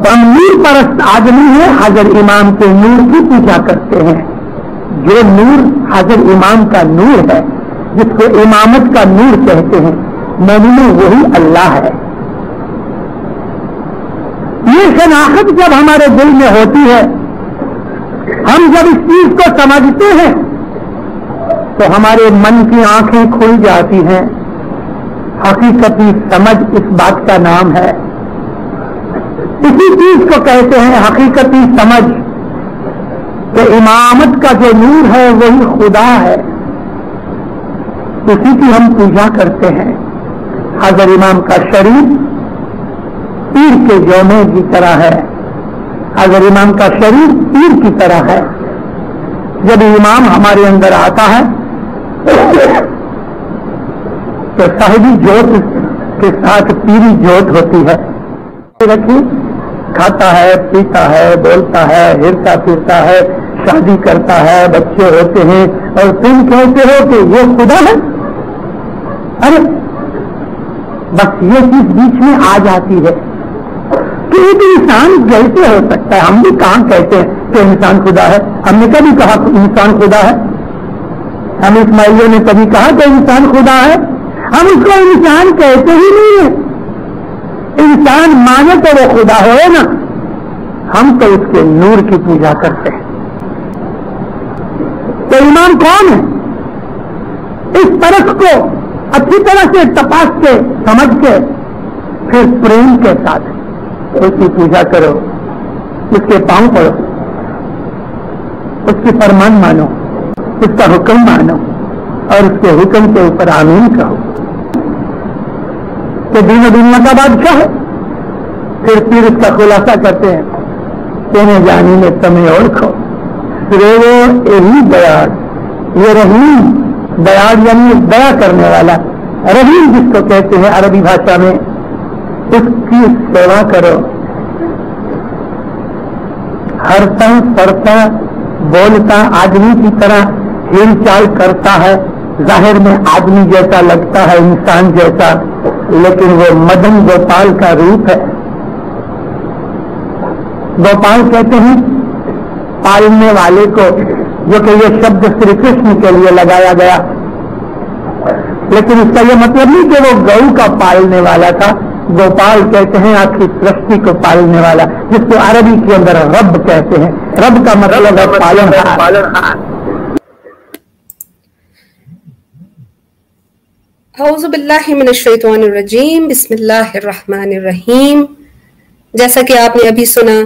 ہم نور پرست آدمی ہیں، حضرت امام کے نور کی پوجا کرتے ہیں. جو نور حضرت امام کا نور ہے، جس کو امامت کا نور کہتے ہیں، مومنوں وہی اللہ ہے. یہ شناخت جب ہمارے دل میں ہوتی ہے، ہم جب اس چیز کو سمجھتے ہیں تو ہمارے من کی آنکھیں کھل جاتی ہیں. حقیقتی سمجھ اس بات کا نام ہے. اسی چیز کو کہتے ہیں حقیقتی سمجھ، کہ امامت کا جو نور ہے وہی خدا ہے، اسی کی ہم پوجا کرتے ہیں. حضرت امام کا شریف پیر کے جومے کی طرح ہے. حضرت امام کا شریف پیر کی طرح ہے. جب امام ہمارے اندر آتا ہے تو صاحبی جوت کے ساتھ پیری جوت ہوتی ہے. رکھی کھاتا ہے، پیتا ہے، بولتا ہے، ہرتا پھرتا ہے، شادی کرتا ہے، بچے ہوتے ہیں، اور تم کہتے ہو کہ یہ خدا ہے. ارے بس یہ چیز بیچ میں آ جاتی ہے کہ ایک انسان کیسے ہو سکتا ہے. ہم بھی کہاں کہتے ہیں کہ انسان خدا ہے؟ ہم نے کبھی کہا کہ انسان خدا ہے؟ ہم اسماعیلیوں نے کبھی کہا کہ انسان خدا ہے؟ ہم اس کو انسان کہتے ہی نہیں ہیں. انسان مانے تو وہ خدا ہوئے نا. ہم تو اس کے نور کی پوجا کرتے ہیں. تو ایمان کون ہے؟ اس پرخ کو اچھی طرح سے تپاس کے سمجھ کے پھر پریم کے ساتھ اس کی پوجا کرو، اس کے پاؤں پڑو، اس کی فرمان مانو، اس کا حکم مانو، اور اس کے حکم کے اوپر آمین کہو کہ دین و دنیا کا بادشاہ ہے. پھر اس کا خلاصہ کرتے ہیں، تمہیں جانی میں تمہیں اور کھو ریو یہی بیاڑ. یہ رحیم بیاڑ یعنی دیا کرنے والا، رحیم جس کو کہتے ہیں عربی بھاشا میں، اس کی سیوا کرو. ہرتا پڑتا بولتا آدمی کی طرح ہل چال کرتا ہے، ظاہر میں آدمی جیسا لگتا ہے، انسان جیسا، لیکن وہ مدن گوپال کا روپ ہے. گوپال کہتے ہیں پالنے والے کو، جو کہ یہ شبد شری کرشن کے لیے لگایا گیا، لیکن اس کا یہ مطلب نہیں کہ وہ گو کا پالنے والا تھا. گوپال کہتے ہیں آپ کی سرشٹی کو پالنے والا، جس کو عربی کے اندر رب کہتے ہیں. رب کا مطلب ہے پالنہار. اعوذ باللہ من الشیطان الرجیم، بسم اللہ الرحمن الرحیم. جیسا کہ آپ نے ابھی سنا،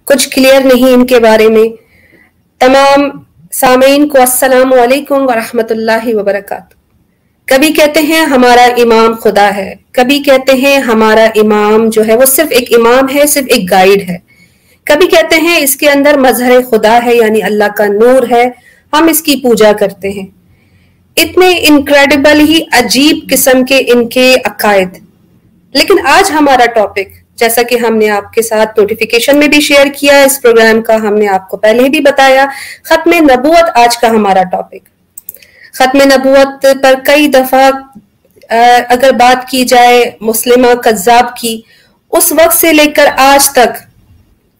کچھ کلیئر نہیں ان کے بارے میں. تمام سامعین کو السلام علیکم ورحمۃ اللہ وبرکاتہ. کبھی کہتے ہیں ہمارا امام خدا ہے، کبھی کہتے ہیں ہمارا امام جو ہے وہ صرف ایک امام ہے، صرف ایک گائیڈ ہے. کبھی کہتے ہیں اس کے اندر مظہر خدا ہے، یعنی اللہ کا نور ہے، ہم اس کی پوجا کرتے ہیں. اتنے انکریڈیبل ہی عجیب قسم کے ان کے عقائد. لیکن آج ہمارا ٹاپک، جیسا کہ ہم نے آپ کے ساتھ نوٹیفیکیشن میں بھی شیئر کیا اس پروگرام کا، ہم نے آپ کو پہلے بھی بتایا، ختم نبوت آج کا ہمارا ٹاپک. ختم نبوت پر کئی دفعہ اگر بات کی جائے مسلمہ کذاب کی، اس وقت سے لے کر آج تک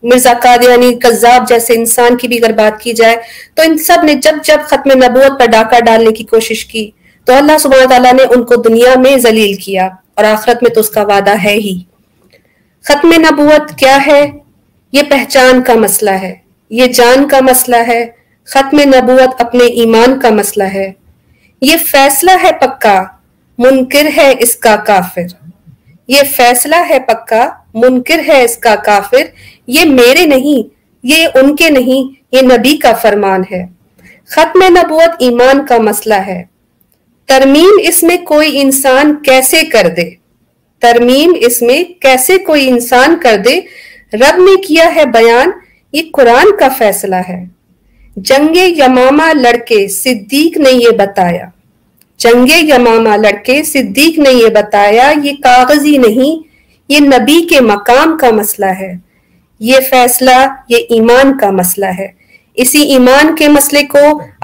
مرزا قادیانی کذاب جیسے انسان کی بھی اگر بات کی جائے، تو ان سب نے جب جب ختم نبوت پر ڈاکہ ڈالنے کی کوشش کی تو اللہ سبحانہ تعالیٰ نے ان کو دنیا میں ذلیل کیا، اور آخرت میں تو اس کا وعدہ ہے ہی. ختم نبوت کیا ہے؟ یہ پہچان کا مسئلہ ہے، یہ جان کا مسئلہ ہے. ختم نبوت اپنے ایمان کا مسئلہ ہے. یہ فیصلہ ہے پکا، منکر ہے اس کا کافر. یہ فیصلہ ہے پکا، منکر ہے اس کا کافر. یہ میرے نہیں، یہ ان کے نہیں، یہ نبی کا فرمان ہے. ختم نبوت ایمان کا مسئلہ ہے. ترمیم اس میں کوئی انسان کیسے کر دے، ترمیم اس میں کیسے کوئی انسان کر دے، رب نے کیا ہے بیان، یہ قرآن کا فیصلہ ہے. جنگ یمامہ لڑکے صدیق نے یہ بتایا، جنگ یمامہ لڑکے صدیق نے یہ بتایا، یہ کاغذی نہیں، یہ نبی کے مقام کا مسئلہ ہے. یہ فیصلہ یہ ایمان کا مسئلہ ہے. اسی ایمان کے مسئلے کو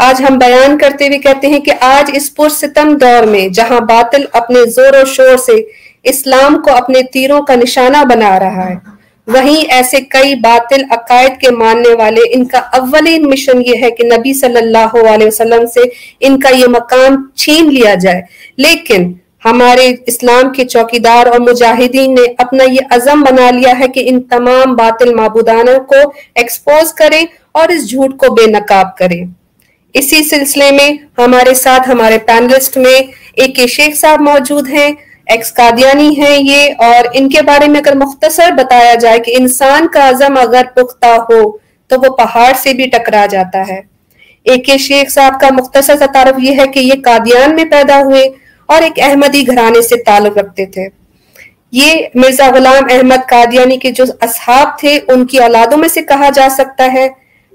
آج ہم بیان کرتے ہوئے کہتے ہیں کہ آج اس پرستم دور میں جہاں باطل اپنے زور و شور سے اسلام کو اپنے تیروں کا نشانہ بنا رہا ہے، وہیں ایسے کئی باطل عقائد کے ماننے والے، ان کا اولین مشن یہ ہے کہ نبی صلی اللہ علیہ وسلم سے ان کا یہ مقام چھین لیا جائے، لیکن ہمارے اسلام کے چوکیدار اور مجاہدین نے اپنا یہ عزم بنا لیا ہے کہ ان تمام باطل معبودانوں کو ایکسپوز کریں اور اس جھوٹ کو بے نقاب کریں۔ اسی سلسلے میں ہمارے ساتھ ہمارے پینلسٹ میں AK شیخ صاحب موجود ہیں، ایکس قادیانی ہیں یہ، اور ان کے بارے میں اگر مختصر بتایا جائے کہ انسان کا عزم اگر پختہ ہو تو وہ پہاڑ سے بھی ٹکرا جاتا ہے۔ AK شیخ صاحب کا مختصر سا تعارف یہ ہے کہ یہ قادیان میں پیدا ہوئے اور ایک احمدی گھرانے سے تعلق رکھتے تھے۔ یہ مرزا غلام احمد قادیانی کے جو اصحاب تھے ان کی اولادوں میں سے کہا جا سکتا ہے۔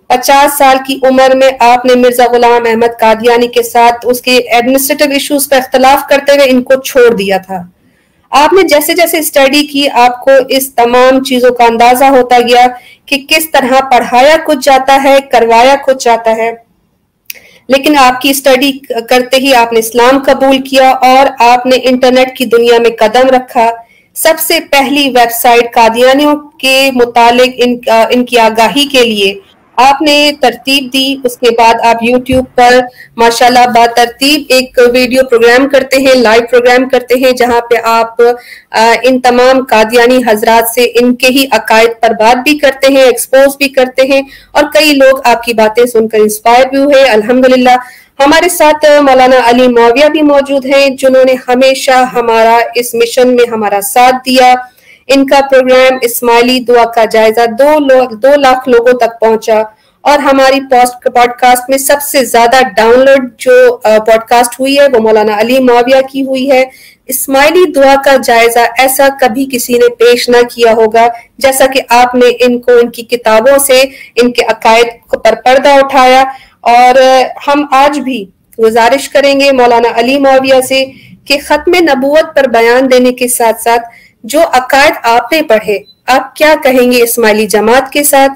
50 سال کی عمر میں آپ نے مرزا غلام احمد قادیانی کے ساتھ اس کے ایڈمنسٹریٹو ایشوز پر اختلاف کرتے ہوئے ان کو چھوڑ دیا تھا۔ آپ نے جیسے جیسے اسٹڈی کی آپ کو اس تمام چیزوں کا اندازہ ہوتا گیا کہ کس طرح پڑھایا کچھ جاتا ہے، کروایا کچھ جاتا ہے، لیکن آپ کی اسٹڈی کرتے ہی آپ نے اسلام قبول کیا اور آپ نے انٹرنیٹ کی دنیا میں قدم رکھا۔ سب سے پہلی ویب سائٹ قادیانیوں کے متعلق ان کی آگاہی کے لیے آپ نے ترتیب دی، اس کے بعد آپ یوٹیوب پر ماشاءاللہ با ترتیب ایک ویڈیو پروگرام کرتے ہیں، لائیو پروگرام کرتے ہیں، جہاں پہ آپ ان تمام قادیانی حضرات سے ان کے ہی عقائد پر بات بھی کرتے ہیں، ایکسپوز بھی کرتے ہیں، اور کئی لوگ آپ کی باتیں سن کر انسپائر بھی ہوئے الحمدللہ۔ ہمارے ساتھ مولانا علی معاویہ بھی موجود ہیں جنہوں نے ہمیشہ ہمارا اس مشن میں ہمارا ساتھ دیا۔ ان کا پروگرام اسماعیلی دعا کا جائزہ 2 لاکھ لوگوں تک پہنچا، اور ہماری پوڈ کاسٹ میں سب سے زیادہ ڈاؤن لوڈ جو پوڈ کاسٹ ہوئی ہے وہ مولانا علی معاویہ کی ہوئی ہے۔ اسماعیلی دعا کا جائزہ ایسا کبھی کسی نے پیش نہ کیا ہوگا جیسا کہ آپ نے ان کو ان کی کتابوں سے ان کے عقائد پر پردہ اٹھایا، اور ہم آج بھی گزارش کریں گے مولانا علی معاویہ سے کہ ختم نبوت پر بیان دینے کے ساتھ ساتھ جو عقائد آپ نے پڑھے آپ کیا کہیں گے اسماعیلی جماعت کے ساتھ۔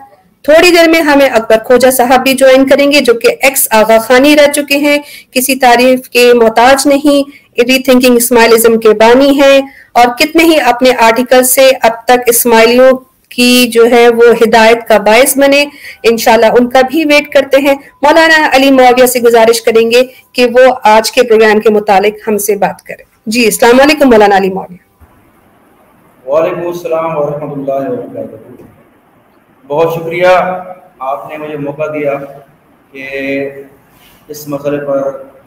تھوڑی دیر میں ہمیں اکبر کھوجا صاحب بھی جوائن کریں گے جو کہ ایکس آغا خانی رہ چکے ہیں، کسی تعریف کے محتاج نہیں، ری تھنکنگ اسماعیلزم کے بانی ہیں، اور کتنے ہی اپنے آرٹیکل سے اب تک اسماعیلیوں کی جو ہے وہ ہدایت کا باعث بنے۔ انشاءاللہ ان کا بھی ویٹ کرتے ہیں۔ مولانا علی معاویہ سے گزارش کریں گے کہ وہ آج کے پروگرام کے متعلق ہم سے بات کریں۔ جی السلام علیکم مولانا علی معاویہ۔ وعلیکم السلام ورحمۃ اللہ وبرکاتہ۔ بہت شکریہ آپ نے مجھے موقع دیا کہ اس مسئلے پر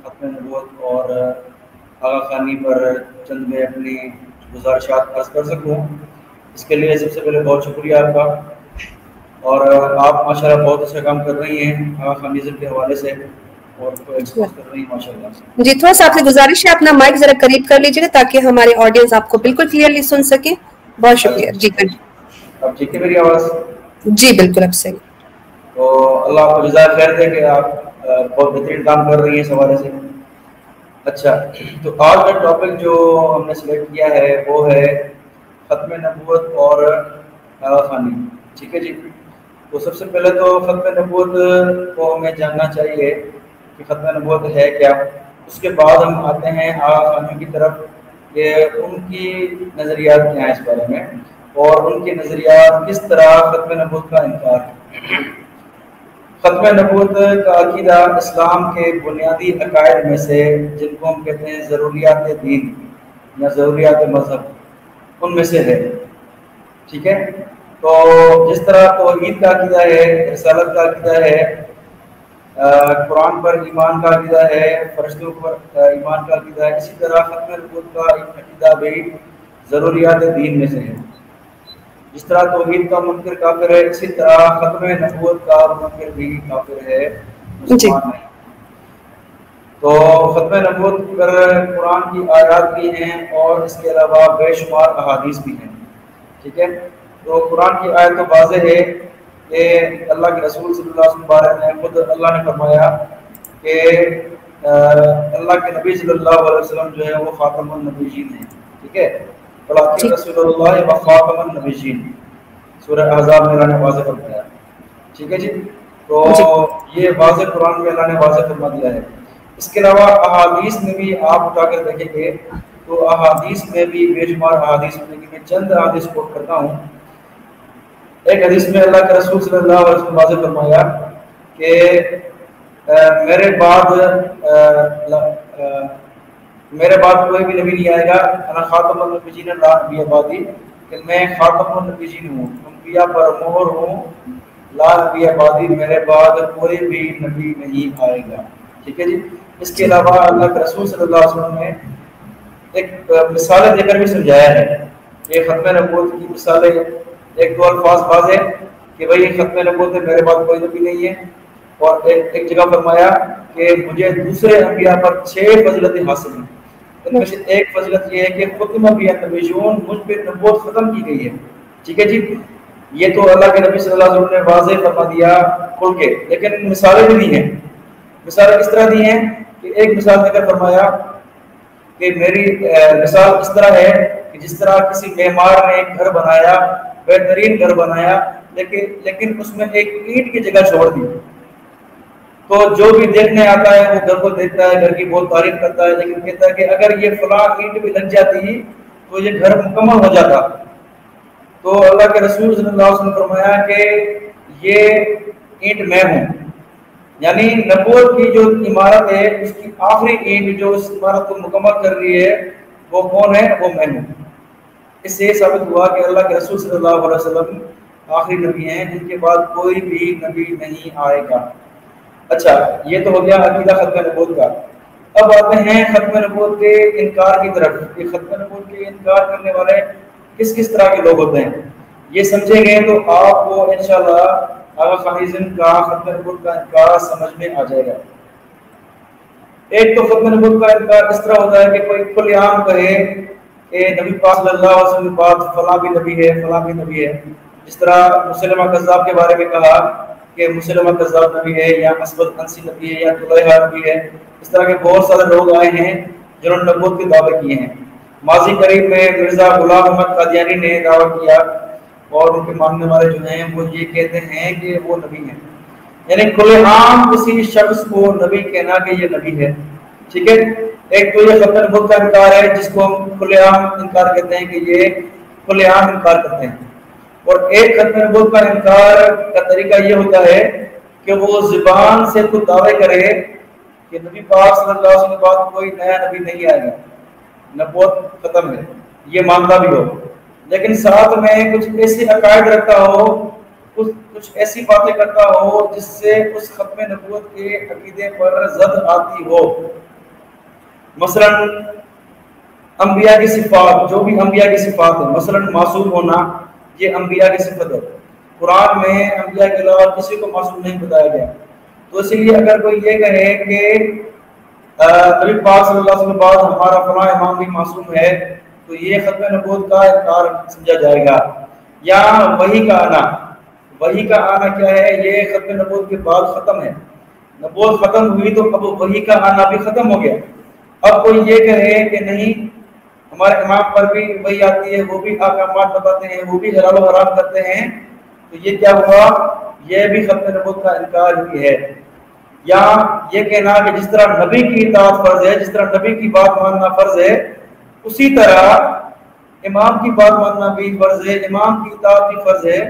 ختم نبوت اور آغا خانی پر چند میں اپنی گزارشات عرض کر سکوں۔ اس کے لیے سب سے پہلے بہت شکریہ آپ کا، اور آپ ماشاءاللہ بہت اچھا کام کر رہی ہیں آغا خانیزم کے حوالے سے، اور کو ایکسپوز کر رہی ہیں ماشاءاللہ۔ جی تھوڑا سا آپ سے گزارش ہے اپنا مائک ذرا قریب کر لیجیے گا تاکہ ہمارے آڈینس آپ کو بالکل کلیئرلی سن سکے۔ بہت شکریہ۔ جی اب ٹھیک ہے میری آواز؟ جی بالکل اب صحیح۔ تو اللہ آپ کو جزائے خیر دے کہ آپ بہت بہترین کام کر رہی ہیں اس حوالے سے۔ اچھا، تو آج کا ٹاپک جو ہم نے سلیکٹ کیا ہے وہ ہے ختم نبوت اور آغا خانی، ٹھیک ہے جی۔ تو سب سے پہلے تو ختم نبوت کو ہمیں جاننا چاہیے کہ ختم نبوت ہے کیا، اس کے بعد ہم آتے ہیں آغا خانیوں کی طرف کہ ان کی نظریات کیا ہیں اس بارے میں، اور ان کے نظریات کس طرح ختم نبوت کا انکار ہے۔ ختم نبوت کا عقیدہ اسلام کے بنیادی عقائد میں سے جن کو ہم کہتے ہیں ضروریات دین یا ضروریات مذہب، ان میں سے ہے، ٹھیک ہے۔ تو جس طرح توحید کا عقیدہ ہے، رسالت کا عقیدہ ہے، قرآن پر ایمان کا عقیدہ ہے، فرشتوں پر ایمان کا عقیدہ ہے، اسی طرح ختم نبوت کا عقیدہ بھی ضروریات دین میں سے ہے۔ جس طرح توحید کا منکر کافر ہے، اسی طرح ختم نبوت کا منکر بھی کافر ہے، مسلمان نہیں۔ تو ختم نبوت پر قرآن کی آیات بھی ہیں اور اس کے علاوہ بے شمار احادیث بھی ہیں، ٹھیک ہے۔ تو قرآن کی آیت تو واضح ہے کہ اللہ کے رسول صلی اللہ علیہ وسلم نے خود اللہ نے فرمایا کہ اللہ کے نبی صلی اللہ علیہ وسلم جو ہے وہ خاتم النبیین ہیں، ٹھیک ہے۔ وَلَٰكِنَّ رَسُولَ اللَّهِ وَخَاتَمَ النَّبِيِّينَ، سورہ احزاب میں اللہ نے واضح فرمایا، ٹھیک ہے جی۔ تو یہ واضح قرآن میں اللہ نے واضح فرما دیا ہے۔ اس کے علاوہ احادیث میں بھی آپ اٹھا کر دیکھیں گے تو احادیث میں بھی بے شمار احادیث میں، میں چند احادیث کوٹ کرتا ہوں۔ ایک حدیث میں اللہ کے رسول صلی اللہ علیہ وسلم واضح فرمایا کہ میرے بعد کوئی بھی نبی نہیں آئے گا، انا خاتم النبیین لا نبی بعدی، کہ میں خاتم النبیین ہوں، انبیاء پر مہر ہوں، لا نبی بعدی، میرے بعد کوئی بھی نبی نہیں آئے گا. ٹھیک ہے جی. اس کے علاوہ اللہ کے رسول صلی اللہ علیہ وسلم نے ایک مثالیں دے کر بھی سمجھایا ہے. یہ ختم نبوت کی مثالیں، ایک دو الفاظ واضح کہ بھائی یہ ختم نبوت ہے، میرے بعد کوئی نبی نہیں ہے. اور ایک جگہ فرمایا کہ مجھے دوسرے انبیاء پر 6 فضیلتیں حاصل ہیں. ان میں سے ایک فضیلت یہ ہے کہ ختم انبیاء نبیون، مجھ پہ نبوت ختم کی گئی ہے. ٹھیک ہے جی. یہ تو اللہ کے نبی صلی اللہ علیہ وسلم نے واضح فرما دیا کھل کے، لیکن مثالیں بھی دی ہیں. مثالیں اس طرح دی ہیں کہ ایک مثال دے کر فرمایا کہ میری مثال اس طرح ہے کہ جس طرح کسی معمار نے ایک گھر بنایا، بہترین گھر بنایا، لیکن اس میں ایک اینٹ کی جگہ چھوڑ دی. تو جو بھی دیکھنے آتا ہے وہ گھر کو دیکھتا ہے، گھر کی بہت تعریف کرتا ہے، لیکن کہتا ہے کہ اگر یہ فلاں اینٹ بھی لگ جاتی تو یہ گھر مکمل ہو جاتا. تو اللہ کے رسول صلی اللہ علیہ وسلم نے فرمایا کہ یہ اینٹ میں ہوں. یعنی نبوت کی جو عمارت ہے اس کی آخری اینٹ جو اس عمارت کو مکمل کر رہی ہے وہ کون ہے؟ وہ میں ہوں. اس سے یہ ثابت ہوا کہ اللہ کے رسول صلی اللہ علیہ وسلم آخری نبی ہیں، جن کے بعد کوئی بھی نبی نہیں آئے گا. اچھا، یہ تو ہو گیا عقیدہ ختم نبوت کا. اب آتے ہیں ختم نبوت کے انکار کی طرف. یہ ختم نبوت کے انکار کرنے والے کس کس طرح کے لوگ ہوتے ہیں یہ سمجھیں گے تو آپ کو انشاءاللہ آغا خانیزم کا ختم نبوت کا انکار سمجھ میں آ جائے گا. ایک تو ختم نبوت کا انکار اس طرح ہوتا ہے کہ کوئی کھلے عام کہے کہ نبی پاک صلی اللہ علیہ وسلم کے بعد فلاں بھی نبی ہے، فلاں بھی نبی ہے. جس طرح مسلمہ کذاب کے بارے میں کہا کہ مسلمہ کذاب نبی ہے، یا اسود انسی نبی ہے، یا طلحہ نبی ہے. اس طرح کے بہت سارے لوگ آئے ہیں جنہوں نے نبوت کے دعوے کیے ہیں. ماضی قریب میں مرزا غلام احمد قادیانی نے دعویٰ کیا اور ان کے ماننے والے جو ہیں وہ یہ کہتے ہیں کہ وہ نبی ہیں. یعنی کھلے عام کسی شخص کو نبی کہنا کہ یہ نبی ہے. ٹھیک ہے. ایک تو یہ ختم نبوت کا انکار ہے جس کو ہم کھلے عام انکار کہتے ہیں کہ یہ کھلے عام انکار کرتے ہیں. اور ایک ختم نبوت کا انکار کا طریقہ یہ ہوتا ہے کہ وہ زبان سے خود دعوے کرے کہ نبی پاک صلی اللہ علیہ وسلم کے بعد کوئی نیا نبی نہیں آئے گا، نبوت ختم ہے، یہ مانتا بھی ہو، لیکن ساتھ میں کچھ ایسے عقائد رکھتا ہو، کچھ ایسی باتیں کرتا ہو جس سے اس ختم نبوت کے عقیدے پر زد آتی ہو. مثلا انبیاء کی صفات، جو بھی انبیاء کی صفات ہے، مثلا معصوم ہونا، یہ انبیاء کی صفت ہے. قرآن میں انبیاء کے علاوہ کسی کو معصوم نہیں بتایا گیا. تو اسی لیے اگر کوئی یہ کہے کہ نبی پاک صلی اللہ علیہ وسلم کے بعد ہمارا فلاں امام بھی معصوم ہے تو یہ ختم نبوت کا انکار سمجھا جائے گا. یا وحی کا آنا، وحی کا آنا کیا ہے؟ یہ ختم نبوت کے بعد ختم ہے. نبوت ختم ہوئی تو اب وحی کا آنا بھی ختم ہو گیا. اب کوئی یہ کہے کہ نہیں ہمارے امام پر بھی وحی آتی ہے، وہ بھی احکامات بتاتے ہیں، وہ بھی حلال و حرام کرتے ہیں، تو یہ کیا ہوا؟ یہ بھی ختم نبوت کا انکار ہی ہے. یا یہ کہنا کہ جس طرح نبی کی اطاعت فرض ہے، جس طرح نبی کی بات ماننا فرض ہے، اسی طرح امام کی بات ماننا بھی فرض ہے، امام کی اطاعت بھی فرض ہے،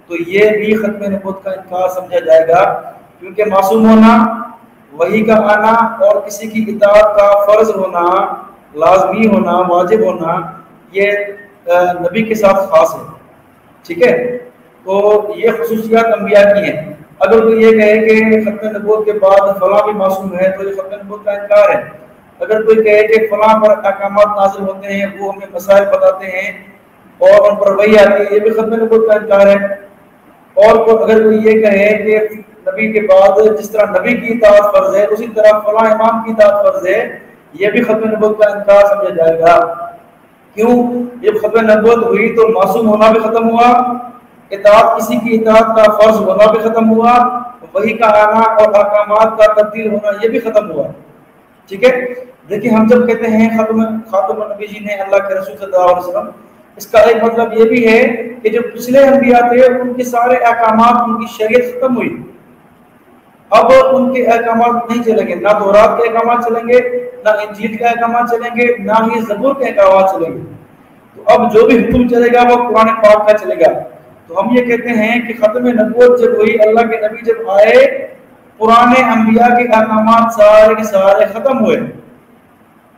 تو یہ بھی ختم نبوت کا انکار سمجھا جائے گا. کیونکہ معصوم ہونا، وحی کا آنا اور کسی کی اطاعت کا فرض ہونا، لازمی ہونا، واجب ہونا، یہ نبی کے ساتھ خاص ہے. ٹھیک ہے. تو یہ خصوصیات انبیاء کی ہیں. اگر کوئی یہ کہے کہ ختم نبوت کے بعد فلاں بھی معصوم ہے تو یہ ختم نبوت کا انکار ہے. اگر کوئی کہے کہ فلاں پر احکامات نازل ہوتے ہیں، وہ ہمیں مسائل بتاتے ہیں اور ان پر وحی آتی ہے، یہ بھی ختم نبوت کا انکار ہے. اور اگر کوئی یہ کہے کہ نبی کے بعد جس طرح نبی کی اطاعت فرض ہے اسی طرح فلاں امام کی اطاعت فرض ہے، یہ بھی ختم نبوت کا انکار سمجھا جائے گا. کیوں؟ جب ختم نبوت ہوئی تو معصوم ہونا بھی ختم ہوا، اطاعت کسی کی اطاعت کا فرض ہونا بھی ختم ہوا، وحی کا آنا اور احکامات کا تبدیل ہونا یہ بھی ختم ہوا. ٹھیک ہے. دیکھیں ہم جب کہتے ہیں خاتم النبی جی نے اللہ کے رسول صلی اللہ علیہ وسلم، اس کا ایک مطلب یہ بھی ہے کہ جو پچھلے انبیاء تھے ان کے سارے احکامات، ان کی شریعت ختم ہوئی. اب ان کے احکامات نہیں چلیں گے، نہ تورات کے احکامات چلیں گے، نہ انجیل کے احکامات چلیں گے، نہ ہی زبور کے احکامات چلیں گے. تو اب جو بھی حکم چلے گا وہ قرآن پاک کا چلے گا. تو ہم یہ کہتے ہیں کہ ختم نبوت جب ہوئی، اللہ کے نبی جب آئے، پرانے انبیاء کے احکامات سارے کے سارے ختم ہوئے،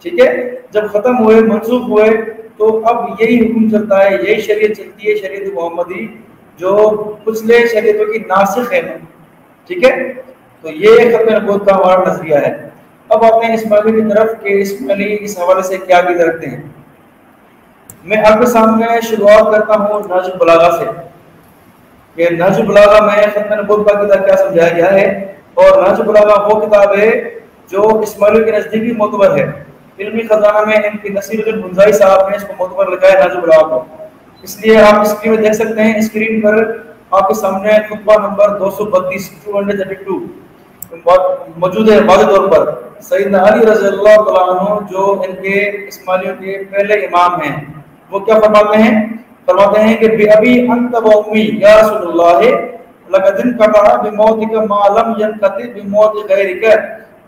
ٹھیک ہے، جب ختم ہوئے، منسوخ ہوئے، تو اب یہی حکم چلتا ہے، یہی شریعت چلتی ہے، شریعت محمدی، جو پچھلے شریعتوں کی ناسخ ہے، ٹھیک ہے۔ تو یہ ختم نبوت کا ہمارا نظریہ ہے۔ اب آتے ہیں اسماعیلی کی طرف کہ اسماعیلی اس حوالے سے کیا بھی رکھتے ہیں۔ میں آپ کے سامنے شروعات کرتا ہوں نہج البلاغہ سے، کہ نہج البلاغہ میں ختم نبوت کا کتاب کیا سمجھایا گیا ہے، اور نہج البلاغہ وہ کتاب ہے جو اسماعیلی کے نزدیکی معتبر ہے۔ علمی خزانہ میں ان کی نصیر الدین منزائی صاحب نے اس کو معتبر لکھا ہے نہج البلاغہ کو، اس لیے آپ اسکرین میں دیکھ سکتے ہیں، اسکرین پر آپ کے سامنے خطبہ نمبر 232 232 موجود ہے۔ واضح طور پر سیدنا علی رضی اللہ تعالیٰ عنہ جو ان کے اسماعیلیوں کے پہلے امام ہیں، وہ کیا فرماتے ہیں؟ فرماتے ہیں کہ بِأَبِي أَنْتَ وَأُمِّي یا رسول اللہ لَقَدْ انْقَطَعَ بِمَوْتِكَ مَا لَمْ يَنْقَطِعْ بِمَوْتِ غَيْرِكَ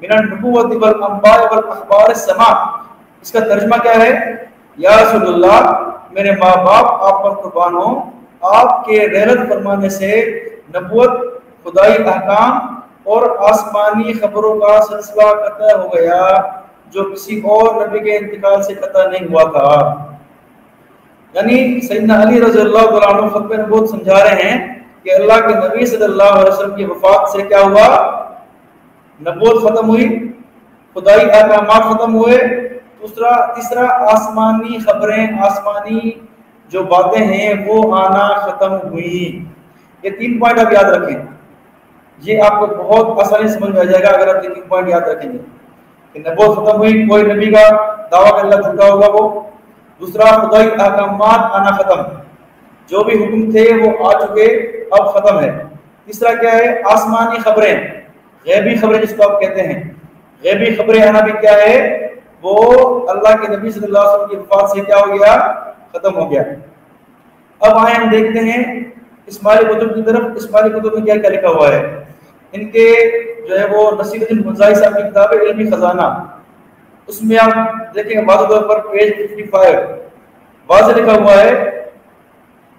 مِنَ النُّبُوَّةِ وَالْأَنْبَاءِ وَالْأَخْبَارِ السَّمَاءِ۔ اس کا ترجمہ کیا ہے؟ یا رسول اللہ، میرے ماں باپ آپ پر قربان ہوں، آپ کے رحلت فرمانے سے نبوت، خدائی احکام اور آسمانی خبروں کا سلسلہ قطع ہو گیا، جو کسی اور نبی کے انتقال سے قطع نہیں ہوا تھا۔ یعنی سیدنا علی رضی اللہ تعالیٰ عنہ ختم نبوت سمجھا رہے ہیں کہ اللہ کے نبی صلی اللہ علیہ وسلم کی وفات سے کیا ہوا؟ نبوت ختم ہوئی، خدائی احکامات ختم ہوئے، تیسرا آسمانی خبریں، آسمانی جو باتیں ہیں وہ آنا ختم ہوئی۔ یہ 3 پوائنٹ آپ یاد رکھیں، یہ آپ کو بہت آسانی سمجھ میں آ جائے گا اگر آپ یہ 3 پوائنٹ یاد رکھیں گے کہ نبوت ختم ہوئی، کوئی نبی کا دعویٰ کہ اللہ جھوٹا ہوگا وہ، دوسرا خدائی احکامات آنا ختم، جو بھی حکم تھے وہ آ چکے، اب ختم ہے، تیسرا کیا ہے؟ آسمانی خبریں، غیبی خبریں جس کو آپ کہتے ہیں، غیبی خبریں آنا بھی کیا ہے؟ وہ اللہ کے نبی صلی اللہ علیہ وسلم کی وفات سے کیا ہو گیا؟ ختم ہو گیا۔ اب آئیں ہم دیکھتے ہیں اسماعیلی کتب کی طرف۔ اسماعیلی کتب میں کیا کیا لکھا ہوا ہے؟ ان کے جو ہے وہ نصیر الدین منزائی صاحب کی کتاب ہے علمی خزانہ، اس میں آپ دیکھیں گے واضح طور پر پیج 55 واضح لکھا ہوا ہے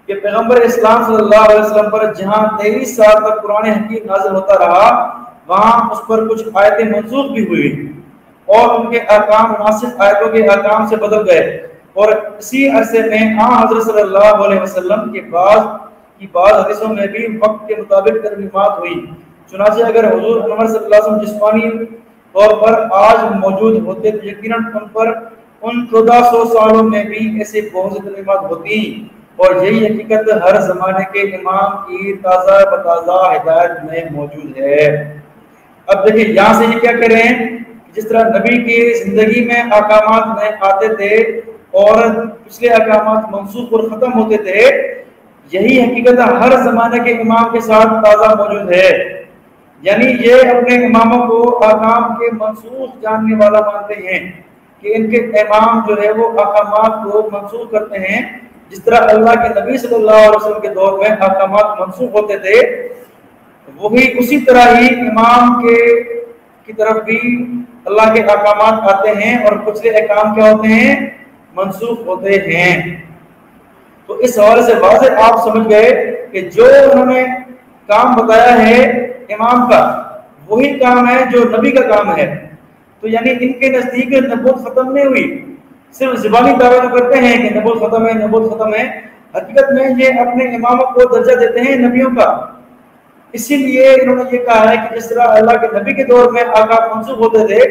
کہ پیغمبر اسلام صلی اللہ علیہ وسلم پر جہاں 23 سال تک قرآن حکیم نازل ہوتا رہا، وہاں اس پر کچھ آیتیں منسوخ بھی ہوئی اور ان کے احکام ناسخ آیتوں کے احکام سے بدل گئے، اور اسی عرصے میں حضرت صلی اللہ علیہ وسلم کے بعض حدیثوں میں بھی وقت کے مطابق ترمیمات ہوئی۔ چنانچہ اگر حضور انور صلی اللہ علیہ وسلم جسمانی طور پر آج موجود ہوتے تو یقیناً ان پر ان 1400 سالوں میں بھی ایسے بہت سی ترمیمات ہوتی، اور یہی حقیقت ہر زمانے کے امام کی تازہ بتازہ ہدایت میں موجود ہے۔ اب دیکھیں یہاں سے یہ کیا کہہ رہے ہیں، جس طرح نبی کی زندگی میں احکامات نئے آتے تھے اور پچھلے احکامات منسوخ اور ختم ہوتے تھے، یہی حقیقت ہر زمانے کے امام کے ساتھ تازہ موجود ہے۔ یعنی یہ اپنے اماموں کو احکام کے منسوخ جاننے والا مانتے ہیں کہ ان کے امام جو ہے وہ احکامات کو منسوخ کرتے ہیں، جس طرح اللہ کے نبی صلی اللہ علیہ وسلم کے دور میں احکامات منسوخ ہوتے تھے، وہی اسی طرح ہی امام کی طرف بھی اللہ کے احکامات آتے ہیں اور پچھلے احکام کیا ہوتے ہیں؟ منسوخ ہوتے ہیں۔ تو اس حوالے سے واضح آپ سمجھ گئے کہ جو انہوں نے کام بتایا ہے امام کا، وہی کام ہے جو نبی کا کام ہے۔ تو یعنی ان کے نزدیک نبوت ختم نہیں ہوئی، صرف زبانی دعویٰ تو کرتے ہیں کہ نبوت ختم ہے، نبوت ختم ہے، حقیقت میں یہ اپنے اماموں کو درجہ دیتے ہیں نبیوں کا۔ اسی لیے انہوں نے یہ کہا ہے کہ جس طرح اللہ کے نبی کے دور میں احکام منسوخ ہوتے تھے،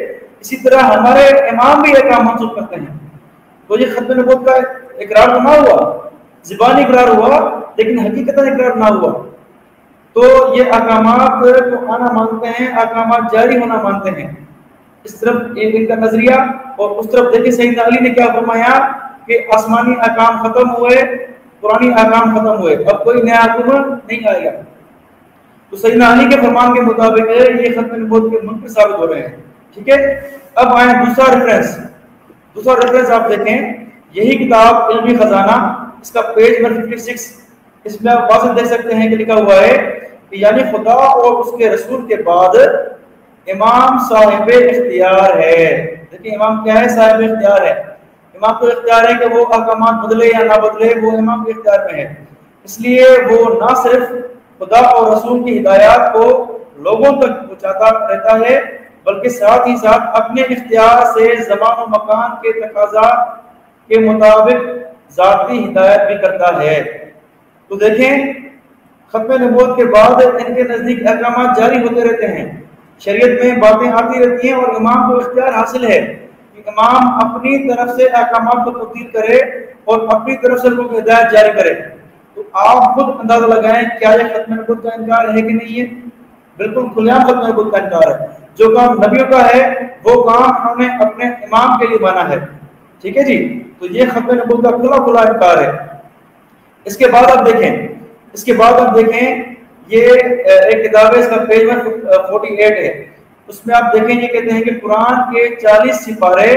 اسی طرح ہمارے امام بھی احکام منسوخ کرتے ہیں۔ تو یہ ختم نبوت کا اقرار تو نہ ہوا، زبانی اقرار ہوا لیکن حقیقت اقرار نہ ہوا۔ تو یہ احکامات کو آنا مانتے ہیں، احکامات جاری ہونا مانتے ہیں، اس طرف ان کا نظریہ۔ اور اس طرف دیکھیں سیدنا علی نے کیا فرمایا کہ آسمانی احکام ختم ہوئے، قرآنی احکام ختم ہوئے، اب کوئی نیا حکم نہیں آئے گا۔ تو سیدنا علی کے فرمان کے مطابق یہ ختم نبوت کے منکر ثابت ہو رہے ہیں، ٹھیک ہے۔ اب آئیں دوسرا ریفرنس آپ دیکھیں، یہی کتاب علمی خزانہ، اس کا پیج نمبر 56، اس میں آپ واضح دیکھ سکتے ہیں کہ لکھا ہوا ہے کہ یعنی خدا اور اس کے رسول کے بعد امام صاحب اختیار ہے۔ دیکھیں امام کیا ہے؟ صاحب اختیار ہے۔ امام کو اختیار ہے کہ وہ احکامات بدلے یا نہ بدلے، وہ امام کے اختیار میں ہے۔ اس لیے وہ نہ صرف خدا اور رسول کی ہدایات کو لوگوں تک پہنچاتا رہتا ہے بلکہ ساتھ ہی ساتھ اپنے اختیار سے زمان و مکان کے تقاضا کے مطابق ذاتی ہدایت بھی کرتا ہے۔ تو دیکھیں ختم نبوت کے بعد ان کے نزدیک احکامات جاری ہوتے رہتے ہیں، شریعت میں باتیں آتی رہتی ہیں اور امام کو اختیار حاصل ہے کہ امام اپنی طرف سے احکامات کو تبدیل کرے اور اپنی طرف سے لوگوں کو ہدایت جاری کرے۔ تو آپ خود اندازہ لگائیں کیا یہ ختم نبوت کا انکار ہے کہ نہیں ہے؟ بالکل کھلے عام ختم نبوت کا انکار ہے۔ جو کام نبیوں کا ہے وہ کام انہوں نے اپنے امام کے لیے مانا ہے، ٹھیک ہے جی، تو یہ ختم نبوت کا کھلا انکار ہے۔ اس کے بعد آپ دیکھیں یہ ایک کتاب ہے، اس کا پیج 48 ہے، اس میں آپ دیکھیں یہ کہتے ہیں کہ قرآن کے 40 سپارے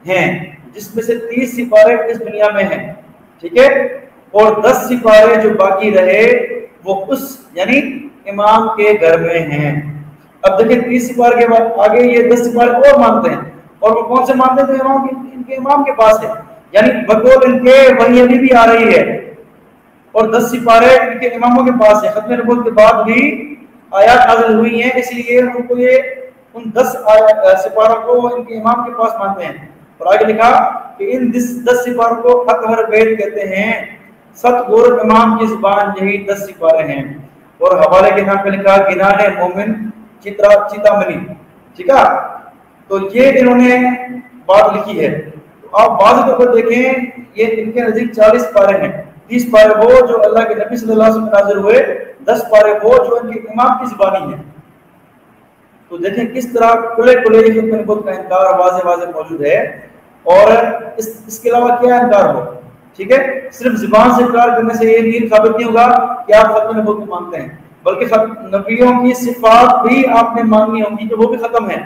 ہیں جس میں سے 30 سپارے اس دنیا میں ہیں، ٹھیک ہے، اور 10 سپارے جو باقی رہے وہ اس یعنی امام کے گھر میں ہیں۔ اب دیکھیں 30 سپارے کے بعد آگے یہ 10 سپارے اور مانتے ہیں، اور وہ کون سے مانتے ہیں؟ تو ان کے امام کے پاس ہے، یعنی بطور ان کے وحی ابھی بھی آ رہی ہے، اور 10 سپارے ان کے اماموں کے پاس ہے۔ ختم نبوت کے بعد بھی آیات نازل ہوئی ہیں، اس لیے ان کو یہ ان 10 سپاروں کو ان کے امام کے پاس مانتے ہیں۔ اور آگے لکھا کہ ان 10 سپاروں کو اطہر بیت کہتے ہیں، ست گور امام کی زبان یہی 10 سپارے ہیں۔ اور حوالے کے نام پہ لکھا گنان مومن چیتامنی، ٹھیک ہے، تو یہ انہوں نے بات لکھی ہے۔ تو آپ بعض طور پر دیکھیں یہ ان کے نزدیک 40 پارے ہیں، 30 پارے وہ جو اللہ کے نبی صلی اللہ علیہ وسلم نازل ہوئے، 10 پارے وہ جو ان کے امام کی زبانی ہیں۔ تو دیکھیں کس طرح کھلے ختم نبوت کا انکار واضح موجود ہے، اور اس کے علاوہ کیا انکار ہو، ٹھیک ہے، صرف زبان سے اقرار کرنے سے یہ دین ثابت نہیں ہوگا کہ آپ ختم نبوت کو مانتے ہیں، بلکہ نبیوں کی صفات بھی آپ نے ماننی ہوگی کہ وہ بھی ختم ہیں۔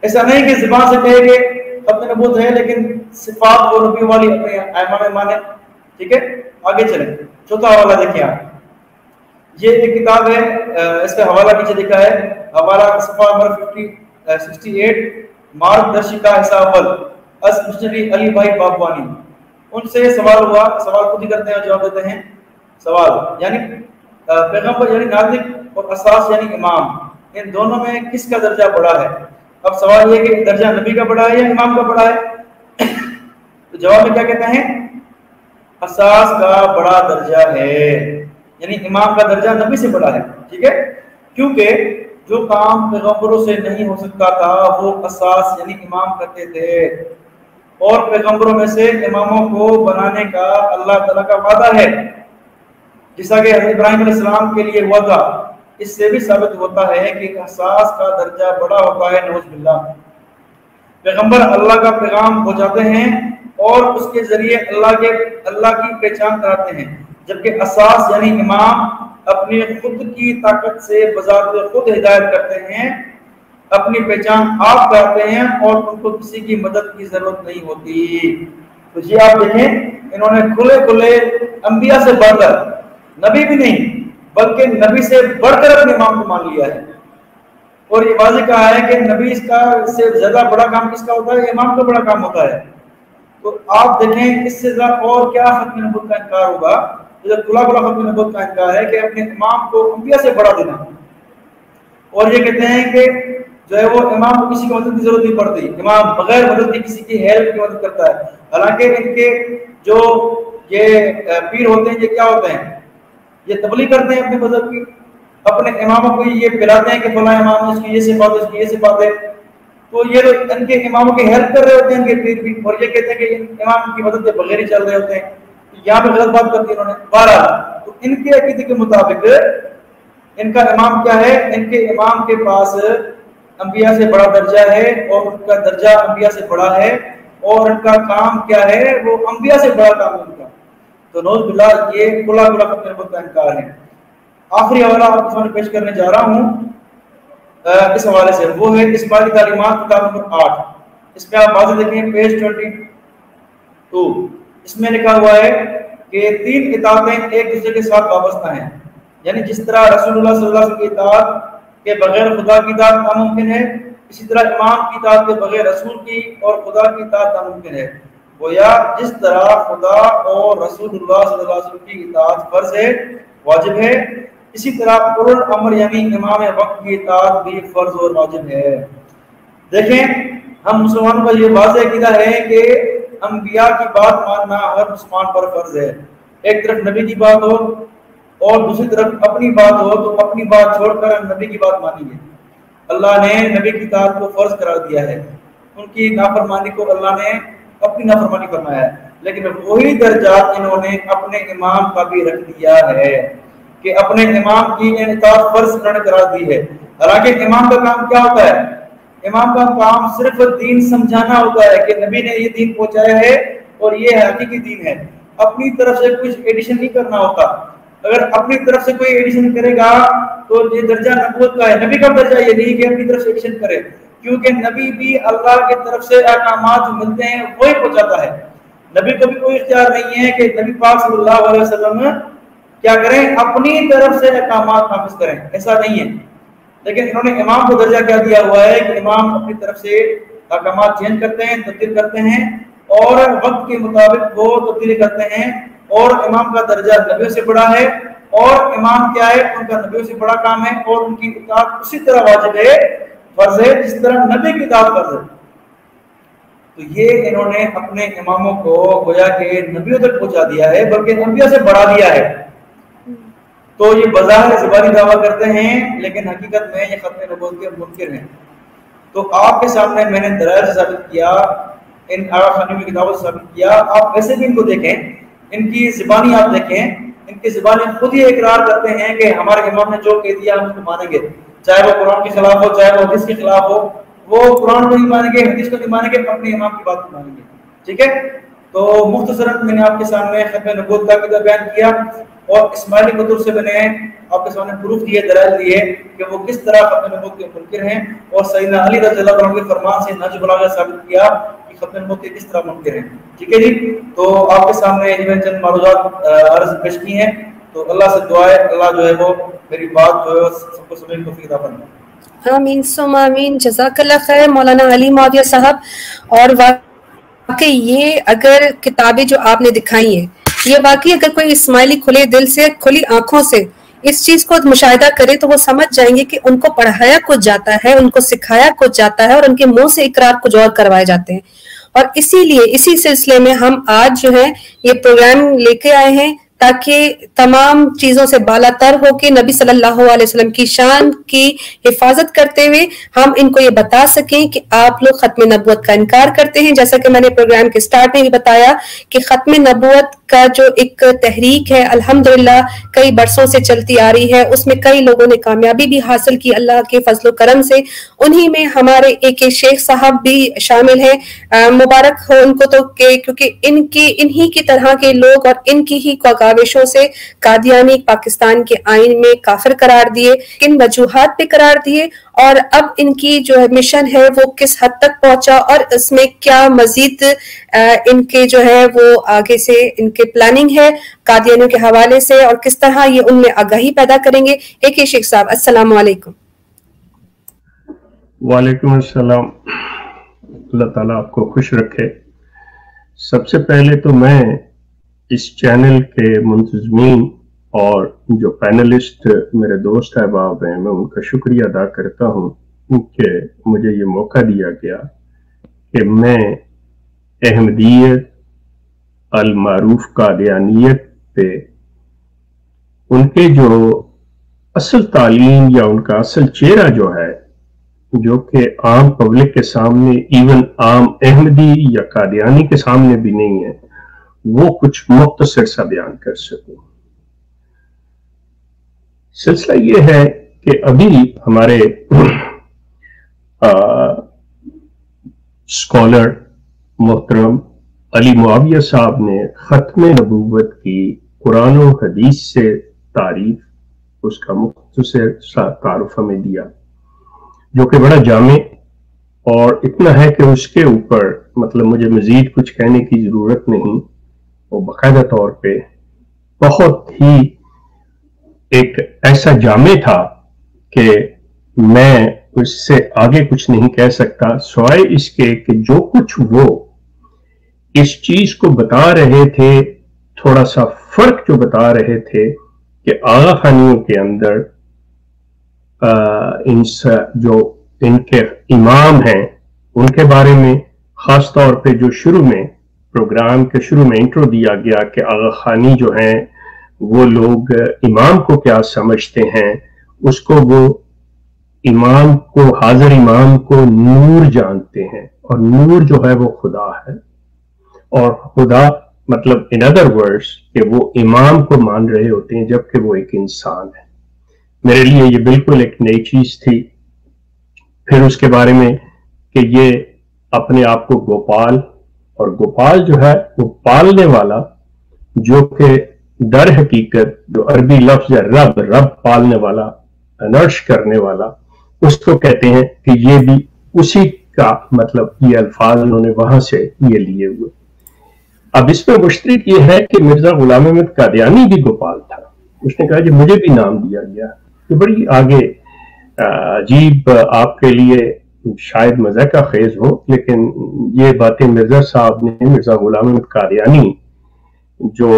ایسا نہیں کہ زبان سے کہے کہ ختم نبوت ہے لیکن صفات وہ نبیوں والی اپنے ایمان میں مانے، ٹھیک ہے۔ آگے چلیں، چوتھا حوالہ دیکھیں آپ، یہ ایک کتاب ہے، اس کا حوالہ نیچے لکھا ہے، حوالہ صفحہ نمبر 68، مارگ درشکا حصہ اول از مشنری علی بھائی باغبانی۔ ان سے سوال ہوا، سوال خود ہی کرتے ہیں اور جواب دیتے ہیں۔ سوال یعنی پیغمبر یعنی ناطق اور اساس یعنی امام، ان دونوں میں کس کا درجہ بڑا ہے؟ اب سوال یہ کہ درجہ نبی کا بڑا ہے یا امام کا بڑا ہے؟ تو جواب میں کیا کہتے ہیں؟ اساس کا بڑا درجہ ہے، یعنی امام کا درجہ نبی سے بڑا ہے، ٹھیک ہے، کیونکہ جو کام پیغمبروں سے نہیں ہو سکتا تھا وہ اساس یعنی امام کرتے تھے، اور پیغمبروں میں سے اماموں کو بنانے کا اللہ تعالیٰ کا وعدہ ہے، جیسا کہ حضرت ابراہیم علیہ السلام کے لیے ہوا تھا۔ اس سے بھی ثابت ہوتا ہے کہ اساس کا درجہ بڑا ہوتا ہے، نعوذ باللہ۔ پیغمبر اللہ کا پیغام پہنچاتے ہیں اور اس کے ذریعے اللہ کی پہچان کراتے ہیں، جبکہ اساس یعنی امام اپنی خود کی طاقت سے بذات خود ہدایت کرتے ہیں، اپنی پہچان آپ کراتے ہیں اور ان کو کسی کی مدد کی ضرورت نہیں ہوتی۔ تو یہ آپ دیکھیں انہوں نے کھلے انبیاء سے بڑھ کر، نبی بھی نہیں بلکہ نبی سے بڑھ کر اپنے امام کو مان لیا ہے، اور یہ واضح کہا ہے کہ نبی سے زیادہ بڑا کام کس کا ہوتا ہے؟ امام کا بڑا کام ہوتا ہے۔ تو آپ دیکھیں اس سے زیادہ اور کیا ختم نبوت کا انکار ہوگا؟ کھلا ختم نبوت کا انکار ہے کہ اپنے امام کو انبیاء سے بڑا دینا، اور یہ کہتے ہیں کہ جو ہے وہ امام کو کسی کی مدد کی ضرورت نہیں پڑتی، امام بغیر مدد کی کسی کی ہیلپ کی مدد کرتا ہے۔ حالانکہ ان کے جو یہ پیر ہوتے ہیں یہ کیا ہوتے ہیں؟ یہ تبلیغ کرتے ہیں اپنے مذہب کی، اپنے اماموں کو یہ پلاتے ہیں کہ فلاں امام اس کی یہ صفات ہے، اس کی یہ صفات ہے، تو یہ ان کے اماموں کی ہیلپ کر رہے ہوتے ہیں ان کے پیر بھی، اور یہ کہتے ہیں کہ امام کی مدد کے بغیر ہی چل رہے ہوتے ہیں۔ یہاں پہ غلط بات کرتی ہے انہوں نے۔ بہرحال تو ان کے عقیدے کے مطابق ان کا امام کیا ہے؟ ان کے امام کے پاس انبیاء سے بڑا درجہ ہے، اور ان کا درجہ انبیاء سے بڑا ہے، اور ان کا کام کیا ہے؟ وہ انبیاء سے بڑا کام ہے ان کا۔ تو نعوذ باللہ یہ کھلا ختم نبوت کا انکار ہے۔ آخری حوالہ آپ کے سامنے پیش کرنے جا رہا ہوں اس حوالے سے، وہ ہے اسماعیلی تعلیمات کتاب نمبر 8۔ اس میں آپ واضح دیکھیں پیج 22، اس میں لکھا ہوا ہے کہ 3 اطاعتیں ایک دوسرے کے ساتھ وابستہ ہیں، یعنی جس طرح رسول اللہ صلی اللہ علیہ وسلم کی اطاعت کے بغیر خدا کی اطاعت ناممکن ہے، اسی طرح امام کی اطاعت کے بغیر رسول کی اور خدا کی اطاعت ناممکن ہے۔ گویا جس طرح خدا اور رسول اللہ صلی اللہ علیہ وسلم کی اطاعت فرض ہے، واجب ہے، اسی طرح اولو الامر یعنی امام وقت کی اطاعت بھی فرض اور واجب ہے۔ دیکھیں ہم مسلمانوں کا یہ واضح عقیدہ ہے کہ انبیاء کی بات ماننا ہر مسلمان پر فرض ہے۔ ایک طرف نبی کی بات ہو اور دوسری طرف اپنی بات ہو تو اپنی بات چھوڑ کر نبی کی بات مانیں گے۔ اللہ نے نبی کی اطاعت کو فرض قرار دیا ہے، ان کی نافرمانی کو اللہ نے اپنی نافرمانی فرمایا ہے، لیکن وہی درجات انہوں نے اپنے امام کا بھی رکھ دیا ہے کہ اپنے امام کی اطاعت فرض قرار دی ہے۔ حالانکہ امام کا کام کیا ہوتا ہے؟ امام کا کام صرف دین سمجھانا ہوتا ہے کہ نبی نے یہ دین پہنچایا ہے اور یہ حقیقی دین ہے، اپنی طرف سے کچھ ایڈیشن نہیں کرنا ہوتا۔ اگر اپنی طرف سے کوئی ایڈیشن کرے گا تو یہ درجہ نبوت کا ہے۔ نبی کا درجہ یہ نہیں کہ اپنی طرف سے ایڈیشن کرے، کیونکہ نبی بھی اللہ کی طرف سے احکامات جو ملتے ہیں وہی پہنچاتا ہے۔ نبی کو بھی کوئی اختیار نہیں ہے کہ نبی پاک صلی اللہ علیہ وسلم کیا کریں، اپنی طرف سے احکامات نافذ کریں، ایسا نہیں ہے۔ لیکن انہوں نے امام کو درجہ کیا دیا ہوا ہے کہ امام اپنی طرف سے احکامات چینج کرتے ہیں، تبدیل کرتے ہیں اور وقت کے مطابق وہ تبدیلی کرتے ہیں، اور امام کا درجہ نبیوں سے بڑا ہے، اور امام کیا ہے، ان کا نبیوں سے بڑا کام ہے، اور ان کی اطاعت اسی طرح واجب ہے، فرض ہے جس طرح نبی کی اطاعت فرض ہے۔ تو یہ انہوں نے اپنے اماموں کو گویا کہ نبیوں تک پہنچا دیا ہے، بلکہ انبیاء سے بڑھا دیا ہے۔ تو یہ بظاہر زبانی دعویٰ کرتے ہیں لیکن حقیقت میں یہ ختم نبوت کے منکر ہیں۔ تو آپ کے سامنے میں نے دلائل سے ثابت کیا، ان آغا خانیوں کی کتابوں سے ثابت کیا، آپ ویسے بھی ان کو دیکھیں، ان کی زبانی آپ دیکھیں، ان کی زبانی خود ہی اقرار کرتے ہیں کہ ہمارے امام نے جو کہہ دیا ہم اس کو مانیں گے، چاہے وہ قرآن کے خلاف ہو، چاہے وہ حدیث کے خلاف ہو، وہ قرآن کو نہیں مانیں گے، حدیث کو نہیں مانیں گے، اپنے امام کی بات کو مانیں گے۔ ٹھیک ہے، تو مختصراً میں نے آپ کے سامنے ختم نبوت کا عقیدہ بیان کیا، اور اسماعیلی کتب سے میں نے آپ کے سامنے پروف دیے، دلائل دیے کہ وہ کس طرح ختم نبوت کے منکر ہیں، اور سیدنا علی رضی اللہ عنہ کے فرمان سے نہج البلاغہ ثابت کیا کہ ختم نبوت کے کس طرح منکر ہیں۔ ٹھیک ہے جی، تو آپ کے سامنے میں چند معروضات عرض پیش کی ہیں، تو اللہ سے دعا ہے اللہ جو ہے وہ میری بات جو ہے سب کو سمجھنے کی توفیق عطا فرمائے۔ آمین ثم آمین، جزاک اللہ خیر مولانا علی معاویہ صاحب۔ اور واقعی یہ اگر کتابیں جو آپ نے دکھائی ہیں، یہ واقعی اگر کوئی اسماعیلی کھلے دل سے، کھلی آنکھوں سے اس چیز کو مشاہدہ کرے تو وہ سمجھ جائیں گے کہ ان کو پڑھایا کچھ جاتا ہے، ان کو سکھایا کچھ جاتا ہے، اور ان کے منہ سے اقرار کچھ اور کروائے جاتے ہیں۔ اور اسی لیے اسی سلسلے میں ہم آج جو ہے یہ پروگرام لے کے آئے ہیں، تاکہ تمام چیزوں سے بالا تر ہو کے نبی صلی اللہ علیہ وسلم کی شان کی حفاظت کرتے ہوئے ہم ان کو یہ بتا سکیں کہ آپ لوگ ختم نبوت کا انکار کرتے ہیں۔ جیسا کہ میں نے پروگرام کے سٹارٹ میں بھی بتایا کہ ختم نبوت کا جو ایک تحریک ہے الحمدللہ کئی برسوں سے چلتی آ رہی ہے، اس میں کئی لوگوں نے کامیابی بھی حاصل کی اللہ کے فضل و کرم سے، انہی میں ہمارے ایک شیخ صاحب بھی شامل ہیں، مبارک ہو ان کو، تو کیونکہ انہی کی طرح کے لوگ اور ان کی ہی کاوشوں سے قادیانی پاکستان کے آئین میں کافر قرار دیے، کن وجوہات پہ قرار دیے، اور اب ان کی جو مشن ہے وہ کس حد تک پہنچا، اور اس میں کیا مزید ان کے جو ہے وہ آگے سے ان کے پلاننگ ہے قادیانیوں کے حوالے سے، اور کس طرح یہ ان میں آگاہی پیدا کریں گے۔ ایک شیخ صاحب السلام علیکم۔ وعلیکم السلام، اللہ تعالیٰ آپ کو خوش رکھے۔ سب سے پہلے تو میں اس چینل کے منتظمین اور جو پینلسٹ میرے دوست احباب ہیں، میں ان کا شکریہ ادا کرتا ہوں کہ مجھے یہ موقع دیا گیا کہ میں احمدیت المعروف قادیانیت پہ ان کے جو اصل تعلیم یا ان کا اصل چہرہ جو ہے، جو کہ عام پبلک کے سامنے، ایون عام احمدی یا قادیانی کے سامنے بھی نہیں ہے، وہ کچھ مختصر سا بیان کر سکوں۔ سلسلہ یہ ہے کہ ابھی ہمارے اسکالر محترم علی معاویہ صاحب نے ختم نبوت کی قرآن و حدیث سے تعریف، اس کا مختصر سا تعارف ہمیں دیا، جو کہ بڑا جامع اور اتنا ہے کہ اس کے اوپر مطلب مجھے مزید کچھ کہنے کی ضرورت نہیں۔ وہ باقاعدہ طور پہ بہت ہی ایک ایسا جامع تھا کہ میں اس سے آگے کچھ نہیں کہہ سکتا، سوائے اس کے کہ جو کچھ وہ اس چیز کو بتا رہے تھے، تھوڑا سا فرق جو بتا رہے تھے کہ آغا خانیوں کے اندر جو ان کے امام ہیں ان کے بارے میں، خاص طور پہ جو شروع میں پروگرام کے شروع میں انٹرو دیا گیا کہ آغا خانی جو ہیں وہ لوگ امام کو کیا سمجھتے ہیں، اس کو وہ امام کو، حاضر امام کو نور جانتے ہیں، اور نور جو ہے وہ خدا ہے، اور خدا مطلب ان ادر ورڈز کہ وہ امام کو مان رہے ہوتے ہیں جبکہ وہ ایک انسان ہے۔ میرے لیے یہ بالکل ایک نئی چیز تھی۔ پھر اس کے بارے میں کہ یہ اپنے آپ کو گوپال، اور گوپال جو ہے وہ پالنے والا، جو کہ در حقیقت جو عربی لفظ ہے رب، رب پالنے والا، نرش کرنے والا، اس کو کہتے ہیں کہ یہ بھی اسی کا مطلب یہ الفاظ انہوں نے وہاں سے یہ لیے ہوئے۔ اب اس میں مشترک یہ ہے کہ مرزا غلام احمد قادیانی بھی گوپال تھا، اس نے کہا کہ مجھے بھی نام دیا گیا، یہ بڑی آگے عجیب آپ کے لیے شاید مزہ کا خیز ہو، لیکن یہ باتیں مرزا صاحب نے، مرزا غلام احمد قادیانی جو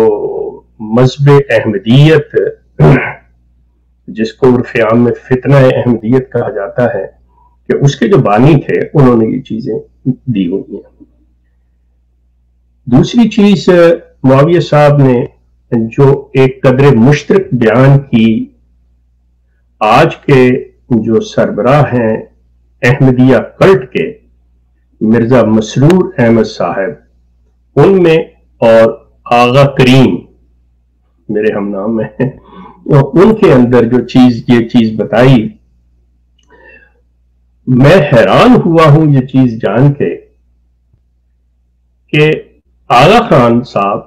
مذہب احمدیت جس کو عرف عام میں فتنہ احمدیت کہا جاتا ہے، کہ اس کے جو بانی تھے انہوں نے یہ چیزیں دی ہوئی ہیں۔ دوسری چیز معاویہ صاحب نے جو ایک قدر مشترک بیان کی، آج کے جو سربراہ ہیں احمدیہ کلٹ کے، مرزا مسرور احمد صاحب، ان میں اور آغا کریم میرے ہم نام ہیں، ان کے اندر جو یہ چیز بتائی، میں حیران ہوا ہوں یہ چیز جان کے کہ آغا خان صاحب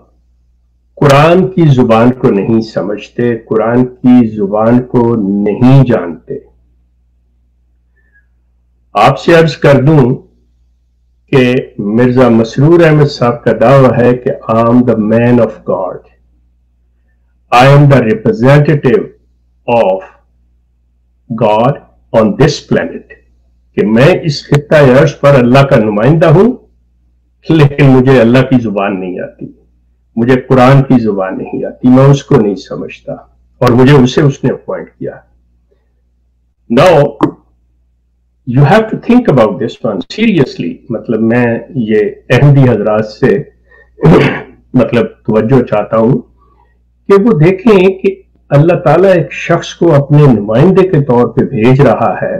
قرآن کی زبان کو نہیں سمجھتے، قرآن کی زبان کو نہیں جانتے۔ آپ سے عرض کر دوں کہ مرزا مسرور احمد صاحب کا دعویٰ ہے کہ I am the man of God, I am the representative of God on this planet، کہ میں اس خطہ عرش پر اللہ کا نمائندہ ہوں، لیکن مجھے اللہ کی زبان نہیں آتی، مجھے قرآن کی زبان نہیں آتی، میں اس کو نہیں سمجھتا، اور مجھے اس نے اپوائنٹ کیا۔ Now you have to think about this one seriously۔ مطلب میں یہ احمدی حضرات سے مطلب توجہ چاہتا ہوں کہ وہ دیکھیں کہ اللہ تعالیٰ ایک شخص کو اپنے نمائندے کے طور پہ بھیج رہا ہے،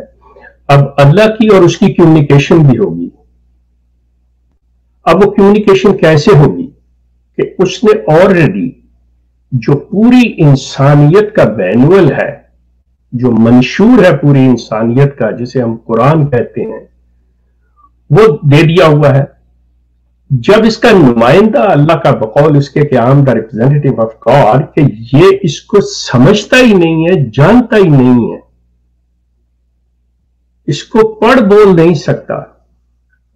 اب اللہ کی اور اس کی کمیونیکیشن بھی ہوگی۔ اب وہ کمیونیکیشن کیسے ہوگی کہ اس نے آلریڈی جو پوری انسانیت کا مینول ہے، جو منشور ہے پوری انسانیت کا، جسے ہم قرآن کہتے ہیں، وہ دے دیا ہوا ہے۔ جب اس کا نمائندہ اللہ کا بقول اس کے قیام دا ریپرزینٹیٹو آف گاڈ، کہ یہ اس کو سمجھتا ہی نہیں ہے، جانتا ہی نہیں ہے، اس کو پڑھ بول نہیں سکتا،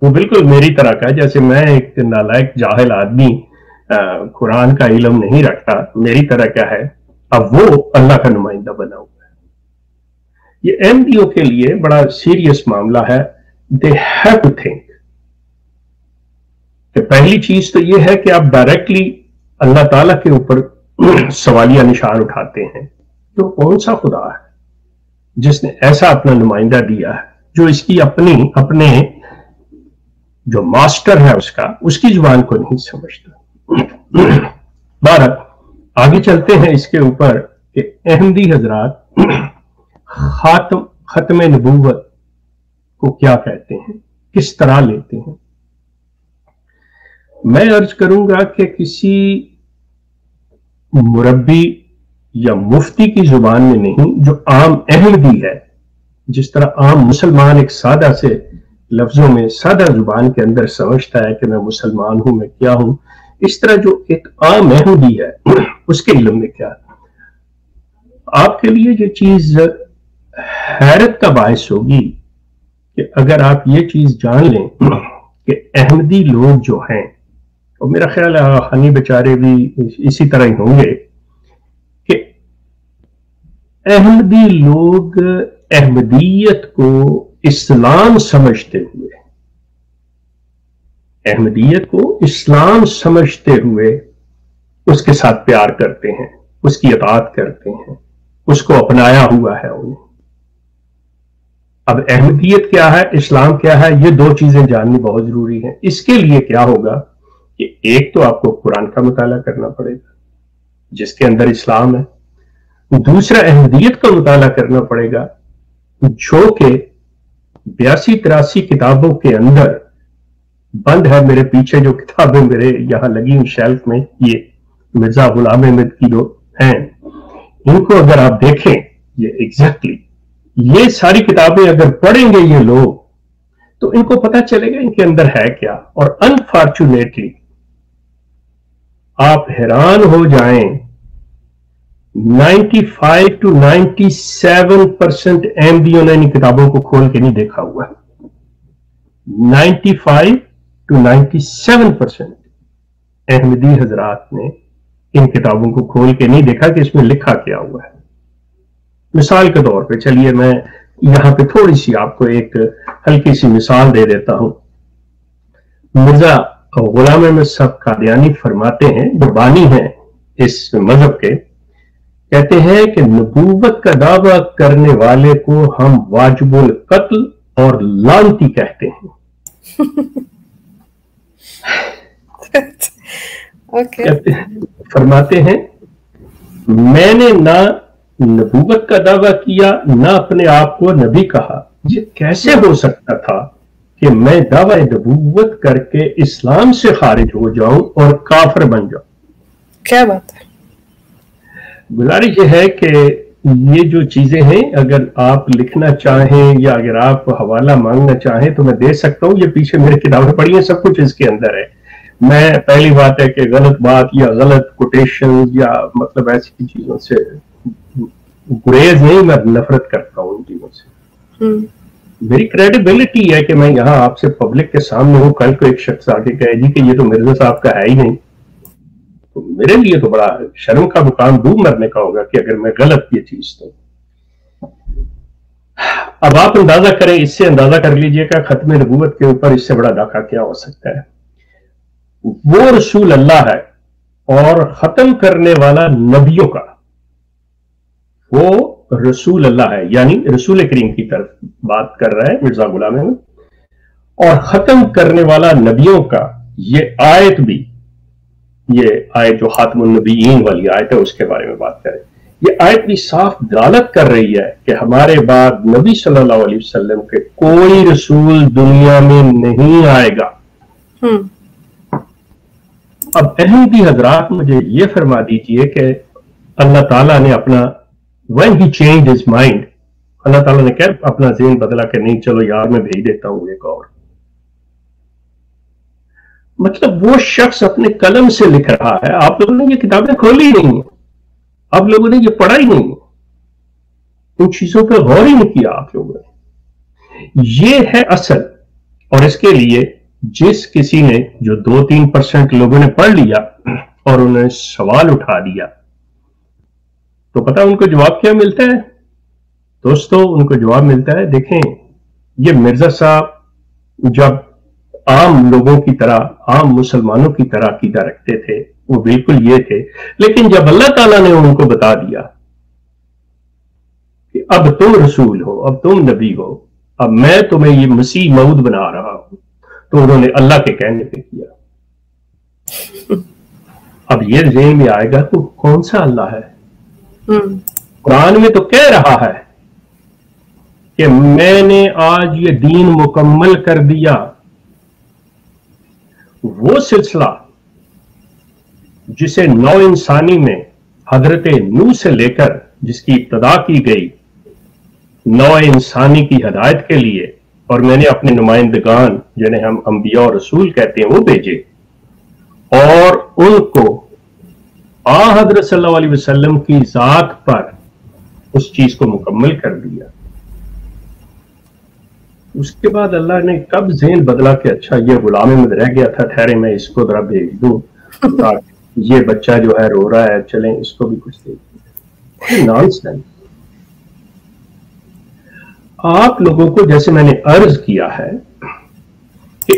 وہ بالکل میری طرح کا، جیسے میں ایک نالائق جاہل آدمی قرآن کا علم نہیں رکھتا، میری طرح کیا ہے، اب وہ اللہ کا نمائندہ بنا ہوا ہے۔ یہ احمدیوں کے لیے بڑا سیریس معاملہ ہے۔ دے ہیو ٹو تھنک کہ پہلی چیز تو یہ ہے کہ آپ ڈائریکٹلی اللہ تعالیٰ کے اوپر سوالیہ نشان اٹھاتے ہیں، جو کون سا خدا ہے جس نے ایسا اپنا نمائندہ دیا ہے، جو اس کی اپنے جو ماسٹر ہے اس کی زبان کو نہیں سمجھتا۔ بہرحال آگے چلتے ہیں اس کے اوپر کہ احمدی حضرات ختم نبوت کو کیا کہتے ہیں، کس طرح لیتے ہیں۔ میں عرض کروں گا کہ کسی مربی یا مفتی کی زبان میں نہیں، جو عام احمدی ہے، جس طرح عام مسلمان ایک سادہ سے لفظوں میں سادہ زبان کے اندر سمجھتا ہے کہ میں مسلمان ہوں، میں کیا ہوں، اس طرح جو ایک عام احمدی ہے اس کے علم میں کیا ہے۔ آپ کے لیے یہ چیز حیرت کا باعث ہوگی کہ اگر آپ یہ چیز جان لیں کہ احمدی لوگ جو ہیں، اور میرا خیال ہے خانی بیچارے بھی اسی طرح ہی ہوں گے، کہ احمدی لوگ احمدیت کو اسلام سمجھتے ہوئے احمدیت کو اسلام سمجھتے ہوئے اس کے ساتھ پیار کرتے ہیں، اس کی اطاعت کرتے ہیں، اس کو اپنایا ہوا ہے انہیں۔ اب احمدیت کیا ہے، اسلام کیا ہے، یہ دو چیزیں جاننی بہت ضروری ہیں۔ اس کے لیے کیا ہوگا کہ ایک تو آپ کو قرآن کا مطالعہ کرنا پڑے گا جس کے اندر اسلام ہے، دوسرا احمدیت کا مطالعہ کرنا پڑے گا جو کہ 82-83 کتابوں کے اندر بند ہے۔ میرے پیچھے جو کتابیں میرے یہاں لگی ہوئی شیلف میں، یہ مرزا غلام احمد کی جو ہیں، ان کو اگر آپ دیکھیں، یہ ایگزیکٹلی یہ ساری کتابیں اگر پڑھیں گے یہ لوگ تو ان کو پتا چلے گا ان کے اندر ہے کیا۔ اور انفارچونیٹلی آپ حیران ہو جائیں، 95 to 97% احمدیوں نے ان کتابوں کو کھول کے نہیں دیکھا ہوا ہے۔ 95 to 97% احمدی حضرات نے ان کتابوں کو کھول کے نہیں دیکھا کہ اس میں لکھا کیا ہوا ہے۔ مثال کے طور پہ چلیے میں یہاں پہ تھوڑی سی آپ کو ایک ہلکی سی مثال دے دیتا ہوں۔ مرزا غلام احمد صاحب قادیانی فرماتے ہیں، جو بانی ہیں اس مذہب کے، کہتے ہیں کہ نبوت کا دعویٰ کرنے والے کو ہم واجب القتل اور لعنتی کہتے ہیں۔ فرماتے ہیں میں نے نہ نبوت کا دعویٰ کیا نہ اپنے آپ کو نبی کہا، یہ کیسے ہو سکتا تھا کہ میں دعویٰ نبوت کر کے اسلام سے خارج ہو جاؤں اور کافر بن جاؤں۔ کیا بات ہے۔ گزارش یہ ہے کہ یہ جو چیزیں ہیں اگر آپ لکھنا چاہیں یا اگر آپ حوالہ مانگنا چاہیں تو میں دے سکتا ہوں، یہ پیچھے میرے کتابیں پڑھی ہیں، سب کچھ اس کے اندر ہے۔ میں پہلی بات ہے کہ غلط بات یا غلط کوٹیشن یا مطلب ایسی چیزوں سے گریز نہیں، میں نفرت کرتا ہوں ان چیزوں سے۔ میری کریڈیبلٹی ہے کہ میں یہاں آپ سے پبلک کے سامنے ہوں، کل کو ایک شخص آ کے کہے جی کہ یہ تو مرزا صاحب کا ہے ہی نہیں، تو میرے لیے تو بڑا شرم کا مقام ڈوب مرنے کا ہوگا کہ اگر میں غلط یہ چیز تو۔ اب آپ اندازہ کریں، اس سے اندازہ کر لیجئے کہ ختم نبوت کے اوپر اس سے بڑا ڈاکہ کیا ہو سکتا ہے۔ وہ رسول اللہ ہے اور ختم کرنے والا نبیوں کا، وہ رسول اللہ ہے، یعنی رسول کریم کی طرف بات کر رہا ہے مرزا غلام احمد، اور ختم کرنے والا نبیوں کا یہ آیت بھی، یہ آیت جو خاتم النبیین والی آیت ہے اس کے بارے میں بات کریں، یہ آیت بھی صاف دلالت کر رہی ہے کہ ہمارے بعد نبی صلی اللہ علیہ وسلم کے کوئی رسول دنیا میں نہیں آئے گا۔ اب احمدی حضرات مجھے یہ فرما دیجئے کہ اللہ تعالیٰ نے اپنا when he changed his mind، اللہ تعالیٰ نے کیا اپنا ذہن بدلا کہ نہیں چلو یار میں بھیج دیتا ہوں ایک اور، مطلب وہ شخص اپنے قلم سے لکھ رہا ہے، آپ لوگوں نے یہ کتابیں کھولی نہیں ہیں، آپ لوگوں نے یہ پڑھا ہی نہیں، ان چیزوں پہ غور ہی نہیں کیا آپ لوگوں نے۔ یہ ہے اصل، اور اس کے لیے جس کسی نے جو 2-3% لوگوں نے پڑھ لیا اور انہوں نے سوال اٹھا دیا تو پتہ ان کو جواب کیا ملتا ہے دوستو؟ ان کو جواب ملتا ہے، دیکھیں یہ مرزا صاحب جب عام لوگوں کی طرح، عام مسلمانوں کی طرح عقیدہ رکھتے تھے، وہ بالکل یہ تھے، لیکن جب اللہ تعالیٰ نے ان کو بتا دیا کہ اب تم رسول ہو، اب تم نبی ہو، اب میں تمہیں یہ مسیح موعود بنا رہا ہوں، تو انہوں نے اللہ کے کہنے پہ کیا۔ اب یہ ذہن میں آئے گا تو کون سا اللہ ہے؟ قرآن میں تو کہہ رہا ہے کہ میں نے آج یہ دین مکمل کر دیا۔ وہ سلسلہ جسے نو انسانی میں حضرت نوح سے لے کر جس کی ابتدا کی گئی نو انسانی کی ہدایت کے لیے، اور میں نے اپنے نمائندگان جنہیں ہم انبیاء اور رسول کہتے ہیں وہ بھیجے، اور ان کو حضرت صلی اللہ علیہ وسلم کی ذات پر اس چیز کو مکمل کر دیا۔ اس کے بعد اللہ نے کب ذہن بدلا کہ اچھا یہ غلام احمد رہ گیا تھا، ٹھہرے میں اس کو ذرا بھیج دوں، یہ بچہ جو ہے رو رہا ہے چلیں اس کو بھی کچھ دے دیں۔ نانسنس۔ آپ لوگوں کو جیسے میں نے عرض کیا ہے کہ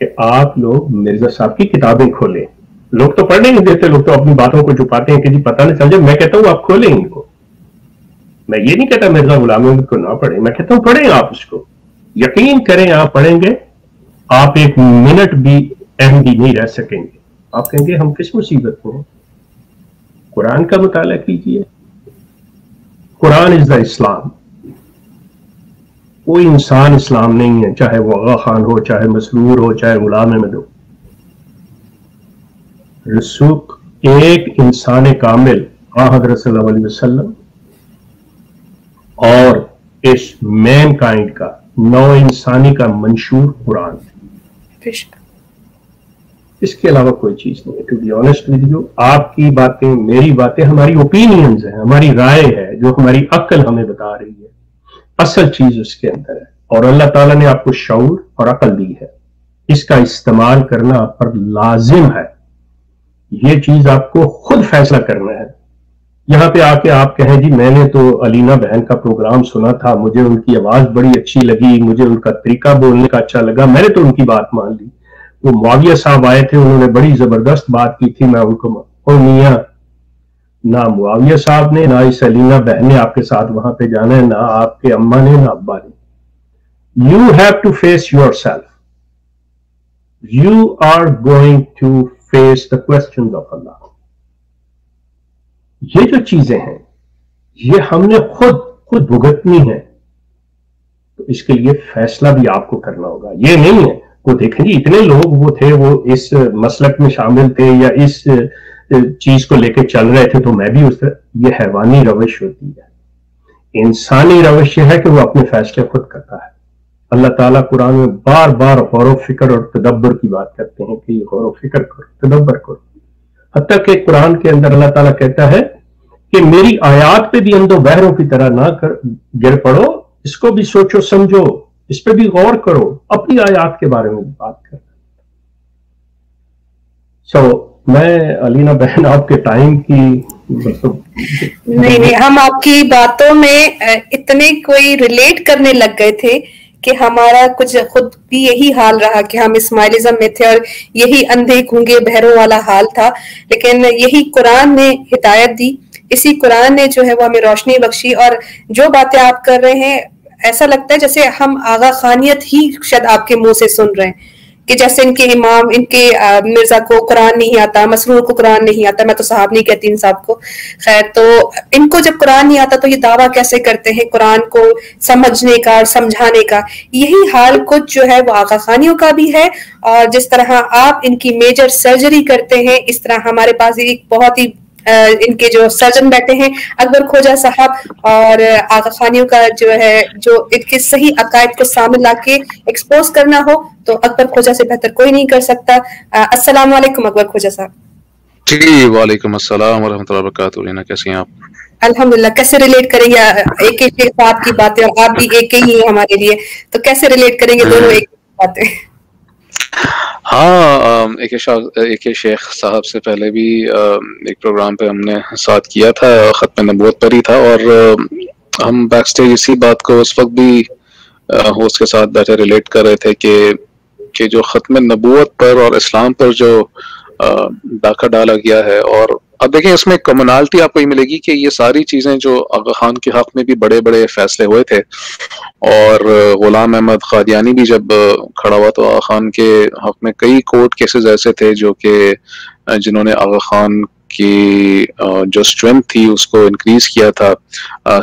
کہ آپ لوگ مرزا صاحب کی کتابیں کھولیں. لوگ تو پڑھنے نہیں دیتے, لوگ تو اپنی باتوں کو چھپاتے ہیں کہ جی پتہ نہیں سمجھے. میں کہتا ہوں آپ کھولیں ان کو. میں یہ نہیں کہتا مرزا غلام احمد کو نہ پڑھیں, میں کہتا ہوں پڑھیں آپ اس کو. یقین کریں آپ پڑھیں گے, آپ ایک منٹ بھی احمدی نہیں رہ سکیں گے. آپ کہیں گے ہم کس مصیبت میں ہیں. قرآن کا مطالعہ کیجئے. قرآن از دا اسلام. کوئی انسان اسلام نہیں ہے, چاہے وہ آغا خان ہو, چاہے مسرور ہو, چاہے غلام احمد ہو. رسوخ ایک انسان کامل حضرت صلی اللہ علیہ وسلم اور اس مین کائنڈ کا نو انسانی کا منشور قرآن. اس کے علاوہ کوئی چیز نہیں ہے. To be honest with you, آپ کی باتیں, میری باتیں ہماری اوپینینز ہیں, ہماری رائے ہے جو ہماری عقل ہمیں بتا رہی ہے. اصل چیز اس کے اندر ہے, اور اللہ تعالیٰ نے آپ کو شعور اور عقل دی ہے. اس کا استعمال کرنا آپ پر لازم ہے. یہ چیز آپ کو خود فیصلہ کرنا ہے. یہاں پہ آ کے آپ کہیں جی میں نے تو علینا بہن کا پروگرام سنا تھا, مجھے ان کی آواز بڑی اچھی لگی, مجھے ان کا طریقہ بولنے کا اچھا لگا, میں نے تو ان کی بات مان لی. وہ معاویہ صاحب آئے تھے, انہوں نے بڑی زبردست بات کی تھی, میں ان کو اور میاں نہ معاویہ صاحب نے, نہ اس علینا بہن نے آپ کے ساتھ وہاں پہ جانا ہے, نہ آپ کے اماں نے, نہ ابا نے. You have to face yourself. You are going to face the questions of Allah. یہ جو چیزیں ہیں یہ ہم نے خود بھگتنی ہے, تو اس کے لیے فیصلہ بھی آپ کو کرنا ہوگا. یہ نہیں ہے وہ دیکھیں جی اتنے لوگ وہ تھے, وہ اس مسلک میں شامل تھے یا اس چیز کو لے کے چل رہے تھے تو میں بھی اس طرح. یہ حیوانی روش ہوتی ہے. انسانی روش یہ ہے کہ وہ اپنے فیصلے خود کرتا ہے. اللہ تعالیٰ قرآن میں بار بار غور و فکر اور تدبر کی بات کرتے ہیں کہ یہ غور و فکر کرو, تدبر کرو. حتیٰ کہ قرآن کے اندر اللہ تعالیٰ کہتا ہے کہ میری آیات پہ بھی اندھوں بہروں کی طرح نہ گر پڑو, اس کو بھی سوچو سمجھو, اس پہ بھی غور کرو, اپنی آیات کے بارے میں بات کرو. میں علینا بہن آپ کے ٹائم کی نہیں, ہم آپ کی باتوں میں اتنے کوئی ریلیٹ کرنے لگ گئے تھے کہ ہمارا کچھ خود بھی یہی حال رہا کہ ہم اسماعیلزم میں تھے اور یہی اندھے گونگے بہروں والا حال تھا. لیکن یہی قرآن نے ہدایت دی, اسی قرآن نے جو ہے وہ ہمیں روشنی بخشی. اور جو باتیں آپ کر رہے ہیں ایسا لگتا ہے جیسے ہم آغا خانیت ہی شاید آپ کے منہ سے سن رہے ہیں, کہ جیسے ان کے امام, ان کے مرزا کو قرآن نہیں آتا, مسرور کو قرآن نہیں آتا. میں تو صاحب نہیں کہتی ان صاحب کو, خیر. تو ان کو جب قرآن نہیں آتا تو یہ دعویٰ کیسے کرتے ہیں قرآن کو سمجھنے کا اور سمجھانے کا. یہی حال کچھ جو ہے وہ آغا خانیوں کا بھی ہے, اور جس طرح آپ ان کی میجر سرجری کرتے ہیں اس طرح ہمارے پاس ایک بہت ہی ان کے جو سرجن بیٹھے ہیں اکبر کھوجا صاحب, اور آغا خانیوں کا جو ہے جو ان کے صحیح عقائد کو سامنے لا کے ایکسپوز کرنا ہو تو اکبر کھوجا سے بہتر کوئی نہیں کر سکتا. السلام علیکم اکبر کھوجا صاحب. جی وعلیکم السلام ورحمۃ اللہ وبرکاتہ. لینا کیسے ہیں آپ؟ الحمدللہ. کیسے ریلیٹ کریں گے ایک ایک صاحب کی باتیں, اور آپ بھی ایک ہی ہیں ہمارے لیے, تو کیسے ریلیٹ کریں گے دونوں ایک باتیں؟ ہاں, ایک شیخ صاحب سے پہلے بھی ایک پروگرام پہ ہم نے ساتھ کیا تھا, ختم نبوت پر ہی تھا, اور ہم بیک سٹیج اسی بات کو اس وقت بھی ہوسٹ کے ساتھ بیٹھے ریلیٹ کر رہے تھے کہ جو ختم نبوت پر اور اسلام پر جو ڈاکہ ڈالا گیا ہے, اور اب دیکھیں اس میں کمنالٹی آپ کو یہ ملے گی کہ یہ ساری چیزیں جو آغا خان کے حق میں بھی بڑے بڑے فیصلے ہوئے تھے, اور غلام احمد قادیانی بھی جب کھڑا ہوا تو آغا خان کے حق میں کئی کورٹ کیسز ایسے تھے جو کہ جنہوں نے آغا خان کی جو اسٹرینتھ تھی اس کو انکریز کیا تھا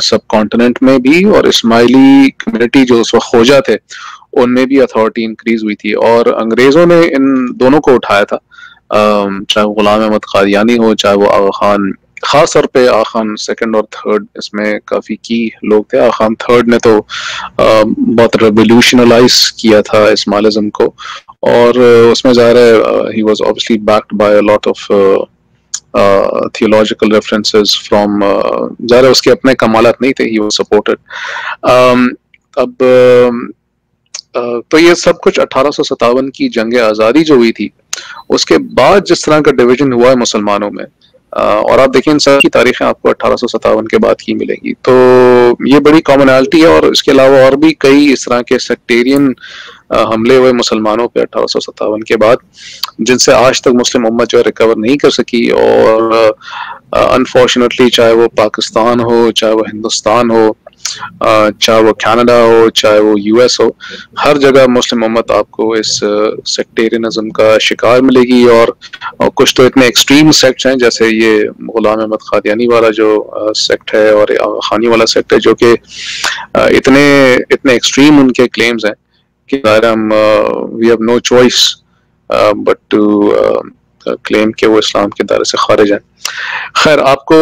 سب کانٹیننٹ میں بھی, اور اسماعیلی کمیونٹی جو اس وقت خوجہ تھے ان میں بھی اتھارٹی انکریز ہوئی تھی. اور انگریزوں نے ان دونوں کو اٹھایا تھا, چاہے غلام احمد قادیانی ہو چاہے وہ آغا خان, خاص طور پہ آغا خان سیکنڈ اور تھرڈ اس میں کافی کی لوگ تھے. آغا خان تھرڈ نے تو بہت ریولیوشنلائز کیا تھا اسماعیلزم کو, اور اس میں ظاہر ہے he was obviously backed by a lot of theological references from ظاہر ہے اس کے اپنے کمالات نہیں تھے, he was supported. اب تو یہ سب کچھ 1857 کی جنگ آزادی جو ہوئی تھی اس کے بعد جس طرح کا ڈویژن ہوا ہے مسلمانوں میں, اور آپ دیکھیں ان سب کی تاریخیں آپ کو 1857 کے بعد کی ملیں گی. تو یہ بڑی کامنالٹی ہے. اور اس کے علاوہ اور بھی کئی اس طرح کے سیکٹیرین حملے ہوئے مسلمانوں پہ 1857 کے بعد، جن سے آج تک مسلم امت جو ہے ریکور نہیں کر سکی. اور انفارچونیٹلی چاہے وہ پاکستان ہو، چاہے وہ ہندوستان ہو، چاہے وہ کینیڈا ہو، چاہے وہ یو ایس ہو، ہر جگہ مسلم امت آپ کو اس سیکٹیرینزم کا شکار ملے گی. اور کچھ تو اتنے ایکسٹریم سیکٹس ہیں، جیسے یہ غلام احمد قادیانی والا جو سیکٹ ہے اور آغا خانی والا سیکٹ ہے، جو کہ اتنے ایکسٹریم ان کے کلیمز ہیں کہ ہم we have no choice but to claim کہ وہ اسلام کے دائرے سے خارج ہیں. خیر، آپ کو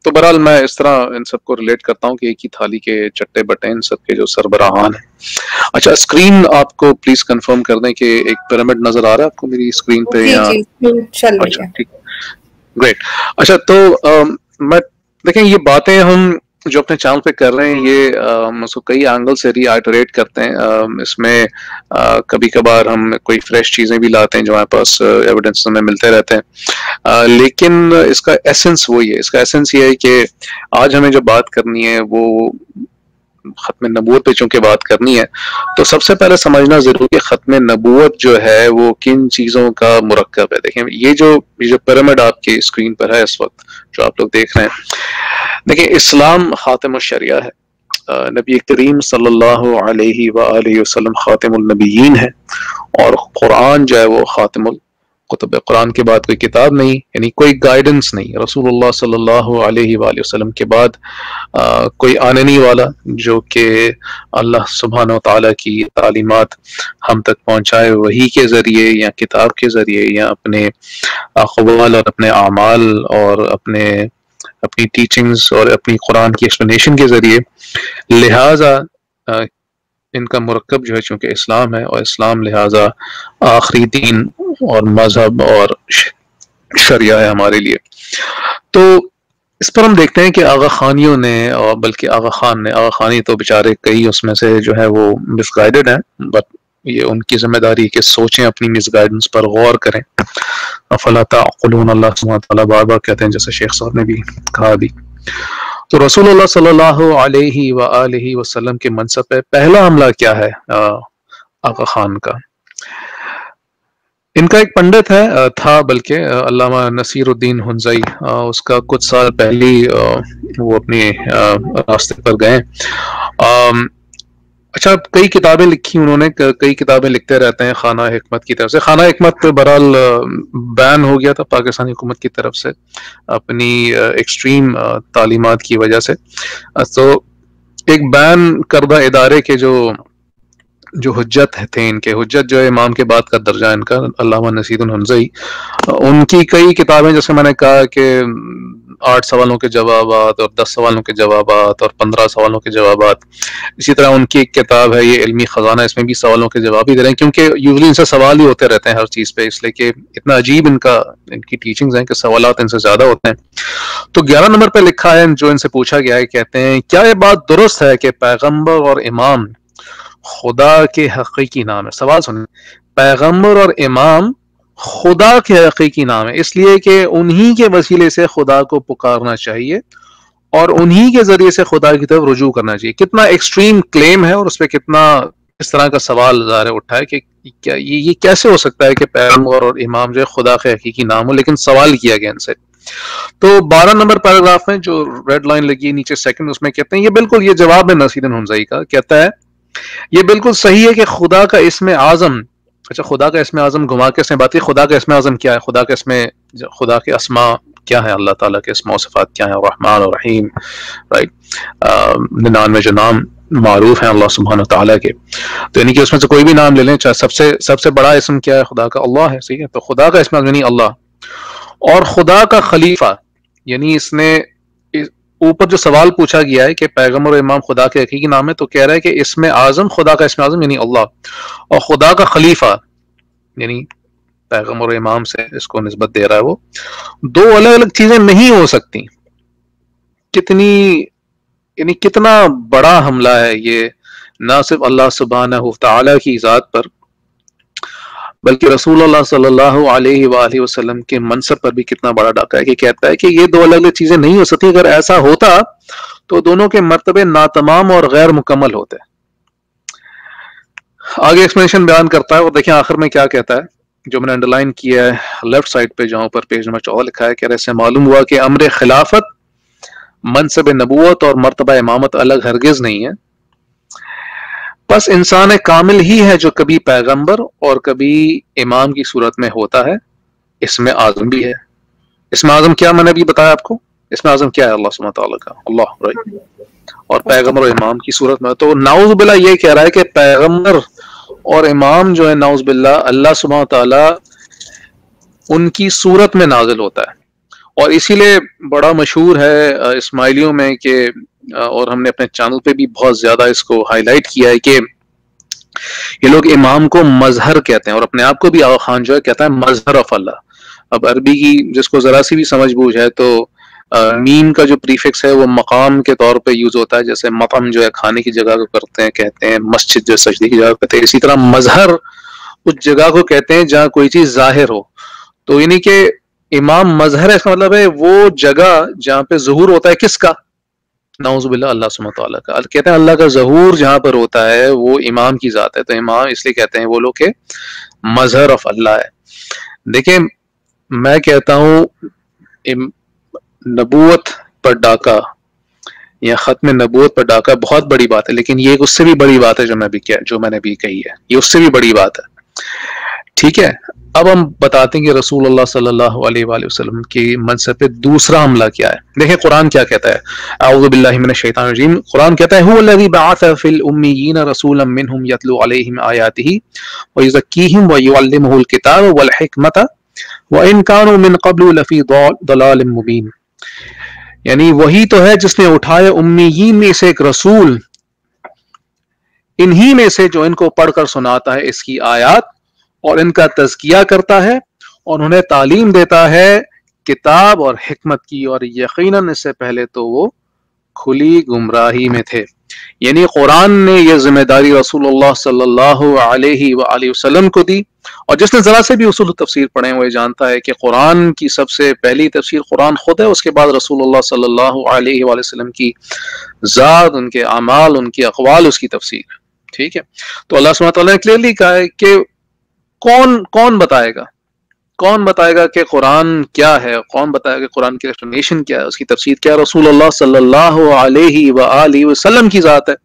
تو بہرحال میں اس طرح ان سب کو ریلیٹ کرتا ہوں کہ ایک ہی تھالی کے چٹے بٹے ان سب کے جو سربراہان ہیں. اچھا، اسکرین آپ کو پلیز کنفرم کر دیں کہ ایک پیرامڈ نظر آ رہا ہے آپ کو میری اسکرین پہ؟ جی چل رہی ہے. ٹھیک، گریٹ. اچھا، تو میں دیکھیں یہ باتیں ہم جو اپنے چینل پہ کر رہے ہیں، یہ ہم اس کو کئی اینگل سے ری آئٹریٹ کرتے ہیں. اس میں کبھی کبھار ہم کوئی فریش چیزیں بھی لاتے ہیں جو ہمارے پاس ایویڈنس ہمیں ملتے رہتے ہیں، لیکن اس کا ایسنس وہی ہے. اس کا ایسنس یہ ہے کہ آج ہمیں جو بات کرنی ہے وہ ختم نبوت پہ چونکہ بات کرنی ہے، تو سب سے پہلے سمجھنا ضروری ہے ختم نبوت جو ہے وہ کن چیزوں کا مرکب ہے. دیکھیں یہ جو پیرامڈ آپ کی اسکرین پر ہے اس وقت جو آپ لوگ دیکھ رہے ہیں، دیکھیں اسلام خاتم الشریعہ ہے. نبی کریم صلی اللہ علیہ وآلہ وسلم خاتم النبیین ہے، اور قرآن جو ہے وہ خاتم الکتب. قرآن کے بعد کوئی کتاب نہیں، یعنی کوئی گائیڈنس نہیں. رسول اللہ صلی اللہ علیہ وآلہ وسلم کے بعد کوئی آنے نہیں والا جو کہ اللہ سبحانہ و تعالیٰ کی تعلیمات ہم تک پہنچائے وحی کے ذریعے یا کتاب کے ذریعے یا اپنے اقوال اور اپنے اعمال اور اپنی ٹیچنگز اور اپنی قرآن کی ایکسپلینیشن کے ذریعے. لہٰذا ان کا مرکب جو ہے چونکہ اسلام ہے، اور اسلام لہٰذا آخری دین اور مذہب اور شریعہ ہے ہمارے لیے. تو اس پر ہم دیکھتے ہیں کہ آغا خانیوں نے، اور بلکہ آغا خان نے، آغا خانی تو بیچارے کئی اس میں سے جو ہے وہ مس گائیڈڈ ہیں، بٹ یہ ان کی ذمہ داری کہ سوچیں، اپنی مس گائیڈنس پر غور کریں. افلا تعقلون، اللہ سبحانہ تعالیٰ بار بار کہتے ہیں، جیسے شیخ صاحب نے بھی کہا بھی. تو رسول اللہ صلی اللہ علیہ وآلہ وسلم کے منصب پہ پہلا حملہ کیا ہے آغا خان کا؟ ان کا ایک پنڈت تھا بلکہ علامہ نصیر الدین ہنزائی، اس کا کچھ سال پہلے وہ اپنے راستے پر گئے. اچھا، کئی کتابیں لکھی انہوں نے، کئی کتابیں لکھتے رہتے ہیں خانہ حکمت کی طرف سے. خانہ حکمت بہرحال بین ہو گیا تھا پاکستانی حکومت کی طرف سے اپنی ایکسٹریم تعلیمات کی وجہ سے. تو ایک بین کردہ ادارے کے جو حجت تھے، ان کے حجت جو ہے امام کے بعد کا درجہ ان کا، علامہ نصیر الحنزائی، ان کی کئی کتابیں، جیسے میں نے کہا کہ 8 سوالوں کے جوابات اور 10 سوالوں کے جوابات اور 15 سوالوں کے جوابات. اسی طرح ان کی ایک کتاب ہے یہ علمی خزانہ، اس میں بھی سوالوں کے جواب ہی دے رہے ہیں، کیونکہ یوزلی ان سے سوال ہی ہوتے رہتے ہیں ہر چیز پہ، اس لیے کہ اتنا عجیب ان کی ٹیچنگز ہیں کہ سوالات ان سے زیادہ ہوتے ہیں. تو 11 نمبر پہ لکھا ہے، جو ان سے پوچھا گیا ہے، کہتے ہیں کیا یہ بات درست ہے کہ پیغمبر اور امام خدا کے حقیقی نام ہے؟ سوال سنیں، پیغمبر اور امام خدا کے حقیقی نام ہے، اس لیے کہ انہی کے وسیلے سے خدا کو پکارنا چاہیے اور انہی کے ذریعے سے خدا کی طرف رجوع کرنا چاہیے. کتنا ایکسٹریم کلیم ہے، اور اس پہ کتنا اس طرح کا سوال ظاہر اٹھا ہے کہ کیا یہ کیسے ہو سکتا ہے کہ پیغمبر اور امام جو ہے خدا کے حقیقی نام ہو. لیکن سوال کیا گیا ان سے. تو 12 نمبر پیراگراف میں جو ریڈ لائن لگی ہے نیچے سیکنڈ، اس میں کہتے ہیں یہ بالکل، یہ جواب ہے نصیر الحنزائی کا، کہتا ہے یہ بالکل صحیح ہے کہ خدا کا اسم اعظم، اچھا خدا کا اسم اعظم گھما کے اس نے بات کی، خدا کا اسم اعظم کیا ہے، خدا کے اسماء کیا ہے، اللہ تعالیٰ کے اسماء و صفات کیا ہیں، الرحمن الرحیم، رائٹ، 99 جو نام معروف ہیں اللہ سبحانہ تعالیٰ کے. تو یعنی کہ اس میں سے کوئی بھی نام لے لیں، چاہے سب سے بڑا اسم کیا ہے، خدا کا اللہ ہے، صحیح ہے. تو خدا کا اسم یعنی اللہ، اور خدا کا خلیفہ، یعنی اس نے اوپر جو سوال پوچھا گیا ہے کہ پیغمبر اور امام خدا کے حقیقی نام ہے، تو کہہ رہا ہے کہ اسم اعظم، خدا کا اسم اعظم یعنی اللہ، اور خدا کا خلیفہ یعنی پیغمبر اور امام سے اس کو نسبت دے رہا ہے. وہ دو الگ الگ چیزیں نہیں ہو سکتی. کتنا بڑا حملہ ہے یہ، نہ صرف اللہ سبحانہ تعالیٰ کی ذات پر بلکہ رسول اللہ صلی اللہ علیہ وآلہ وسلم کے منصب پر بھی کتنا بڑا ڈاکہ ہے کہ کہتا ہے کہ یہ دو الگ الگ چیزیں نہیں ہو سکتی، اگر ایسا ہوتا تو دونوں کے مرتبے ناتمام اور غیر مکمل ہوتے. آگے ایکسپلینیشن بیان کرتا ہے، اور دیکھیں آخر میں کیا کہتا ہے جو میں نے انڈر لائن کیا ہے لیفٹ سائڈ پہ، جہاں پر پیج نمبر 14 لکھا ہے کہ ایسے معلوم ہوا کہ امر خلافت، منصب نبوت اور مرتبہ امامت الگ ہرگز نہیں ہے، بس انسان کامل ہی ہے جو کبھی پیغمبر اور کبھی امام کی صورت میں ہوتا ہے. اس میں اعظم بھی ہے. اس میں اعظم کیا میں نے ابھی بتایا آپ کو، اس میں اعظم کیا ہے اللہ سبحانہ تعالیٰ کا، اللہ رائٹ، اور پیغمبر اور امام کی صورت میں. تو نعوذ باللہ یہ کہہ رہا ہے کہ پیغمبر اور امام جو ہے نعوذ باللہ اللہ سبحانہ تعالیٰ ان کی صورت میں نازل ہوتا ہے. اور اسی لیے بڑا مشہور ہے اسماعیلیوں میں کہ، اور ہم نے اپنے چینل پہ بھی بہت زیادہ اس کو ہائی لائٹ کیا ہے کہ یہ لوگ امام کو مظہر کہتے ہیں، اور اپنے آپ کو بھی آغا خان جو ہے کہتا ہے مظہر آف اللہ. اب عربی کی جس کو ذرا سی بھی سمجھ بوجھ ہے تو میم کا جو پریفکس ہے وہ مقام کے طور پہ یوز ہوتا ہے، جیسے مقام جو ہے کھانے کی جگہ کو کرتے ہیں کہتے ہیں، مسجد جو سجدے کی جگہ کہتے ہیں، اسی طرح مظہر اس جگہ کو کہتے ہیں جہاں کوئی چیز ظاہر ہو. تو یعنی کہ امام مظہر ہے، اس کا مطلب ہے وہ جگہ جہاں پہ ظہور ہوتا ہے کس کا، نعوذ باللہ اللہ سبحانہ تعالیٰ کا. کہتے ہیں اللہ کا ظہور جہاں پر ہوتا ہے وہ امام کی ذات ہے، تو امام اس لیے کہتے ہیں وہ لوگ کہ مظہر آف اللہ ہے. دیکھیں میں کہتا ہوں نبوت پر ڈاکہ یا ختم نبوت پر ڈاکہ بہت بڑی بات ہے، لیکن یہ اس سے بھی بڑی بات ہے جو میں نے بھی کہی ہے، یہ اس سے بھی بڑی بات ہے. ٹھیک ہے، اب ہم بتاتے ہیں کہ رسول اللہ صلی اللہ علیہ وآلہ وسلم کی منصب پہ دوسرا حملہ کیا ہے. دیکھیں قرآن کیا کہتا ہے، اعوذ باللہ من الشیطان الرجیم. قرآن کہتا ہے هو الذی بعث فی الامیین رسولا منہم یتلو علیہم آیاتہ ویزکیہم ویعلمہ الکتاب والحکمۃ وان کانوا من قبل لفی ضلال مبین. یعنی وہی تو ہے جس نے اٹھائے امیین میں سے ایک رسول، انہی میں سے جو ان کو پڑھ کر سناتا ہے اس کی آیات اور ان کا تزکیہ کرتا ہے اور انہیں تعلیم دیتا ہے کتاب اور حکمت کی، اور یقیناً اس سے پہلے تو وہ کھلی گمراہی میں تھے. یعنی قرآن نے یہ ذمہ داری رسول اللہ صلی اللہ علیہ وآلہ وسلم کو دی، اور جس نے ذرا سے بھی اصول تفسیر پڑھے وہ یہ جانتا ہے کہ قرآن کی سب سے پہلی تفسیر قرآن خود ہے، اس کے بعد رسول اللہ صلی اللہ علیہ وآلہ وسلم کی ذات، ان کے اعمال، ان کے اقوال اس کی تفسیر ہے. ٹھیک ہے، تو اللہ سبحانہ تعالیٰ نے کلیئرلی کہا ہے کہ کون بتائے گا کہ قرآن کیا ہے، کون بتائے گا کہ قرآن کی ایکسپلینیشن کیا ہے، اس کی تفسیر کیا ہے، رسول اللہ صلی اللہ علیہ وآلہ وسلم کی ذات ہے.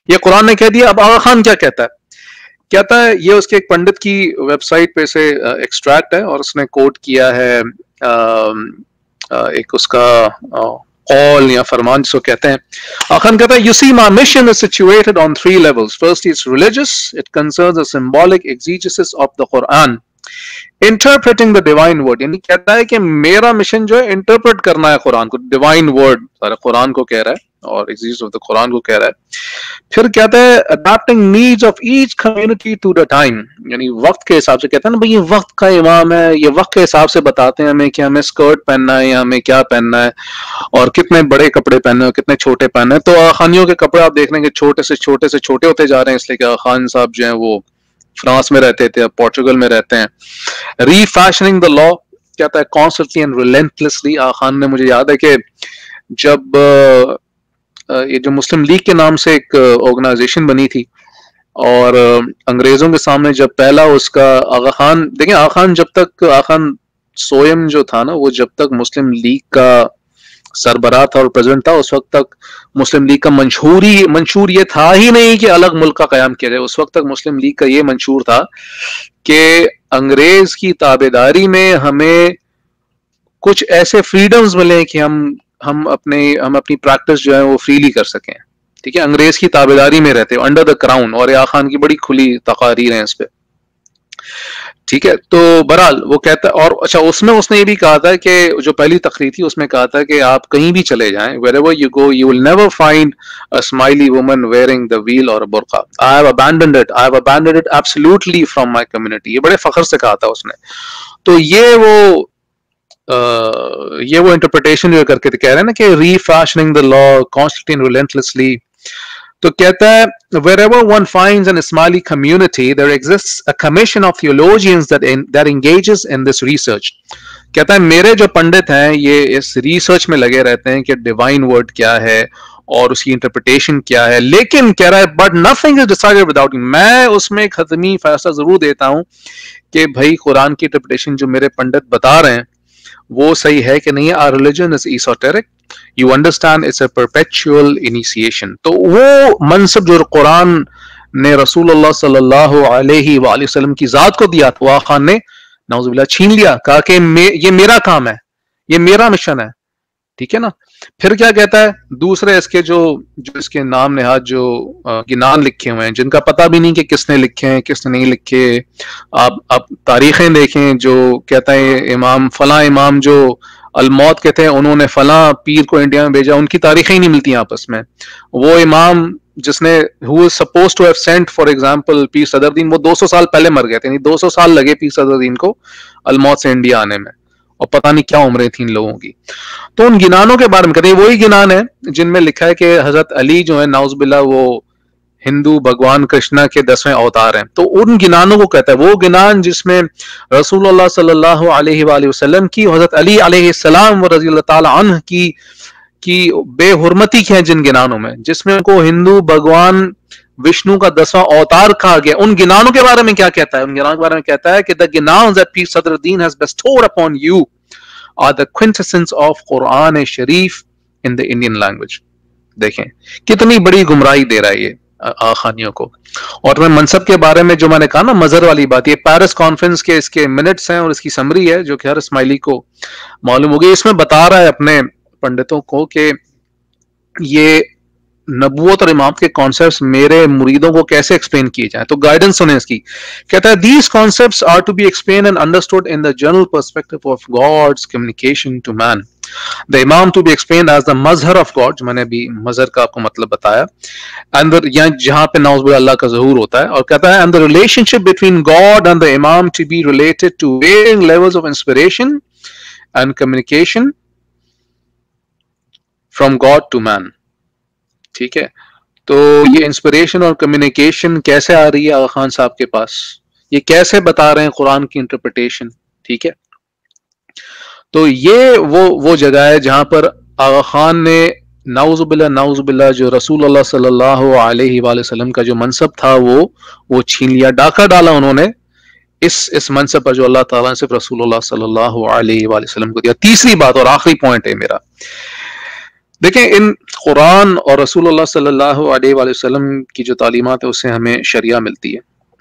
یہ قرآن نے کہہ دیا. اب آغا خان کیا کہتا ہے، یہ اس کے ایک پنڈت کی ویب سائٹ پہ سے ایکسٹریکٹ ہے، اور اس نے کوٹ کیا ہے ایک اس کا قول یا فرمان جس کو کہتے ہیں. آخر کہتا ہے, you see my mission is situated on 3 levels. First it's religious. It concerns a symbolic exegesis of the Quran, interpreting the divine word. یعنی کہتا ہے کہ میرا مشن جو ہے انٹرپریٹ کرنا ہے قرآن کو, ڈیوائن ورڈ سارے قرآن کو کہہ رہا ہے اور ایگزیجس آف the قرآن کو کہہ رہا ہے. پھر کہتا ہے adapting needs of each community to the time. یعنی وقت کے حساب سے کہتا ہے نا بھائی یہ وقت کا امام ہے, یہ وقت کے حساب سے بتاتے ہیں ہمیں کہ ہمیں اسکرٹ پہننا ہے یا ہمیں کیا پہننا ہے اور کتنے بڑے کپڑے پہننے ہیں کتنے چھوٹے پہننے ہیں. تو خانیوں کے کپڑے آپ دیکھ لیں گے چھوٹے سے چھوٹے ہوتے جا رہے ہیں, اس لیے کہ خان صاحب جو ہیں وہ فرانس میں رہتے تھے, اب پورچوگل میں رہتے ہیں. ری فیشننگ دا لا کہتا ہے کانسٹنٹلی اینڈ ریلینٹلیسلی. خان نے مجھے یاد ہے کہ جب یہ جو مسلم لیگ کے نام سے ایک آرگنائزیشن بنی تھی اور انگریزوں کے سامنے جب پہلا اس کا آغا خان, دیکھیں آغا خان جب تک آغا خان سوئم جو تھا نا وہ جب تک مسلم لیگ کا سربراہ تھا اور پریزیڈنٹ تھا اس وقت تک مسلم لیگ کا منشور یہ تھا ہی نہیں کہ الگ ملک کا قیام کیا جائے. اس وقت تک مسلم لیگ کا یہ منشور تھا کہ انگریز کی تابعداری میں ہمیں کچھ ایسے فریڈمز ملیں کہ ہم اپنی پریکٹس جو ہے وہ فریلی کر سکیں. ٹھیک ہے, انگریز کی تابعداری میں رہتے انڈر دا کراؤن, اور آغا خان کی بڑی کھلی تقاریر ہیں اس پہ. ٹھیک ہے, تو بہرحال وہ کہتا ہے, اور اچھا اس میں اس نے یہ بھی کہا تھا کہ جو پہلی تقریر تھی اس میں کہا تھا کہ آپ کہیں بھی چلے جائیں, wherever you go you will never find a smiley woman wearing the veil or a burqa. I have abandoned it absolutely from my community. یہ بڑے فخر سے کہا تھا اس نے. تو یہ وہ انٹرپریٹیشن جو کر کے کہہ رہے ہیں نا کہ ری fashioning the law constantly and ریلینٹلیسلی, تو کہتا ہے wherever one finds an Ismaili community there exists a commission of theologians that engages in this research. کہتا ہے میرے جو پنڈت ہیں یہ اس ریسرچ میں لگے رہتے ہیں کہ ڈیوائن ورڈ کیا ہے اور اس کی انٹرپریٹیشن کیا ہے، لیکن کہہ رہا ہے but nothing is decided without me. میں اس میں ایک حتمی فیصلہ ضرور دیتا ہوں کہ بھائی قرآن کی انٹرپریٹیشن جو میرے پنڈت بتا رہے ہیں وہ صحیح ہے کہ نہیں. Our religion is esoteric. You understand it's a perpetual initiation. تو وہ منصب جو قرآن نے رسول اللہ صلی اللہ علیہ وآلہ وسلم کی ذات کو دیا تھا، وہ خان نے نعوذ باللہ چھین لیا، کہا کہ یہ میرا کام ہے، یہ میرا مشن ہے. ٹھیک ہے نا. پھر کیا کہتا ہے دوسرے اس کے جو اس کے نام نہاد جو گنان لکھے ہوئے ہیں جن کا پتہ بھی نہیں کہ کس نے لکھے ہیں کس نے نہیں لکھے. آپ تاریخیں دیکھیں جو کہتا ہے امام فلاں امام جو الموت کہتے ہیں انہوں نے فلاں پیر کو انڈیا میں بھیجا، ان کی تاریخیں ہی نہیں ملتی آپس میں. وہ امام جس نے who is supposed to have sent for example پیر صدر الدین، وہ 200 سال پہلے مر گئے تھے، یعنی 200 سال لگے پیر صدر الدین کو الموت سے انڈیا آنے میں، اور پتہ نہیں کیا عمریں تھیں ان لوگوں کی. تو ان گنانوں کے بارے میں کہتے ہیں وہی گنان ہے جن میں لکھا ہے کہ حضرت علی جو ہے نعوذ باللہ وہ ہندو بھگوان کرشنا کے 10ویں اوتار ہیں. تو ان گنانوں کو کہتا ہے وہ گنان جس میں رسول اللہ صلی اللہ علیہ وآلہ وسلم کی، حضرت علی علیہ السلام و رضی اللہ تعالی عنہ کی بے حرمتی کی ہیں جن گنانوں میں، جس میں کو ہندو بھگوان وشنو کا 10واں اوتار کہا گیا. ان گنانوں کے بارے میں کیا کہتا ہے؟ ان گنانوں کے بارے میں کہتا ہے کہ the gnans that Pir Sadruddin has bestowed upon you are the quintessence of Quran Sharif in the Indian language. دیکھیں کتنی بڑی گمراہی دے رہا ہے یہ آخانیوں کو. اور میں منصب کے بارے میں جو میں نے کہا نا مظہر والی بات، یہ پیرس کانفرنس کے اس کے منٹس ہیں اور اس کی سمری ہے جو کہ ہر اسماعیلی کو معلوم ہوگی. اس میں بتا رہا ہے اپنے پنڈتوں کو کہ یہ نبوت اور امامت کے کانسیپٹس میرے مریدوں کو کیسے ایکسپلین کیے جائیں. تو گائیڈنس سنیں اس کی. کہتا ہے these concepts are to be explained and understood in the general perspective of God's communication to man. The imam to be explained as the مظہر آف گاڈ، جو میں نے ابھی مظہر کا آپ کو مطلب بتایا، جہاں پہ نعوذ باللہ اللہ کا ظہور ہوتا ہے. اور کہتا ہے and the relationship between God and the imam to be related to varying levels of inspiration and communication from God to man. ٹھیک ہے. تو یہ انسپریشن اور کمیونیکیشن کیسے آ رہی ہے آغا خان صاحب کے پاس، یہ کیسے بتا رہے ہیں قرآن کی انٹرپریٹیشن. ٹھیک ہے. تو یہ وہ جگہ ہے جہاں پر آغا خان نے نعوذ باللہ جو رسول اللہ صلی اللہ علیہ وآلہ وسلم کا جو منصب تھا وہ چھین لیا، ڈاکہ ڈالا انہوں نے اس منصب پر جو اللہ تعالیٰ نے صرف رسول اللہ صلی اللہ علیہ وآلہ وسلم کو دیا. تیسری بات اور آخری پوائنٹ ہے میرا، دیکھیں ان قرآن اور رسول اللہ صلی اللہ علیہ وآلہ وسلم کی جو تعلیمات ہے اس سے ہمیں شریعہ ملتی ہے.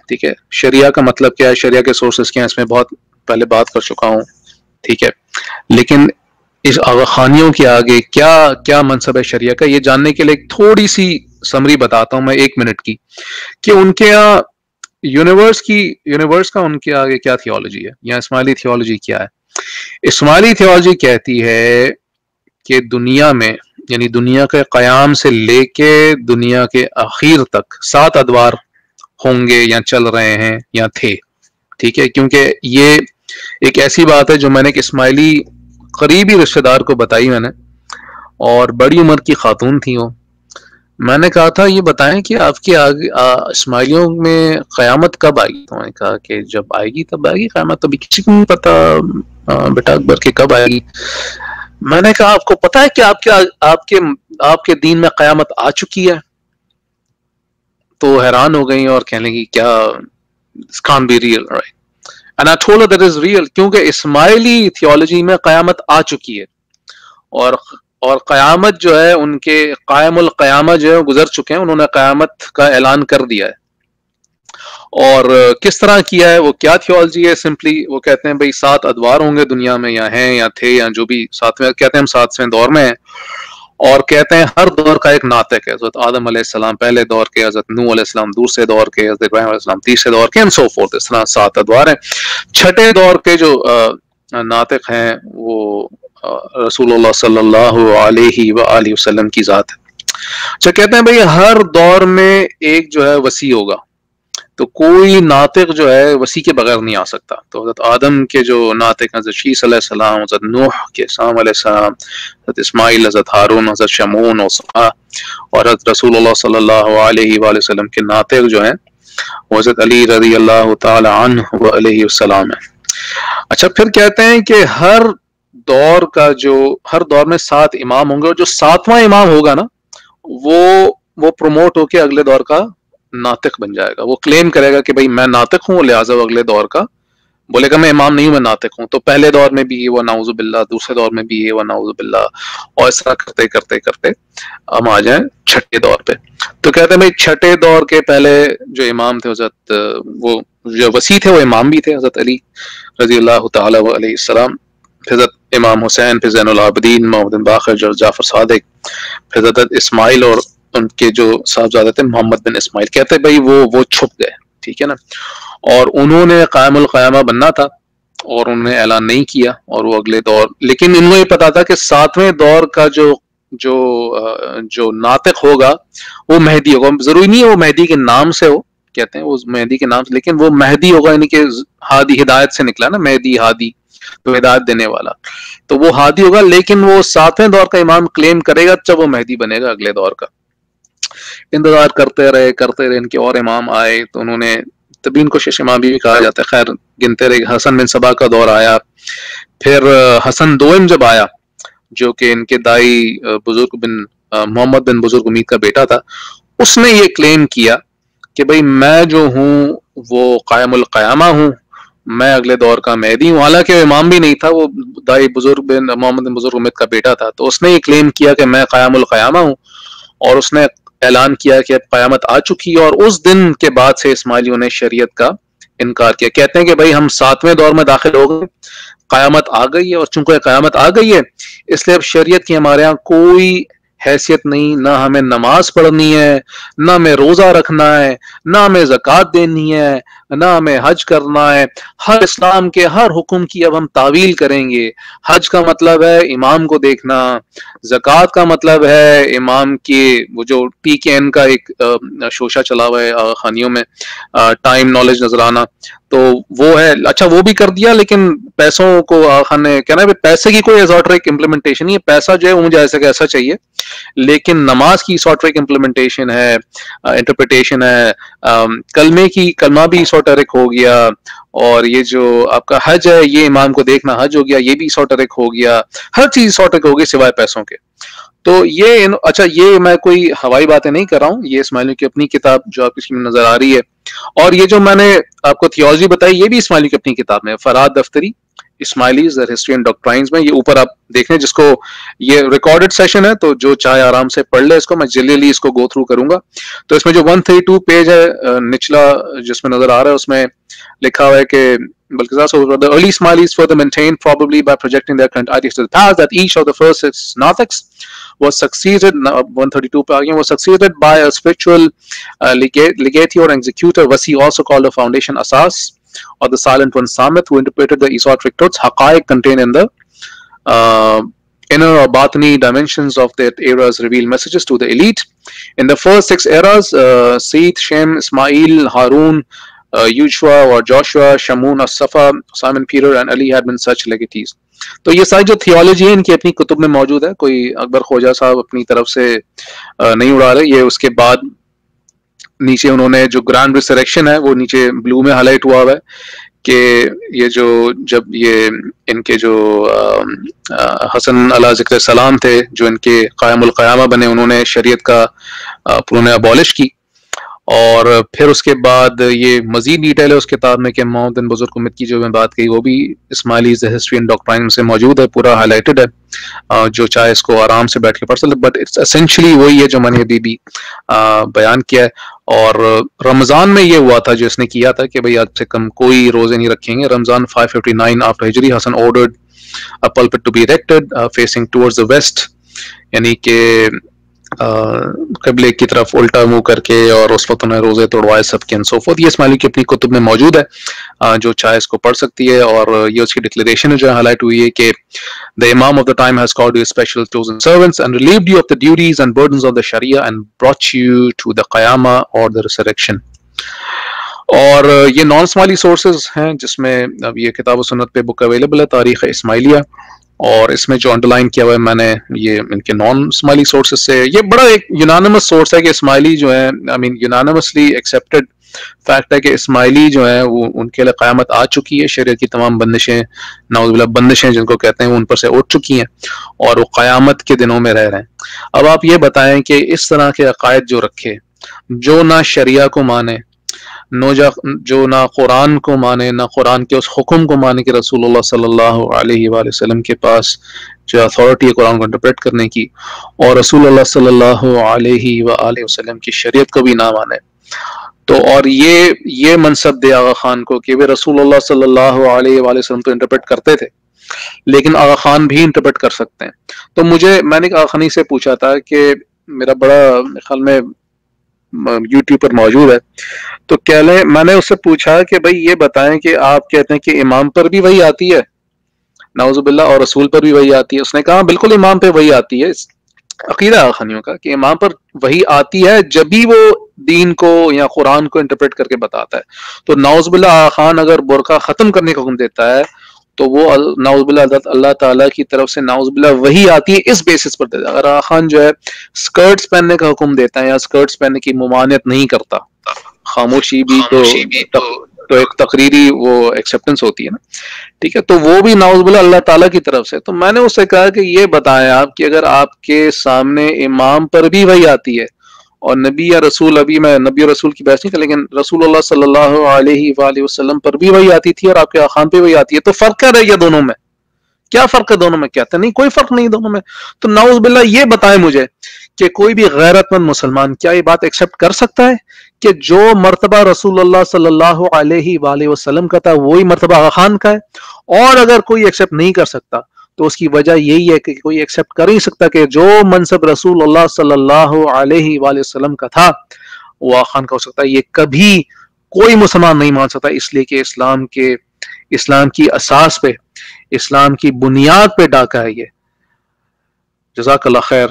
ٹھیک ہے. شریعہ کا مطلب کیا ہے، شریعہ کے سورسز کیا ہیں، اس میں بہت پہلے بات کر چکا ہوں. ٹھیک ہے. لیکن اس آغا خانیوں کے آگے کیا منصب ہے شریعہ کا، یہ جاننے کے لیے ایک تھوڑی سی سمری بتاتا ہوں میں 1 منٹ کی، کہ ان کے یہاں یونیورس کا ان کے آگے کیا تھیولوجی ہے یا اسماعیلی تھیولوجی کیا ہے. اسماعیلی تھیولوجی کہتی ہے کہ دنیا میں، یعنی دنیا کے قیام سے لے کے دنیا کے اخیر تک 7 ادوار ہوں گے یا چل رہے ہیں یا تھے. ٹھیک ہے. کیونکہ یہ ایک ایسی بات ہے جو میں نے ایک اسماعیلی قریبی رشتہ دار کو بتائی میں نے، اور بڑی عمر کی خاتون تھی وہ. میں نے کہا تھا یہ بتائیں کہ آپ کے آگے اسماعیلیوں میں قیامت کب آئے گی. تو میں نے کہا کہ جب آئے گی تب آئے گی قیامت، ابھی کسی کو نہیں پتا بیٹا اکبر کہ کب آئے گی. میں نے کہا آپ کو پتا ہے کہ آپ کے دین میں قیامت آ چکی ہے. تو حیران ہو گئی اور کہنے لگی کیا this can't be real, right? And I told her that is real، کیونکہ اسماعیلی تھیولوجی میں قیامت آ چکی ہے، اور قیامت جو ہے ان کے قائم القیامہ جو ہے وہ گزر چکے ہیں، انہوں نے قیامت کا اعلان کر دیا ہے. اور کس طرح کیا ہے، وہ کیا تھیولوجی ہے، سمپلی وہ کہتے ہیں بھئی 7 ادوار ہوں گے دنیا میں، یا ہیں یا تھے یا جو بھی 7ویں، کہتے ہیں ہم 7ویں دور میں ہیں. اور کہتے ہیں ہر دور کا ایک ناطق ہے، حضرت آدم علیہ السلام پہلے دور کے، حضرت نوح علیہ السلام دوسرے دور کے، حضرت ابراہیم علیہ السلام تیسرے دور کے، and so forth. اس طرح 7 ادوار ہیں. 6 دور کے جو ناطق ہیں وہ رسول اللہ صلی اللہ علیہ وآلہ وسلم کی ذات ہے. اچھا کہتے ہیں بھئی ہر دور میں ایک جو ہے وسیع ہوگا. تو کوئی ناطق جو ہے وسیع کے بغیر نہیں آ سکتا. تو حضرت آدم کے جو ناطق، حضرت شیس علیہ السلام، حضرت نوح کے سام علیہ السلام، حضرت اسماعیل، حضرت ہارون، حضرت شمعون اور حضرت رسول اللہ صلی اللہ علیہ وآلہ وسلم کے ناطق جو ہیں وہ حضرت علی رضی اللہ تعالی عنہ علیہ السلام ہے. اچھا پھر کہتے ہیں کہ ہر دور میں 7 امام ہوں گے، اور جو 7واں امام ہوگا نا وہ پروموٹ ہو کے اگلے دور کا ناطق بن جائے گا. وہ کلیم کرے گا کہ بھائی میں ناطق ہوں، لہٰذا وہ اگلے دور کا بولے گا میں امام نہیں ہوں، میں ناطق ہوں. تو پہلے دور میں بھی یہ وہ نعوذ باللہ، دوسرے دور میں بھی یہ وہ نعوذ باللہ، اور اس طرح کرتے کرتے کرتے ہم آ جائیں چھٹے دور پہ. تو کہتے ہیں بھائی چھٹے دور کے پہلے جو امام تھے حضرت وہ جو وسیع تھے وہ امام بھی تھے، حضرت علی رضی اللہ تعالی علیہ السلام، پھر حضرت امام حسین، پھر زین العابدین، محمد بن باقر، جعفر صادق، پھر حضرت اسماعیل اور ان کے جو صاحبزادے تھے محمد بن اسماعیل. کہتے ہیں بھائی وہ چھپ گئے، ٹھیک ہے نا، اور انہوں نے قائم القیامہ بننا تھا اور انہوں نے اعلان نہیں کیا، اور وہ اگلے دور، لیکن ان کو یہ پتا تھا کہ 7ویں دور کا جو ناطق ہوگا وہ مہدی ہوگا. ضروری نہیں ہے وہ مہدی کے نام سے ہو، کہتے ہیں وہ مہدی کے نام سے، لیکن وہ مہدی ہوگا، یعنی کہ ہادی، ہدایت سے نکلا نا، مہدی ہادی تو ہدایت دینے والا، تو وہ ہادی ہوگا، لیکن وہ 7ویں دور کا امام کلیم کرے گا جب وہ مہدی بنے گا اگلے دور کا. انتظار کرتے رہے ان کے اور امام آئے، تو انہوں نے تبین کو شش امام بھی کہا جاتا ہے، خیر گنتے رہے. حسن بن صبا کا دور آیا، پھر حسن دوئم جب آیا جو کہ ان کے دائی بزرگ بن محمد بن بزرگ امید کا بیٹا تھا، اس نے یہ کلیم کیا کہ بھئی میں جو ہوں وہ قائم القیامہ ہوں، میں اگلے دور کا مہدی ہوں. حالانکہ وہ امام بھی نہیں تھا، وہ دائی بزرگ بن محمد بن بزرگ امید کا بیٹا تھا، تو اس نے یہ کلیم کیا کہ میں قائم القیامہ ہوں، اور اس نے اعلان کیا کہ اب قیامت آ چکی ہے. اور اس دن کے بعد سے اسماعیلیوں نے شریعت کا انکار کیا. کہتے ہیں کہ بھئی ہم 7ویں دور میں داخل ہو گئے، قیامت آ گئی ہے، اور چونکہ قیامت آ گئی ہے اس لیے اب شریعت کی ہمارے ہاں کوئی حیثیت نہیں، نہ ہمیں نماز پڑھنی ہے، نہ ہمیں روزہ رکھنا ہے، نہ ہمیں زکوٰۃ دینی ہے، نہ ہمیں حج کرنا ہے. ہر اسلام کے ہر حکم کی اب ہم تعویل کریں گے. حج کا مطلب ہے امام کو دیکھنا، زکوٰۃ کا مطلب ہے امام کی وہ جو PKN کا ایک شوشہ چلا ہوا ہے خانیوں میں، ٹائم نالج نظر آنا، تو وہ ہے. اچھا وہ بھی کر دیا، لیکن پیسوں کو خان نے کہنا ہے پیسے کی کوئی ایزوٹرک امپلیمنٹیشن نہیں ہے، پیسہ جو ہے وہ مجھے ایسا کہ ایسا چاہیے، لیکن نماز کی ایزوٹرک امپلیمنٹیشن ہے، انٹرپریٹیشن ہے، کلمہ بھی ایزوٹرک ہو گیا، اور یہ جو آپ کا حج ہے یہ امام کو دیکھنا حج ہو گیا، یہ بھی ایزوٹرک ہو گیا، ہر چیز ایزوٹرک ہو گئی سوائے پیسوں کے. تو یہ اچھا یہ میں کوئی ہوائی باتیں نہیں کر رہا ہوں، یہ اسماعیلیوں کی اپنی کتاب جو آپ کی نظر آ رہی ہے، اور یہ جو میں نے آپ کو تھیولوجی بتائی یہ بھی اسماعیلیوں کی اپنی کتاب میں، فراد دفتری اسماعیلیز ہسٹری اینڈ ڈاکٹرائنز میں، یہ اوپر آپ دیکھیں، جس کو یہ ریکارڈڈ سیشن ہے تو جو چاہے آرام سے پڑھ لے اس کو، میں جلدی اس کو گو تھرو کروں گا. تو اس میں جو 132 پیج ہے نچلا جس میں نظر آ رہا ہے، اس میں لکھا ہوا ہے کہ بلکہ the early Ismailis further maintained, probably by projecting their current ideas to the past, that each of the first 6 Nathiqs was succeeded, 132 پہ آگے, was succeeded by a spiritual legatee or executor, Wasi, also called a foundation asas, or the silent one Samit, who interpreted the esoteric truths, haqaiq contained in the inner or batini dimensions of their eras, revealed messages to the elite. In the first 6 eras, Sayyid, Shem, Ismail, Harun, Yushua or Joshua, Shamun, As-Safa, Simon Peter and Ali had been such legatees. تو یہ ساری جو theology ہے ان کی اپنی کتب میں موجود ہے، کوئی اکبر خواجہ صاحب اپنی طرف سے نہیں اڑا رہے. یہ اس کے بعد نیچے انہوں نے جو گرانڈ ریسریکشن ہے وہ نیچے بلو میں ہائی لائٹ ہوا ہوا ہے کہ یہ جو جب یہ ان کے جو حسن علیہ ذکر السلام تھے جو ان کے قائم القیامہ بنے، انہوں نے شریعت کا انہوں نے ابالش کی. اور پھر اس کے بعد یہ مزید ڈیٹیل ہے اس کتاب میں کہ محمد بن بزرگ امید کی جو میں بات کہی وہ بھی اسماعیلیز ہسٹری اینڈ ڈاکٹرائن سے موجود ہے، پورا ہائی لائٹڈ ہے، جو چاہے اس کو آرام سے بیٹھ کے پڑھ سکتے. بٹ اٹس اسینشلی وہی ہے جو میں نے ابھی بھی بیان کیا ہے. اور رمضان میں یہ ہوا تھا جو اس نے کیا تھا کہ بھئی آج سے کم کوئی روزے نہیں رکھیں گے. رمضان 559 after ہجری، حسن ordered a pulpit to be erected facing towards the west، یعنی کہ قبلے کی طرف الٹا منہ کر کے، اور اس وقت انہیں روزے توڑوائے سب کے سو فورتھ. یہ اسماعیلی کی اپنی کتب میں موجود ہے، جو چاہے اس کو پڑھ سکتی ہے. اور یہ اس کی ڈکلیریشن جو ہائی لائٹ ہوئی ہے کہ the Imam of the time has called you special chosen servants and relieved you of the duties and burdens of the Sharia and brought you to the Qiyamah or the resurrection. اور یہ نان اسماعیلی sources ہیں جس میں اب یہ کتاب و سنت پہ بک اویلیبل ہے، تاریخ اسماعیلیہ، اور اس میں جو انڈر لائن کیا ہوا ہے میں نے یہ ان کے نان اسماعیلی سورسز سے، یہ بڑا ایک یونانیمس سورس ہے کہ اسماعیلی جو ہے یونانیمسلی ایکسیپٹڈ فیکٹ ہے کہ اسماعیلی جو ہے وہ ان کے لیے قیامت آ چکی ہے، شریعت کی تمام بندشیں، نعوذ باللہ بندشیں جن کو کہتے ہیں، وہ ان پر سے اٹھ چکی ہیں اور وہ قیامت کے دنوں میں رہ رہے ہیں۔ اب آپ یہ بتائیں کہ اس طرح کے عقائد جو رکھے، جو نہ شریعہ کو مانے، جو نہ قرآن کو مانے، نہ قرآن کے اس حکم کو مانے کہ رسول اللہ صلی اللہ علیہ وآلہ وسلم کے پاس جو اتھارٹی ہے قرآن کو انٹرپریٹ کرنے کی، اور رسول اللہ صلی اللہ علیہ وآلہ وسلم کی شریعت کو بھی نہ مانے، تو اور یہ منصب دے آغا خان کو کہ وہ رسول اللہ صلی اللہ علیہ وآلہ وسلم تو انٹرپریٹ کرتے تھے لیکن آغا خان بھی انٹرپریٹ کر سکتے ہیں۔ تو میں نے آغا خانی سے پوچھا تھا کہ میرا بڑا خیال میں یوٹیوب پر موجود ہے، تو میں نے اس سے پوچھا کہ بھائی یہ بتائیں کہ آپ کہتے ہیں کہ امام پر بھی وحی آتی ہے نعوذ باللہ اور رسول پر بھی وحی آتی ہے؟ اس نے کہا بالکل امام پہ وحی آتی ہے، عقیدہ آغا خانیوں کا کہ امام پر وحی آتی ہے جب بھی وہ دین کو یا قرآن کو انٹرپریٹ کر کے بتاتا ہے۔ تو نعوذ باللہ آغا خان اگر برقع ختم کرنے کا حکم دیتا ہے تو وہ نعوذ باللہ اللہ تعالیٰ کی طرف سے نعوذ باللہ وحی آتی ہے اس بیسس پر دیتا ہے۔ اگر آغا خان جو ہے اسکرٹس پہننے کا حکم دیتا ہے یا اسکرٹس پہننے کی ممانعت نہیں کرتا، خاموشی بھی تو ایک تقریری وہ ایکسیپٹنس ہوتی ہے نا، ٹھیک ہے، تو وہ بھی نعوذ باللہ اللہ تعالیٰ کی طرف سے۔ تو میں نے اس سے کہا کہ یہ بتائیں آپ کہ اگر آپ کے سامنے امام پر بھی وحی آتی ہے اور نبی یا رسول، ابھی میں نبی اور رسول کی بحث نہیں کر، لیکن رسول اللہ صلی اللہ علیہ وآلہ وسلم پر بھی وحی آتی تھی اور آپ کے خان پہ وحی آتی ہے، تو فرق کیا رہ گیا دونوں میں؟ کیا فرق ہے دونوں میں؟ کہتے نہیں کوئی فرق نہیں دونوں میں۔ تو نعوذ باللہ یہ بتائیں مجھے کہ کوئی بھی غیرت مند مسلمان کیا یہ بات ایکسیپٹ کر سکتا ہے کہ جو مرتبہ رسول اللہ صلی اللہ علیہ وآلہ وسلم کا تھا وہی مرتبہ آغا خان کا ہے؟ اور اگر کوئی ایکسیپٹ نہیں کر سکتا تو اس کی وجہ یہی ہے کہ کوئی ایکسیپٹ کر نہیں سکتا کہ جو منصب رسول اللہ صلی اللہ علیہ وآلہ وسلم کا تھا وہ آغا خان کا ہو سکتا ہے۔ یہ کبھی کوئی مسلمان نہیں مان سکتا، اس لیے کہ اسلام کی اساس پہ، اسلام کی بنیاد پہ ڈاکہ ہے یہ۔ جزاک اللہ خیر،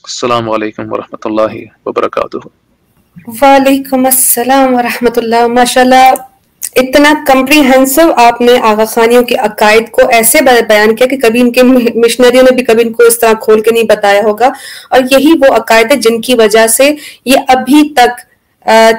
السلام علیکم ورحمۃ اللہ وبرکاتہ۔ وعلیکم السلام ورحمۃ اللہ۔ ماشاءاللہ اتنا کمپریہنسو آپ نے آغا خانیوں کے عقائد کو ایسے بیان کیا کہ کبھی ان کے مشنریوں نے بھی کبھی ان کو اس طرح کھول کے نہیں بتایا ہوگا، اور یہی وہ عقائد ہے جن کی وجہ سے یہ ابھی تک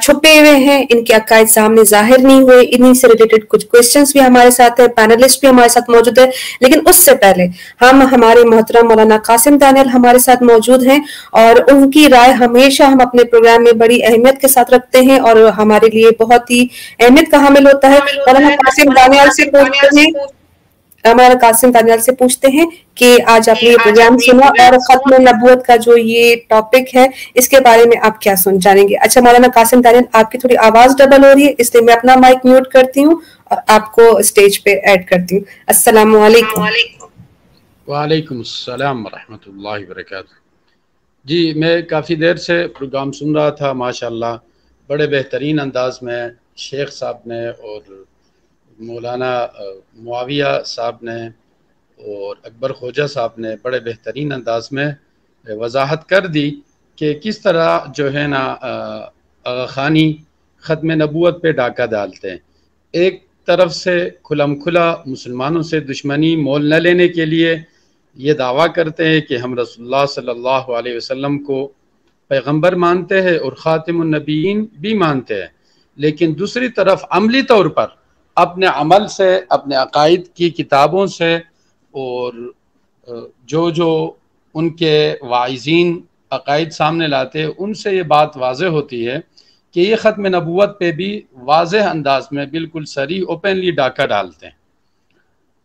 چھپے ہوئے ہیں، ان کے عقائد سامنے ظاہر نہیں ہوئے۔ انہی سے ریلیٹڈ کچھ کوسچنز بھی ہمارے ساتھ ہیں، پینلسٹ بھی ہمارے ساتھ موجود ہے، لیکن اس سے پہلے ہمارے محترم مولانا قاسم دانیال ہمارے ساتھ موجود ہیں، اور ان کی رائے ہمیشہ ہم اپنے پروگرام میں بڑی اہمیت کے ساتھ رکھتے ہیں اور ہمارے لیے بہت ہی اہمیت کا حامل ہوتا ہے۔ مولانا قاسم دانیال سے پوچھتے ہیں کہ آج آپ نے یہ پروگرام سنا اور ختم نبوت کا جو یہ ٹاپک ہے اس کے بارے میں آپ کیا جانیں گے؟ اچھا مولانا قاسم دانیال، آپ کی تھوڑی آواز ڈبل ہو رہی ہے، اس لیے میں اپنا مائک میوٹ کرتی ہوں اور آپ کو اسٹیج پہ ایڈ کرتی ہوں۔ السلام علیکم۔ وعلیکم السلام ورحمۃ اللہ وبرکاتہ۔ جی میں کافی دیر سے پروگرام سن رہا تھا، ماشاءاللہ بڑے بہترین انداز میں شیخ صاحب نے اور مولانا معاویہ صاحب نے اور اکبر خوجہ صاحب نے بڑے بہترین انداز میں وضاحت کر دی کہ کس طرح جو ہے نا آغا خانی ختم نبوت پہ ڈاکہ ڈالتے ہیں۔ ایک طرف سے کھلم کھلا مسلمانوں سے دشمنی مول نہ لینے کے لیے یہ دعویٰ کرتے ہیں کہ ہم رسول اللہ صلی اللہ علیہ وسلم کو پیغمبر مانتے ہیں اور خاتم النبیین بھی مانتے ہیں، لیکن دوسری طرف عملی طور پر اپنے عمل سے، اپنے عقائد کی کتابوں سے اور جو ان کے واعظین عقائد سامنے لاتے ہیں ان سے یہ بات واضح ہوتی ہے کہ یہ ختم نبوت پہ بھی واضح انداز میں بالکل صریح اوپنلی ڈاکہ ڈالتے ہیں،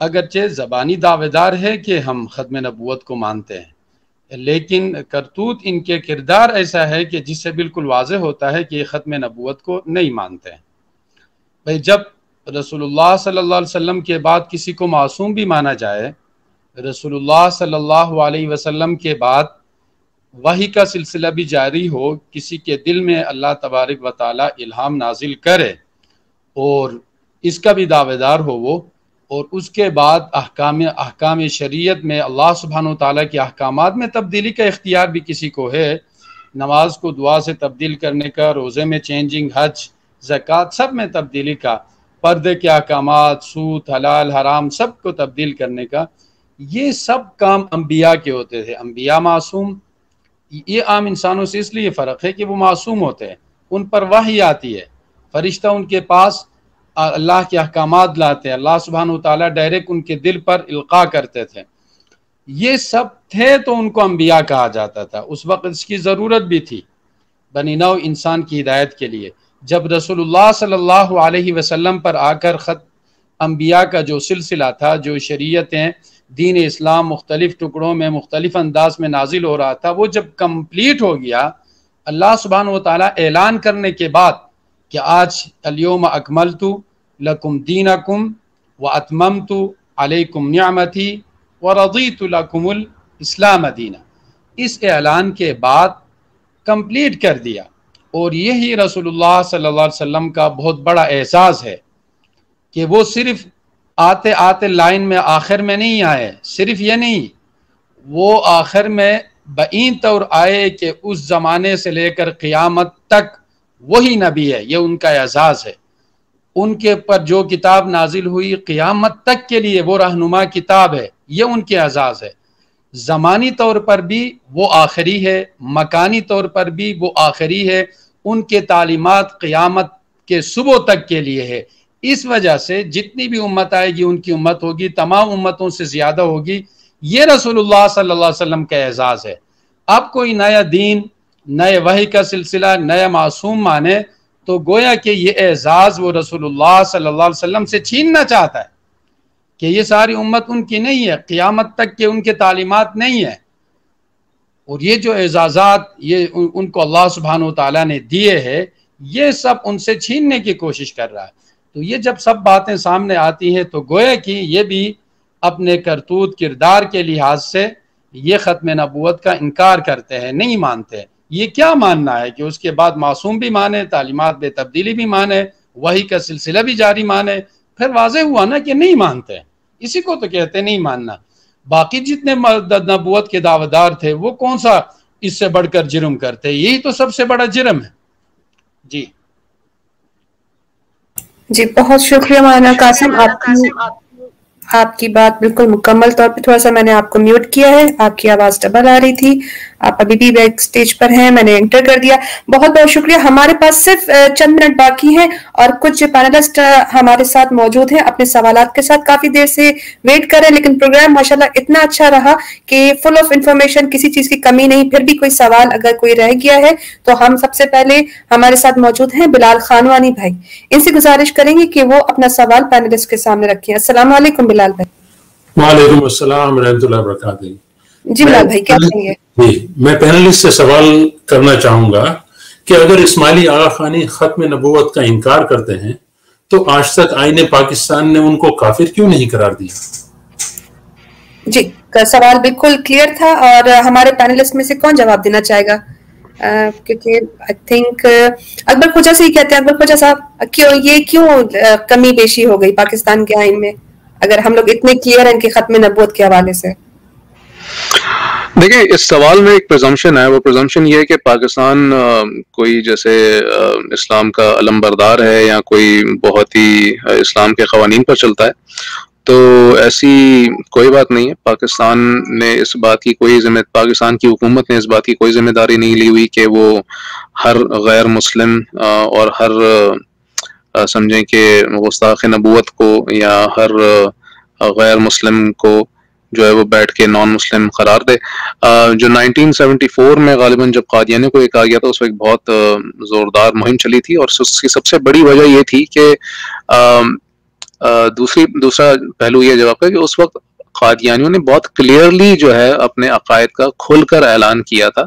اگرچہ زبانی دعوے دار ہے کہ ہم ختم نبوت کو مانتے ہیں، لیکن کرتوت ان کے کردار ایسا ہے کہ جس سے بالکل واضح ہوتا ہے کہ یہ ختم نبوت کو نہیں مانتے ہیں۔ بھئی جب رسول اللہ صلی اللہ علیہ وسلم کے بعد کسی کو معصوم بھی مانا جائے، رسول اللہ صلی اللہ علیہ وسلم کے بعد وحی کا سلسلہ بھی جاری ہو، کسی کے دل میں اللہ تبارک و تعالی الہام نازل کرے اور اس کا بھی دعوے دار ہو وہ، اور اس کے بعد احکام شریعت میں اللہ سبحانہ و تعالیٰ کے احکامات میں تبدیلی کا اختیار بھی کسی کو ہے، نماز کو دعا سے تبدیل کرنے کا، روزے میں چینجنگ، حج زکوٰۃ، سب میں تبدیلی کا، پردے کے احکامات، سود، حلال حرام، سب کو تبدیل کرنے کا، یہ سب کام انبیاء کے ہوتے تھے۔ انبیاء معصوم، یہ عام انسانوں سے اس لیے فرق ہے کہ وہ معصوم ہوتے ہیں، ان پر وحی آتی ہے، فرشتہ ان کے پاس اللہ کے احکامات لاتے ہیں، اللہ سبحانہ وتعالیٰ ڈائریکٹ ان کے دل پر القاء کرتے تھے۔ یہ سب تھے تو ان کو انبیاء کہا جاتا تھا۔ اس وقت اس کی ضرورت بھی تھی بنی نوع انسان کی ہدایت کے لیے۔ جب رسول اللہ صلی اللہ علیہ وسلم پر آ کر خط انبیاء کا جو سلسلہ تھا، جو شریعتیں دین اسلام مختلف ٹکڑوں میں مختلف انداز میں نازل ہو رہا تھا، وہ جب کمپلیٹ ہو گیا، اللہ سبحانہ وتعالیٰ اعلان کرنے کے بعد کہ آج الیوم اکملت لکم دینکم واتممت علیکم نعمتی ورضیت لکم الاسلام دینا، اس اعلان کے بعد کمپلیٹ کر دیا۔ اور یہی رسول اللہ صلی اللہ علیہ وسلم کا بہت بڑا اعزاز ہے کہ وہ صرف آتے آتے لائن میں آخر میں نہیں آئے، صرف یہ نہیں، وہ آخر میں بعین طور آئے کہ اس زمانے سے لے کر قیامت تک وہی نبی ہے۔ یہ ان کا اعزاز ہے۔ ان کے پر جو کتاب نازل ہوئی قیامت تک کے لیے وہ رہنما کتاب ہے، یہ ان کے اعزاز ہے۔ زمانی طور پر بھی وہ آخری ہے، مکانی طور پر بھی وہ آخری ہے۔ ان کے تعلیمات قیامت کے صبح تک کے لیے ہے۔ اس وجہ سے جتنی بھی امت آئے گی ان کی امت ہوگی، تمام امتوں سے زیادہ ہوگی۔ یہ رسول اللہ صلی اللہ علیہ وسلم کا اعزاز ہے۔ اب کوئی نیا دین، نئے وحی کا سلسلہ، نیا معصوم مانے تو گویا کہ یہ اعزاز وہ رسول اللہ صلی اللہ علیہ وسلم سے چھیننا چاہتا ہے کہ یہ ساری امت ان کی نہیں ہے، قیامت تک کے ان کے تعلیمات نہیں ہے۔ اور یہ جو اعزازات یہ ان کو اللہ سبحانہ وتعالیٰ نے دیے ہیں، یہ سب ان سے چھیننے کی کوشش کر رہا ہے۔ تو یہ جب سب باتیں سامنے آتی ہیں تو گویا کہ یہ بھی اپنے کرتوت کردار کے لحاظ سے یہ ختم نبوت کا انکار کرتے ہیں، نہیں مانتے۔ یہ کیا ماننا ہے کہ اس کے بعد معصوم بھی مانے، تعلیمات بے تبدیلی بھی مانے، وحی کا سلسلہ بھی جاری مانے؟ پھر واضح ہوا نا کہ نہیں مانتے، اسی کو تو کہتے نہیں ماننا۔ باقی جتنے نبوت کے دعویدار تھے وہ کون سا اس سے بڑھ کر جرم کرتے؟ یہی تو سب سے بڑا جرم ہے۔ جی بہت شکریہ مولانا قاسم، آپ کی بات بالکل مکمل طور پہ، تھوڑا سا میں نے آپ کو میوٹ کیا ہے، آپ کی آواز ڈبل آ رہی تھی، آپ ابھی بھی بیک سٹیج پر ہیں، میں نے انٹر کر دیا۔ بہت بہت شکریہ۔ ہمارے پاس صرف چند منٹ باقی ہیں اور کچھ پینلسٹ ہمارے ساتھ موجود ہیں، اپنے سوالات کے ساتھ کافی دیر سے ویٹ کر رہے ہیں، لیکن پروگرام ماشاءاللہ اتنا اچھا رہا کہ فل آف انفارمیشن، کسی چیز کی کمی نہیں۔ پھر بھی کوئی سوال اگر کوئی رہ گیا ہے تو ہم سب سے پہلے ہمارے ساتھ موجود ہیں بلال خانوانی بھائی، ان سے گزارش کریں گے کہ وہ اپنا سوال پینلسٹ کے سامنے رکھیں۔ السلام علیکم بلال بھائی۔ وعلیکم السلام ورحمۃ اللہ وبرکاتہ۔ جی بلال بھائی کیا کہیں گے؟ جی میں پینلسٹ سے سوال کرنا چاہوں گا کہ اگر اسماعیلی آغا خانی ختم نبوت کا انکار کرتے ہیں تو آج تک آئین پاکستان نے ان کو کافر کیوں نہیں قرار دیا؟ جی سوال بالکل کلیئر تھا، اور ہمارے پینلسٹ میں سے کون جواب دینا چاہے گا؟ کیونکہ آئی تھنک اکبر خوجا سے ہی کہتے ہیں۔ اکبر خوجا صاحب، کیوں کمی بیشی ہو گئی پاکستان کے آئین میں اگر ہم لوگ اتنے کلیئر ہیں کہ ختم نبوت کے حوالے سے؟ دیکھیں اس سوال میں ایک پریزمپشن ہے، وہ پریزمپشن یہ ہے کہ پاکستان کوئی جیسے اسلام کا علم بردار ہے یا کوئی بہت ہی اسلام کے قوانین پر چلتا ہے، تو ایسی کوئی بات نہیں ہے۔ پاکستان نے اس بات کی پاکستان کی حکومت نے اس بات کی کوئی ذمہ داری نہیں لی ہوئی کہ وہ ہر غیر مسلم اور ہر سمجھیں کہ گستاخ نبوت کو یا ہر غیر مسلم کو جو ہے وہ بیٹھ کے نان مسلم قرار دے۔ جو 1974 میں غالباً جب قادیانیوں کو یہ کہا گیا تھا، اس وقت بہت زوردار مہم چلی تھی، اور اس کی سب سے بڑی وجہ یہ تھی کہ دوسرا پہلو یہ جواب ہے کہ اس وقت قادیانیوں نے بہت کلیئرلی جو ہے اپنے عقائد کا کھل کر اعلان کیا تھا،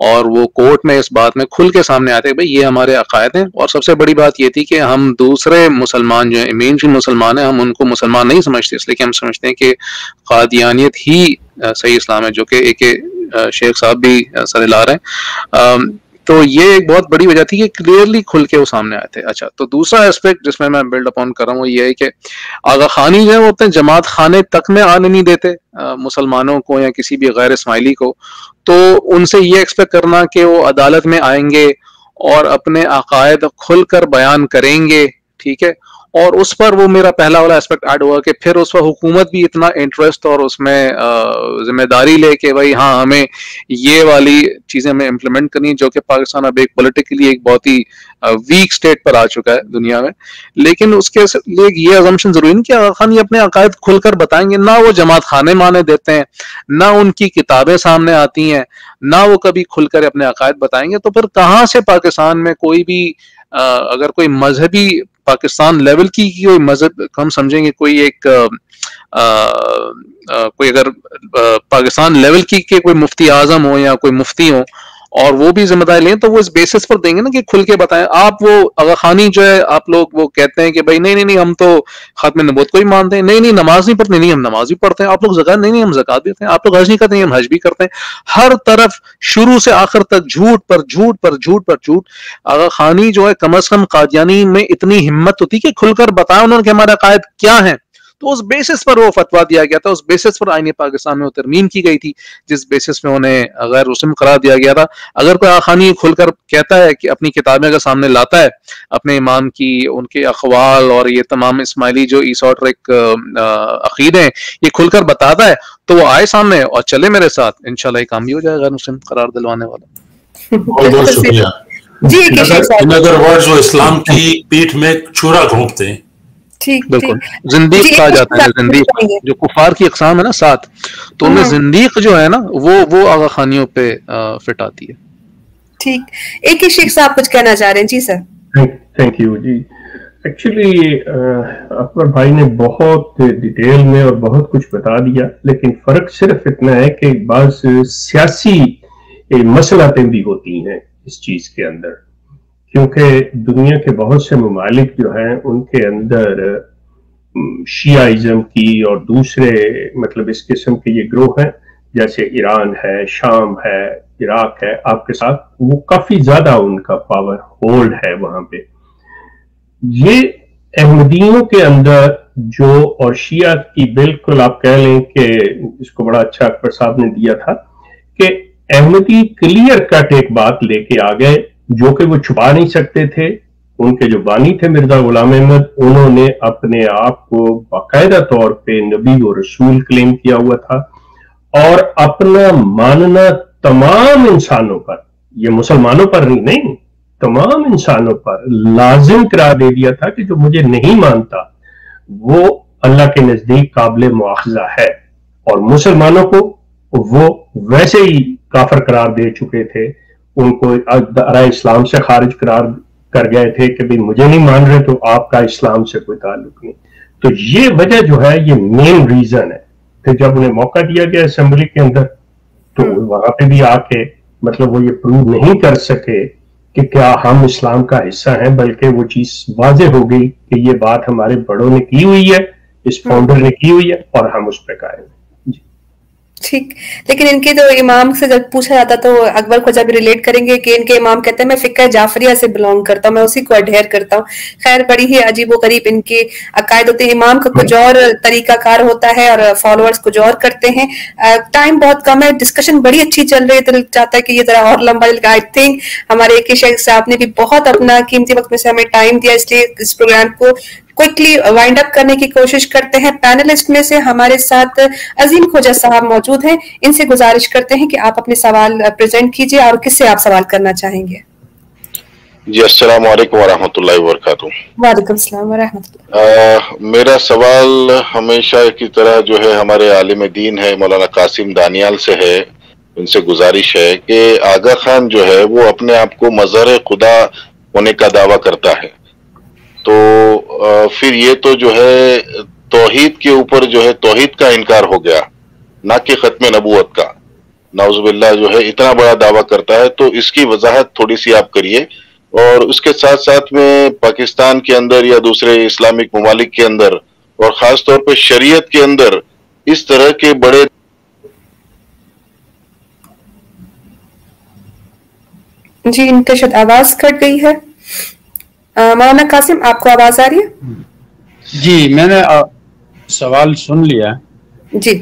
اور وہ کورٹ میں اس بات میں کھل کے سامنے آتے کہ بھئی یہ ہمارے عقائد ہیں۔ اور سب سے بڑی بات یہ تھی کہ ہم دوسرے مسلمان جو ہیں، مین اسٹریم مسلمان ہیں، ہم ان کو مسلمان نہیں سمجھتے، اس لیے کہ ہم سمجھتے ہیں کہ قادیانیت ہی صحیح اسلام ہے، جو کہ ایک شیخ صاحب بھی سر لا رہے ہیں۔ تو یہ ایک بہت بڑی وجہ تھی کہ کلیئرلی کھل کے وہ سامنے آئے تھے۔ اچھا، تو دوسرا اسپیکٹ جس میں بلڈ اپون کر رہا ہوں وہ یہ ہے کہ آغا خانی جو ہے وہ اپنے جماعت خانے تک میں آنے نہیں دیتے مسلمانوں کو یا کسی بھی غیر اسماعیلی کو، تو ان سے یہ ایکسپیکٹ کرنا کہ وہ عدالت میں آئیں گے اور اپنے عقائد کھل کر بیان کریں گے، ٹھیک ہے، اور اس پر وہ میرا پہلا والا اسپیکٹ ایڈ ہوا کہ پھر اس پر حکومت بھی اتنا انٹرسٹ اور اس میں ذمہ داری لے کہ بھائی ہاں ہمیں یہ والی چیزیں ہمیں امپلیمنٹ کرنی، جو کہ پاکستان اب ایک پولیٹیکلی ایک بہت ہی ویک سٹیٹ پر آ چکا ہے دنیا میں. لیکن اس کے لیے یہ ازمپشن ضروری نہیں کہ آغا خان یہ اپنے عقائد کھل کر بتائیں گے. نہ وہ جماعت خانے مانے دیتے ہیں، نہ ان کی کتابیں سامنے آتی ہیں، نہ وہ کبھی کھل کر اپنے عقائد بتائیں گے. تو پھر کہاں سے پاکستان میں کوئی بھی اگر کوئی مذہبی پاکستان لیول کی کوئی مذہب ہم سمجھیں گے، کوئی ایک کوئی اگر پاکستان لیول کی کہ کوئی مفتی اعظم ہو یا کوئی مفتی ہو اور وہ بھی ذمہ داری لیں، تو وہ اس بیسس پر دیں گے نا کہ کھل کے بتائیں. آپ وہ آغا خانی جو ہے آپ لوگ وہ کہتے ہیں کہ بھائی نہیں ہم تو ختم نبوت کو ہی مانتے ہیں، نہیں نماز نہیں پڑھتے، نہیں ہم نماز بھی پڑھتے ہیں. آپ لوگ زکات نہیں ہم زکات بھی دیتے ہیں. آپ لوگ حج نہیں کرتے ہیں، ہم حج بھی کرتے ہیں. ہر طرف شروع سے آخر تک جھوٹ پر جھوٹ پر جھوٹ پر جھوٹ. آغا خانی جو ہے کم از کم قادیانی میں اتنی ہمت ہوتی کہ کھل کر بتائیں انہوں نے کہ ہمارے عقائد کیا ہیں. تو اس بیسس پر وہ فتویٰ دیا گیا تھا، اس بیسس پر آئین پاکستان میں وہ ترمیم کی گئی تھی، جس بیسس میں انہیں غیر مسلم قرار دیا گیا تھا. اگر کوئی آخانی کھل کر کہتا ہے کہ اپنی کتابیں اگر سامنے لاتا ہے اپنے امام کی، ان کے اقوال اور یہ تمام اسماعیلی جو ایسوٹرک عقیدے ہیں یہ کھل کر بتاتا ہے، تو وہ آئے سامنے اور چلے میرے ساتھ، انشاءاللہ یہ کام بھی ہو جائے غیر مسلم قرار دلوانے والا. بہت بہت شکریہ. جی ان ادر ورڈز وہ اسلام کی پیٹھ میں چھرا گھونپتے ہیں. بالکل زندیق کہا جاتا ہے. زندیق جو کفار کی اقسام ہے نا 7، تو ان میں زندیق جو ہے نا وہ آغا خانیوں پہ فٹ آتی ہے. ٹھیک، ایک ہی شیخ صاحب کچھ کہنا چاہ رہے ہیں. جی سر. Thank you. جی ایکچولی اکبر بھائی نے بہت ڈیٹیل میں اور بہت کچھ بتا دیا، لیکن فرق صرف اتنا ہے کہ بعض سیاسی مسئلاتیں بھی ہوتی ہیں اس چیز کے اندر، کیونکہ دنیا کے بہت سے ممالک جو ہیں ان کے اندر شیعہ کی اور دوسرے مطلب اس قسم کے یہ گروہ ہیں، جیسے ایران ہے، شام ہے، عراق ہے آپ کے ساتھ، وہ کافی زیادہ ان کا پاور ہولڈ ہے وہاں پہ. یہ احمدیوں کے اندر جو اور شیعہ کی بالکل آپ کہہ لیں کہ اس کو بڑا اچھا اکبر صاحب نے دیا تھا کہ احمدی کلیئر کٹ ایک بات لے کے آ گئے جو کہ وہ چھپا نہیں سکتے تھے. ان کے جو بانی تھے مرزا غلام احمد، انہوں نے اپنے آپ کو باقاعدہ طور پہ نبی و رسول کلیم کیا ہوا تھا اور اپنا ماننا تمام انسانوں پر، یہ مسلمانوں پر نہیں تمام انسانوں پر لازم قرار دے دیا تھا کہ جو مجھے نہیں مانتا وہ اللہ کے نزدیک قابل مواخذہ ہے. اور مسلمانوں کو وہ ویسے ہی کافر قرار دے چکے تھے، ان کو دائرہ اسلام سے خارج قرار کر گئے تھے کہ مجھے نہیں مان رہے تو آپ کا اسلام سے کوئی تعلق نہیں. تو یہ وجہ جو ہے یہ مین ریزن ہے کہ جب انہیں موقع دیا گیا اسمبلی کے اندر تو وہاں پہ بھی آ کے مطلب وہ یہ پروو نہیں کر سکے کہ کیا ہم اسلام کا حصہ ہیں، بلکہ وہ چیز واضح ہو گئی کہ یہ بات ہمارے بڑوں نے کی ہوئی ہے، اس فاؤنڈر نے کی ہوئی ہے اور ہم اس پہ قائم ہیں. ٹھیک، لیکن ان کے جو امام سے جب پوچھا جاتا تو اکبر کو جب ریلیٹ کریں گے کہ ان کے امام کہتے ہیں میں فقہ جعفریہ سے بلونگ کرتا ہوں، میں اسی کو اڈہیر کرتا ہوں. خیر بڑی ہی عجیب و غریب ان کے عقائد ہوتے ہیں. امام کا کچھ اور طریقہ کار ہوتا ہے اور فالوورز کچھ اور کرتے ہیں. ٹائم بہت کم ہے، ڈسکشن بڑی اچھی چل رہی ہے، دل چاہتا ہے کہ یہ ذرا اور لمبا. آئی تھنک ہمارے ایک شیخ صاحب نے بھی بہت اپنا قیمتی وقت میں سے ہمیں ٹائم دیا، اس لیے اس پروگرام کو کوئکلی وائنڈ اپ کرنے کی کوشش کرتے ہیں. پینلسٹ میں سے ہمارے ساتھ عظیم کھوجا صاحب موجود ہیں، ان سے گزارش کرتے ہیں کہ آپ اپنے سوال پریزنٹ کیجئے اور کس سے آپ سوال کرنا چاہیں گے. جی السلام علیکم ورحمۃ اللہ وبرکاتہ. وعلیکم السلام ورحمۃ اللہ. میرا سوال ہمیشہ کی طرح جو ہے ہمارے عالم دین ہے مولانا قاسم دانیال سے ہے. ان سے گزارش ہے کہ آغا خان جو ہے وہ اپنے آپ کو مظہر خدا ہونے کا دعویٰ کرتا ہے، تو پھر یہ تو جو ہے توحید کے اوپر جو ہے توحید کا انکار ہو گیا، نہ کہ ختم نبوت کا. نعوذ باللہ جو ہے اتنا بڑا دعویٰ کرتا ہے، تو اس کی وضاحت تھوڑی سی آپ کریے. اور اس کے ساتھ ساتھ میں پاکستان کے اندر یا دوسرے اسلامک ممالک کے اندر اور خاص طور پہ شریعت کے اندر اس طرح کے بڑے جی ان کا شاید آواز کٹ گئی ہے. مولانا قاسم آپ کو آواز آ رہی ہے؟ جی میں نے سوال سن لیا. جی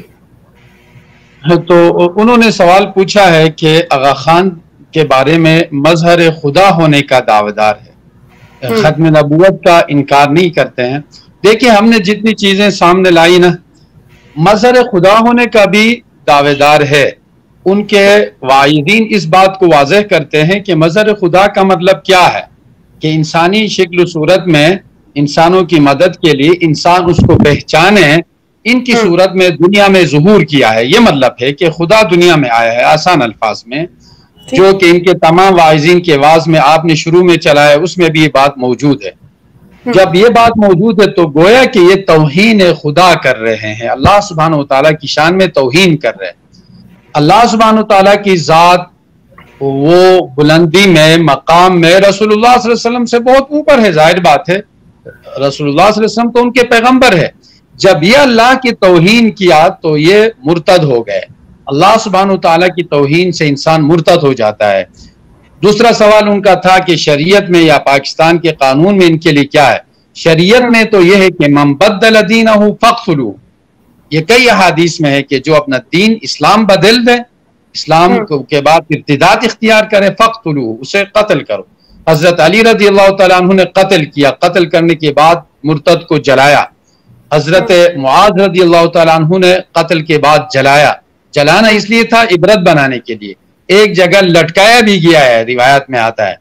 تو انہوں نے سوال پوچھا ہے کہ آغا خان کے بارے میں مظہر خدا ہونے کا دعویدار ہے، ختم نبوت کا انکار نہیں کرتے ہیں۔ دیکھیں ہم نے جتنی چیزیں سامنے لائی نا، مظہر خدا ہونے کا بھی دعویدار ہے۔ ان کے واعظین اس بات کو واضح کرتے ہیں کہ مظہر خدا کا مطلب کیا ہے، کہ انسانی شکل و صورت میں انسانوں کی مدد کے لیے انسان اس کو پہچانے، ان کی صورت میں دنیا میں ظہور کیا ہے۔ یہ مطلب ہے کہ خدا دنیا میں آیا ہے، آسان الفاظ میں، جو کہ ان کے تمام واعظین کے واعظ میں آپ نے شروع میں چلایا اس میں بھی یہ بات موجود ہے۔ جب یہ بات موجود ہے تو گویا کہ یہ توہین خدا کر رہے ہیں، اللہ سبحانہ و تعالیٰ کی شان میں توہین کر رہے ہیں۔ اللہ سبحانہ و تعالیٰ کی ذات وہ بلندی میں، مقام میں رسول اللہ صلی اللہ علیہ وسلم سے بہت اوپر ہے، ظاہر بات ہے، رسول اللہ صلی اللہ علیہ وسلم تو ان کے پیغمبر ہے۔ جب یہ اللہ کی توہین کیا تو یہ مرتد ہو گئے۔ اللہ سبحانہ و تعالیٰ کی توہین سے انسان مرتد ہو جاتا ہے۔ دوسرا سوال ان کا تھا کہ شریعت میں یا پاکستان کے قانون میں ان کے لیے کیا ہے؟ شریعت میں تو یہ ہے کہ من بدل دینہ فاقتلوہ، یہ کئی احادیث میں ہے کہ جو اپنا دین اسلام بدل دے، اسلام کے بعد ارتداد اختیار کرے، فاقتلوہ، اسے قتل کرو۔ حضرت علی رضی اللہ تعالیٰ عنہ نے قتل کیا، قتل کرنے کے بعد مرتد کو جلایا۔ حضرت معاذ رضی اللہ تعالیٰ عنہ نے قتل کے بعد جلایا۔ جلانا اس لیے تھا عبرت بنانے کے لیے، ایک جگہ لٹکایا بھی گیا ہے، روایت میں آتا ہے۔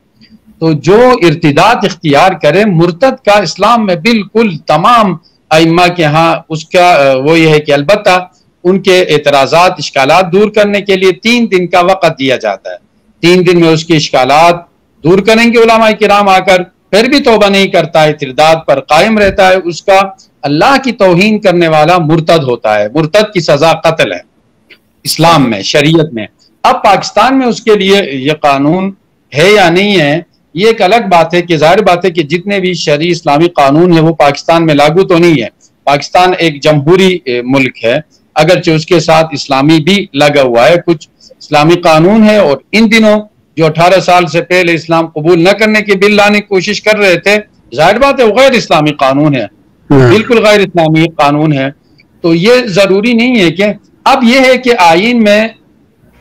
تو جو ارتداد اختیار کرے مرتد کا اسلام میں بالکل تمام ائمہ کے ہاں اس کا وہ یہ ہے کہ البتہ ان کے اعتراضات اشکالات دور کرنے کے لیے 3 دن کا وقت دیا جاتا ہے، 3 دن میں اس کے اشکالات دور کریں گے علماء کرام آ کر، پھر بھی توبہ نہیں کرتا ہے، ارتداد پر قائم رہتا ہے، اس کا اللہ کی توہین کرنے والا مرتد ہوتا ہے۔ مرتد کی سزا قتل ہے اسلام میں، شریعت میں۔ اب پاکستان میں اس کے لیے یہ قانون ہے یا نہیں ہے یہ ایک الگ بات ہے، کہ ظاہر بات ہے کہ جتنے بھی شرعی اسلامی قانون ہیں وہ پاکستان میں لاگو تو نہیں ہے۔ پاکستان ایک جمہوری ملک ہے، اگرچہ اس کے ساتھ اسلامی بھی لگا ہوا ہے، کچھ اسلامی قانون ہے، اور ان دنوں جو 18 سال سے پہلے اسلام قبول نہ کرنے کے بل لانے کی کوشش کر رہے تھے، ظاہر بات ہے وہ غیر اسلامی قانون ہے، بالکل غیر اسلامی قانون ہے۔ تو یہ ضروری نہیں ہے کہ اب یہ ہے کہ آئین میں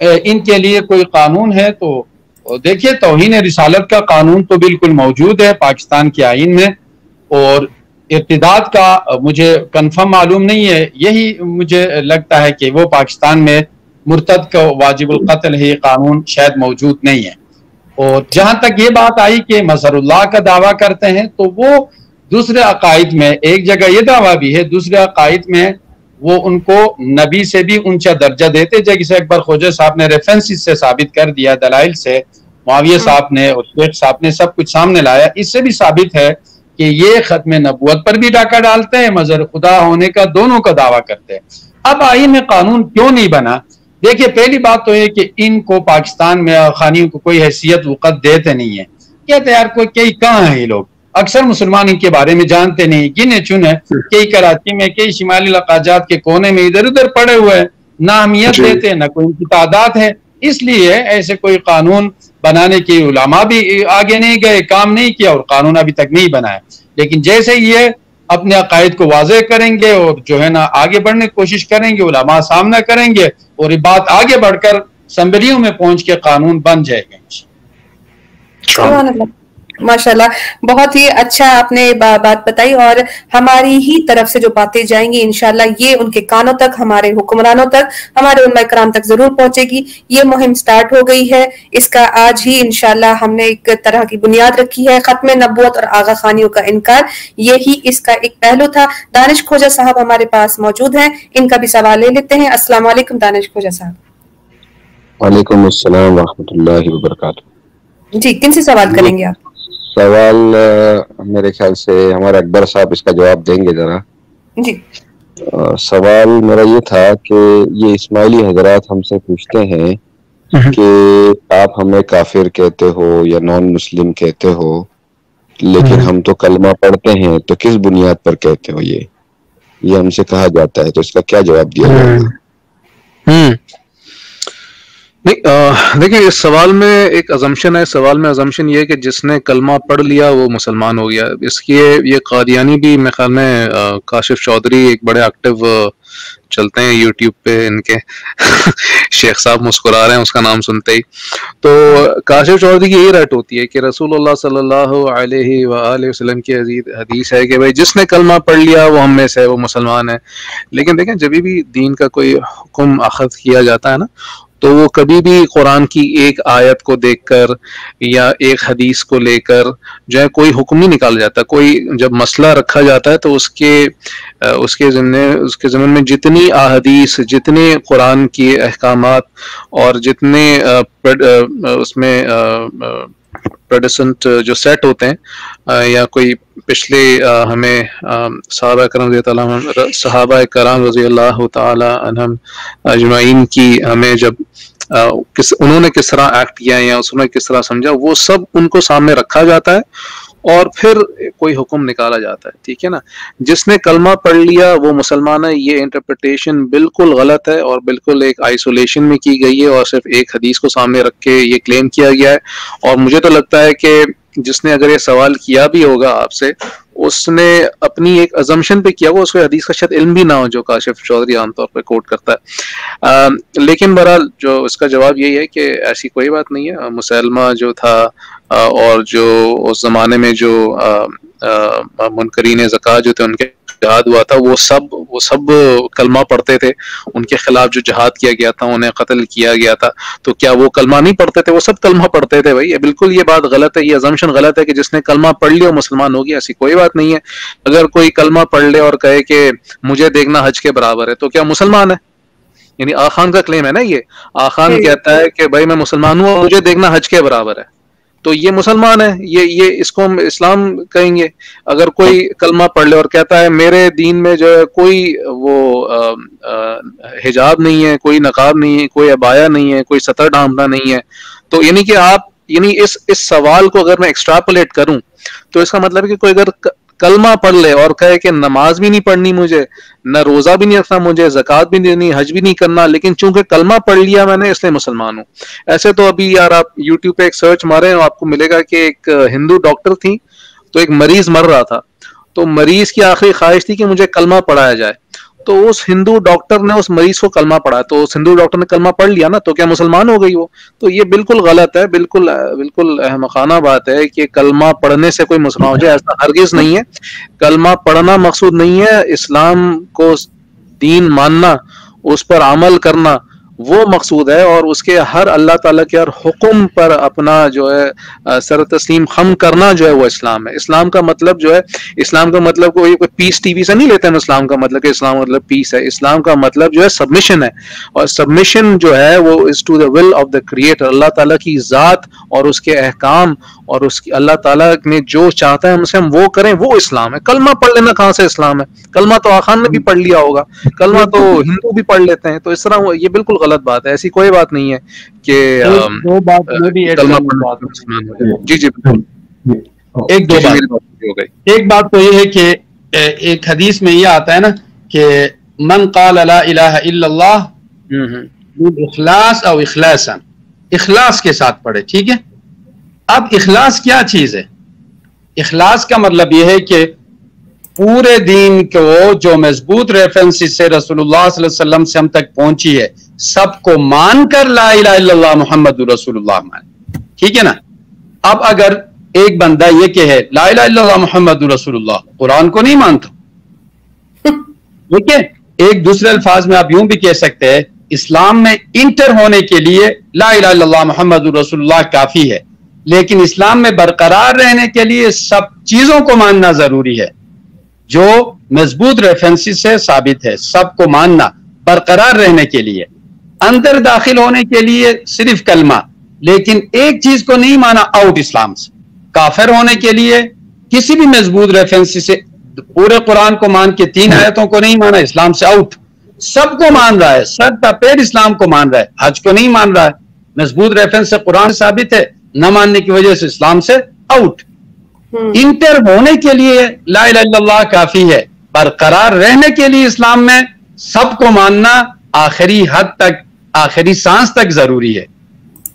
ان کے لیے کوئی قانون ہے تو دیکھیے توہین رسالت کا قانون تو بالکل موجود ہے پاکستان کے آئین میں، اور ارتداد کا مجھے کنفرم معلوم نہیں ہے، یہی مجھے لگتا ہے کہ وہ پاکستان میں مرتد کا واجب القتل ہے، یہ قانون شاید موجود نہیں ہے۔ اور جہاں تک یہ بات آئی کہ مظہر اللہ کا دعویٰ کرتے ہیں تو وہ دوسرے عقائد میں ایک جگہ یہ دعویٰ بھی ہے، دوسرے عقائد میں وہ ان کو نبی سے بھی اونچا درجہ دیتے، جیسے اکبر خوجہ صاحب نے ریفرنس سے ثابت کر دیا، دلائل سے معاویہ صاحب نے اور شیخ صاحب نے سب کچھ سامنے لایا، اس سے بھی ثابت ہے کہ یہ ختم نبوت پر بھی ڈاکہ ڈالتے ہیں، مظہر خدا ہونے کا دونوں کا دعویٰ کرتے ہیں۔ اب آئین میں قانون کیوں نہیں بنا؟ دیکھیے پہلی بات تو یہ کہ ان کو پاکستان میں خانیوں کو کوئی حیثیت وقت دیتے نہیں ہے، کہتے یار کوئی کئی کہاں ہیں یہ لوگ، اکثر مسلمان ان کے بارے میں جانتے نہیں، گنے چنے کئی کراچی میں کئی شمالی علاقات کے کونے میں ادھر ادھر پڑے ہوئے ہیں، نہ اہمیت دیتے نہ کوئی ان کی تعداد ہے، اس لیے ایسے کوئی قانون بنانے کے علماء بھی آگے نہیں گئے، کام نہیں کیا، اور قانون ابھی تک نہیں بنا ہے۔ لیکن جیسے یہ اپنے عقائد کو واضح کریں گے اور جو ہے نا آگے بڑھنے کی کوشش کریں گے، علماء سامنا کریں گے اور یہ بات آگے بڑھ کر اسمبلیوں میں پہنچ کے قانون بن جائے گا۔ ماشاءاللہ بہت ہی اچھا آپ نے بات بتائی، اور ہماری ہی طرف سے جو باتیں جائیں گی انشاءاللہ یہ ان کے کانوں تک، ہمارے حکمرانوں تک، ہمارے علماء کرام تک ضرور پہنچے گی۔ یہ مہم سٹارٹ ہو گئی ہے، اس کا آج ہی انشاءاللہ ہم نے ایک طرح کی بنیاد رکھی ہے۔ ختم نبوت اور آغا خانیوں کا انکار یہی اس کا ایک پہلو تھا۔ دانش کھوجا صاحب ہمارے پاس موجود ہیں، ان کا بھی سوال لے لیتے ہیں۔ السلام علیکم دانش کھوجا صاحب۔ وعلیکم السلام ورحمۃ اللہ وبرکاتہ۔ جی کن سے سوال کریں گے آپ؟ سوال میرے خیال سے ہمارے اکبر صاحب اس کا جواب دیں گے ذرا۔ جی سوال میرا یہ تھا کہ یہ اسماعیلی حضرات ہم سے پوچھتے ہیں کہ آپ ہمیں کافر کہتے ہو یا نان مسلم کہتے ہو، لیکن ہم تو کلمہ پڑھتے ہیں، تو کس بنیاد پر کہتے ہو یہ ہم سے کہا جاتا ہے، تو اس کا کیا جواب دیا جائے گا؟ دیکھیں اس سوال میں ایک ازمپشن ہے، سوال میں ازمپشن یہ ہے کہ جس نے کلمہ پڑھ لیا وہ مسلمان ہو گیا۔ اس کی یہ قادیانی بھی میرے خیال میں کاشف چودھری ایک بڑے ایکٹیو چلتے ہیں یوٹیوب پہ ان کے شیخ صاحب مسکرا رہے ہیں اس کا نام سنتے ہی. تو کاشف چودھری کی یہی رٹ ہوتی ہے کہ رسول اللہ صلی اللہ علیہ وآلہ وسلم کی حدیث ہے کہ بھائی جس نے کلمہ پڑھ لیا وہ ہم میں سے وہ مسلمان ہے. لیکن دیکھیں جب بھی دین کا کوئی حکم اخذ کیا جاتا ہے نا تو وہ کبھی بھی قرآن کی ایک آیت کو دیکھ کر یا ایک حدیث کو لے کر جو ہے کوئی حکم نہیں نکالا جاتا. کوئی جب مسئلہ رکھا جاتا ہے تو اس کے ضمن میں جتنی احادیث، جتنے قرآن کے احکامات اور جتنے اس میں پریڈیسنٹ جو سیٹ ہوتے ہیں یا کوئی پچھلے ہمیں صحابہ کرام رضی اللہ تعالی عنہم اجمعین کی ہمیں جب انہوں نے کس طرح ایکٹ کیا یا اس نے کس طرح سمجھا وہ سب ان کو سامنے رکھا جاتا ہے اور پھر کوئی حکم نکالا جاتا ہے. ٹھیک ہے نا. جس نے کلمہ پڑھ لیا وہ مسلمان ہے، یہ انٹرپریٹیشن بالکل غلط ہے اور بالکل ایک آئسولیشن میں کی گئی ہے اور صرف ایک حدیث کو سامنے رکھ کے یہ کلیم کیا گیا ہے. اور مجھے تو لگتا ہے کہ جس نے اگر یہ سوال کیا بھی ہوگا آپ سے اس نے اپنی ایک ازمپشن پہ کیا ہوگا، اس کو حدیث کا شاید علم بھی نہ ہو جو کاشف چودھری عام طور پہ کوٹ کرتا ہے. لیکن بہرحال جو اس کا جواب یہی ہے کہ ایسی کوئی بات نہیں ہے. مسلمہ جو تھا اور جو اس زمانے میں جو منکرین زکوٰۃ جو تھے ان کے جہاد ہوا تھا وہ سب کلمہ پڑھتے تھے. ان کے خلاف جو جہاد کیا گیا تھا انہیں قتل کیا گیا تھا تو کیا وہ کلمہ نہیں پڑھتے تھے؟ وہ سب کلمہ پڑھتے تھے. بھائی بالکل یہ بات غلط ہے، یہ ازمپشن غلط ہے کہ جس نے کلمہ پڑھ لیا وہ مسلمان ہو گیا. ایسی کوئی بات نہیں ہے. اگر کوئی کلمہ پڑھ لے اور کہے کہ مجھے دیکھنا حج کے برابر ہے تو کیا مسلمان ہے؟ یعنی آخان کا کلیم ہے نا یہ. آخان کہتا ہے کہ بھائی میں مسلمان ہوں اور مجھے دیکھنا حج کے برابر ہے تو یہ مسلمان ہے. یہ اس کو ہم اسلام کہیں گے. اگر کوئی کلمہ پڑھ لے اور کہتا ہے میرے دین میں جو ہے کوئی وہ حجاب نہیں ہے، کوئی نقاب نہیں ہے، کوئی عبایا نہیں ہے، کوئی سطر ڈھانپنا نہیں ہے، تو یعنی کہ اس سوال کو اگر میں ایکسٹراپولیٹ کروں تو اس کا مطلب ہے کہ کوئی اگر کلمہ پڑھ لے اور کہے کہ نماز بھی نہیں پڑھنی مجھے، نہ روزہ بھی نہیں رکھنا مجھے، زکوٰۃ بھی نہیں دینی، حج بھی نہیں کرنا، لیکن چونکہ کلمہ پڑھ لیا میں نے اس لیے مسلمان ہوں. ایسے تو ابھی یار آپ یوٹیوب پہ ایک سرچ ماریں اور آپ کو ملے گا کہ ایک ہندو ڈاکٹر تھی تو ایک مریض مر رہا تھا تو مریض کی آخری خواہش تھی کہ مجھے کلمہ پڑھایا جائے. تو اس ہندو ڈاکٹر نے اس مریض کو کلمہ پڑھایا تو اس ہندو ڈاکٹر نے کلمہ پڑھ لیا نا تو کیا مسلمان ہو گئی وہ؟ تو یہ بالکل غلط ہے، بالکل احمقانہ بات ہے کہ کلمہ پڑھنے سے کوئی مسلمان ہو جائے. ایسا ہرگز نہیں ہے. کلمہ پڑھنا مقصود نہیں ہے. اسلام کو دین ماننا، اس پر عمل کرنا وہ مقصود ہے اور اس کے ہر اللہ تعالیٰ کے ہر حکم پر اپنا جو ہے سر تسلیم خم کرنا جو ہے وہ اسلام ہے. اسلام کا مطلب جو ہے، اسلام کا مطلب کوئی پیس ٹی وی سے نہیں لیتے ہیں اسلام کا مطلب کہ اسلام مطلب پیس ہے. اسلام کا مطلب جو ہے سبمیشن ہے اور سبمیشن جو ہے وہ is to the will of the creator. Allah تعالیٰ کی ذات اور اس کے احکام اور اس کی اللہ تعالیٰ نے جو چاہتا ہے ہم سے ہم وہ کریں، وہ اسلام ہے. کلمہ پڑھ لینا کہاں سے اسلام ہے؟ کلمہ تو آخان نے بھی پڑھ لیا ہوگا، کلمہ تو ہندو بھی پڑھ لیتے ہیں. تو اس طرح یہ بالکل غلط بات ہے. ایسی کوئی بات نہیں ہے کہ ایک بات تو یہ ہے کہ ایک حدیث میں یہ آتا ہے نا کہ من قال لا الہ الا اللہ اخلاص او اخلاصا، اخلاص کے ساتھ پڑھے. ٹھیک ہے. اب اخلاص کیا چیز ہے؟ اخلاص کا مطلب یہ ہے کہ پورے دین کو جو مضبوط ریفرنس سے رسول اللہ صلی اللہ علیہ وسلم سے ہم تک پہنچی ہے سب کو مان کر لا الہ الا اللہ محمد رسول اللہ مان. ٹھیک ہے نا. اب اگر ایک بندہ یہ کہے لا الہ الا اللہ محمد رسول اللہ، قرآن کو نہیں مانتا. ٹھیک ہے. ایک دوسرے الفاظ میں آپ یوں بھی کہہ سکتے ہیں اسلام میں انٹر ہونے کے لیے لا الہ الا اللہ محمد رسول اللہ کافی ہے، لیکن اسلام میں برقرار رہنے کے لیے سب چیزوں کو ماننا ضروری ہے جو مضبوط ریفرنس سے ثابت ہے. سب کو ماننا برقرار رہنے کے لیے، اندر داخل ہونے کے لیے صرف کلمہ، لیکن ایک چیز کو نہیں مانا آؤٹ اسلام سے. کافر ہونے کے لیے کسی بھی مضبوط ریفرنس سے پورے قرآن کو مان کے 3 آیتوں کو نہیں مانا، اسلام سے آؤٹ. سب کو مان رہا ہے، سر کا پیر اسلام کو مان رہا ہے، حج کو نہیں مان رہا ہے. مضبوط ریفرنس سے قرآن ثابت ہے، نہ ماننے کی وجہ سے اسلام سے آؤٹ. انٹر ہونے کے لیے لا الہ الا اللہ کافی ہے. برقرار رہنے کے لیے اسلام میں سب کو ماننا آخری حد تک، آخری سانس تک ضروری ہے.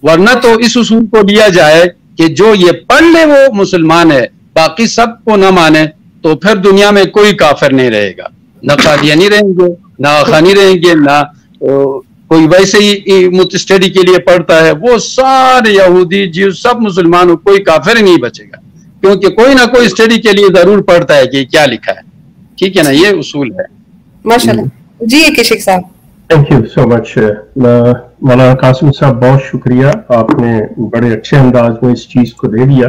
ورنہ تو اس اصول کو لیا جائے کہ جو یہ پڑھ لے وہ مسلمان ہے، باقی سب کو نہ مانے، تو پھر دنیا میں کوئی کافر نہیں رہے گا، نہ قادیانی رہیں گے، نہ آخانی رہیں گے، نہ کوئی ویسے ہی اسٹڈی کے لیے پڑھتا ہے، وہ سارے یہودی جیو سب مسلمان، کوئی کافر نہیں بچے گا، کیونکہ کوئی نہ کوئی اسٹڈی کے لیے ضرور پڑھتا ہے کہ کیا لکھا ہے. ٹھیک ہے نا، یہ اصول ہے. ماشاءاللہ. جی کشک صاحب. تھینک یو سو مچ مولانا قاسم صاحب، بہت شکریہ، آپ نے بڑے اچھے انداز میں اس چیز کو دے دیا.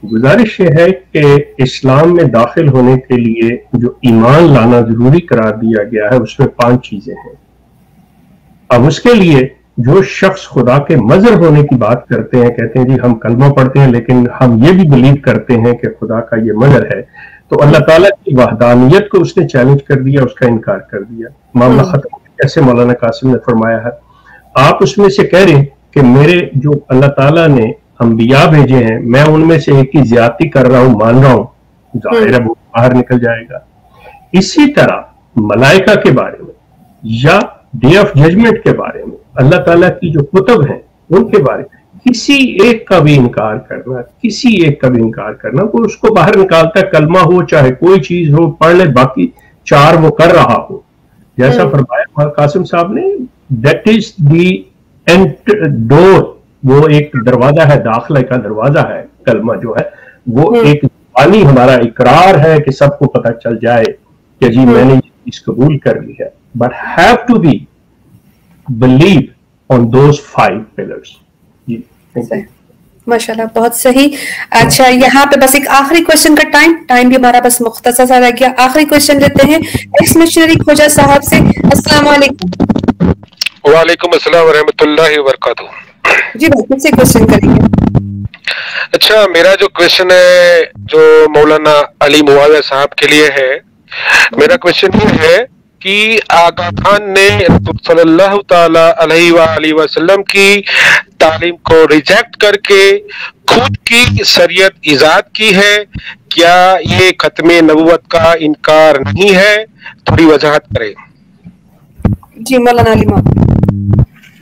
گزارش یہ ہے کہ اسلام میں داخل ہونے کے لیے جو ایمان لانا ضروری قرار دیا گیا ہے اس میں 5 چیزیں ہیں. اب اس کے لیے جو شخص خدا کے مظہر ہونے کی بات کرتے ہیں، کہتے ہیں جی ہم کلمہ پڑھتے ہیں لیکن ہم یہ بھی بلیو کرتے ہیں کہ خدا کا یہ مظہر ہے، تو اللہ تعالیٰ کی وحدانیت کو اس نے چیلنج کر دیا، اس کا انکار کر دیا. معاملہ ختم. جیسے مولانا قاسم نے فرمایا ہے، آپ اس میں سے کہہ رہے ہیں کہ میرے جو اللہ تعالیٰ نے انبیاء بھیجے ہیں، میں ان میں سے ایک کی زیادتی کر رہا ہوں، مان رہا ہوں، ظاہر ہے وہ باہر نکل جائے گا. اسی طرح ملائکہ کے بارے میں یا ڈے آف ججمنٹ کے بارے میں، اللہ تعالیٰ کی جو کتب ہیں ان کے بارے میں کسی ایک کا بھی انکار کرنا، وہ اس کو باہر نکالتا ہے، کلمہ ہو چاہے کوئی چیز ہو، پڑھ لے، باقی 4 وہ کر رہا ہو. جیسا فرمایا قاسم صاحب نے، دیٹ از دی ڈور، وہ ایک دروازہ ہے، داخلہ کا دروازہ ہے. کلمہ جو ہے وہ ایک زبانی ہمارا اقرار ہے کہ سب کو پتہ چل جائے کہ جی میں نے یہ چیز قبول کر لی ہے. But have to be believe on those 5 pillars. جی ماشاءاللہ، بہت صحیح. اچھا، یہاں پہ بس ایک آخری کوشچن کا ٹائم بھی ہمارا بس مختصر سا رہ گیا. آخری کوشچن لیتے ہیں ایکس مشنری کھوجا صاحب سے. السلام علیکم. وعلیکم السلام ورحمۃ اللہ وبرکاتہ. جی بھائی، کس سے کوشچن کریں گے؟ اچھا، میرا جو کوشچن ہے جو مولانا علی معاویہ صاحب کے لیے ہے، میرا کوشچن یہ ہے کہ آغا خان نے صلی اللہ تعالی علیہ وآلہ وسلم کی تعلیم کو ریجیکٹ کر کے خود کی شریعت ایجاد کی ہے. کیا یہ ختم نبوت کا انکار نہیں ہے؟ تھوڑی وضاحت کریں. جی مولانا علی معاویہ.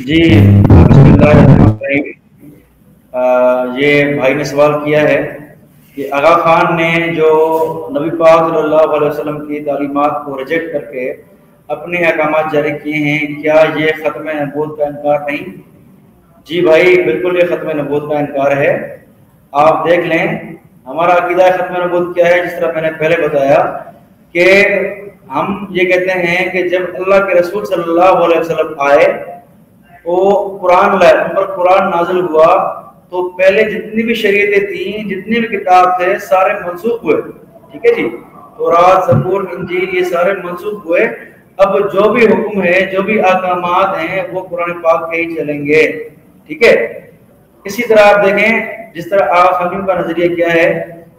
جی بسم اللہ الرحمن الرحیم. یہ بھائی نے سوال کیا ہے کہ آغا خان نے جو نبی پاک صلی اللہ علیہ وسلم کی تعلیمات کو ریجیکٹ کر کے اپنے احکامات جاری کیے ہیں، کیا یہ ختم نبوت کا انکار نہیں؟ جی بھائی، بالکل یہ ختم نبوت کا انکار ہے. آپ دیکھ لیں ہمارا عقیدہ ختم نبوت کیا ہے. جس طرح میں نے پہلے بتایا کہ ہم یہ کہتے ہیں کہ جب اللہ کے رسول صلی اللہ علیہ وسلم آئے، وہ قرآن لائے، ان پر قرآن نازل ہوا، تو پہلے جتنی بھی شریعتیں تھیں، جتنے بھی کتاب تھے، سارے منسوخ ہوئے. ٹھیک ہے جی، تورات، زبور، انجیل، یہ سارے منسوخ ہوئے. اب جو بھی حکم ہے، جو بھی احکامات ہیں، وہ قرآن پاک کے ہی چلیں گے. ٹھیک ہے. اسی طرح آپ دیکھیں جس طرح آغا خان کا نظریہ کیا ہے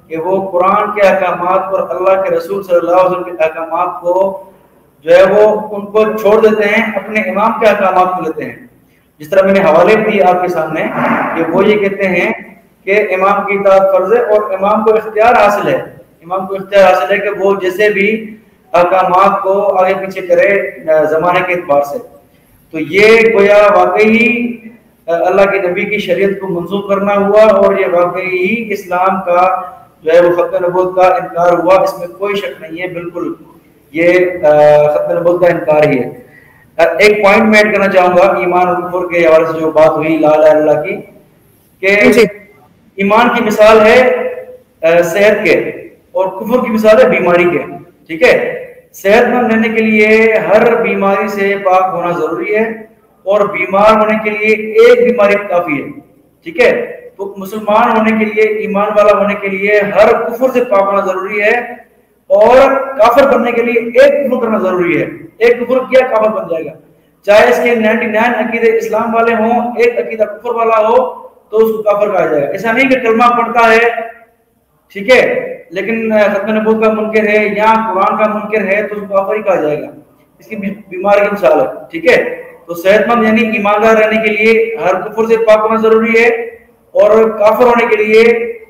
کہ وہ قرآن کے احکامات اور اللہ کے رسول صلی اللہ علیہ وسلم کے احکامات کو جو ہے وہ ان کو چھوڑ دیتے ہیں، اپنے امام کے احکامات کو لیتے ہیں. جس طرح میں نے حوالے دی آپ کے سامنے کہ وہ یہ کہتے ہیں کہ امام کی اطاعت فرض ہے اور امام کو اختیار حاصل ہے. امام کو اختیار حاصل ہے کہ وہ جیسے بھی احکامات کو آگے پیچھے کرے زمانے کے اعتبار سے. تو یہ گویا واقعی اللہ کے نبی کی شریعت کو منسوخ کرنا ہوا، اور یہ واقعی اسلام کا جو ہے وہ ختم نبوت کا انکار ہوا. اس میں کوئی شک نہیں ہے، بالکل یہ ختم نبوت کا انکار ہی ہے. ایک پوائنٹ میں ایڈ کرنا چاہوں گا ایمان اور کفر کے حوالے سے جو بات ہوئی لا الہ الا اللہ کی، کہ ایمان کی مثال ہے صحت کے اور کفر کی مثال ہے بیماری کے. ٹھیک ہے. صحت مند رہنے کے لیے ہر بیماری سے پاک ہونا ضروری ہے، اور بیمار ہونے کے لیے ایک بیماری کافی ہے. ٹھیک ہے. تو مسلمان ہونے کے لیے، ایمان والا ہونے کے لیے ہر کفر سے پاک ہونا ضروری ہے، اور کافر بننے کے لیے ایک کفر کرنا ضروری ہے. ایک کفر کیا کافر بن جائے گا، چاہے اس کے 99 عقیدے اسلام والے ہوں، ایک عقیدہ کفر والا ہو تو اس کو کافر کہا جائے گا. ایسا نہیں کہ کلمہ پڑھتا ہے، ٹھیک ہے، لیکن ختم نبوت کا منکر ہے یا قرآن کا منکر ہے تو اس کو کافر ہی کہا جائے گا. اس کی بیماری کی مثال ہے. ٹھیک ہے. تو صحت مند یعنی ایماندار رہنے کے لیے ہر کفر سے پاک ہونا ضروری ہے، اور کافر ہونے کے لیے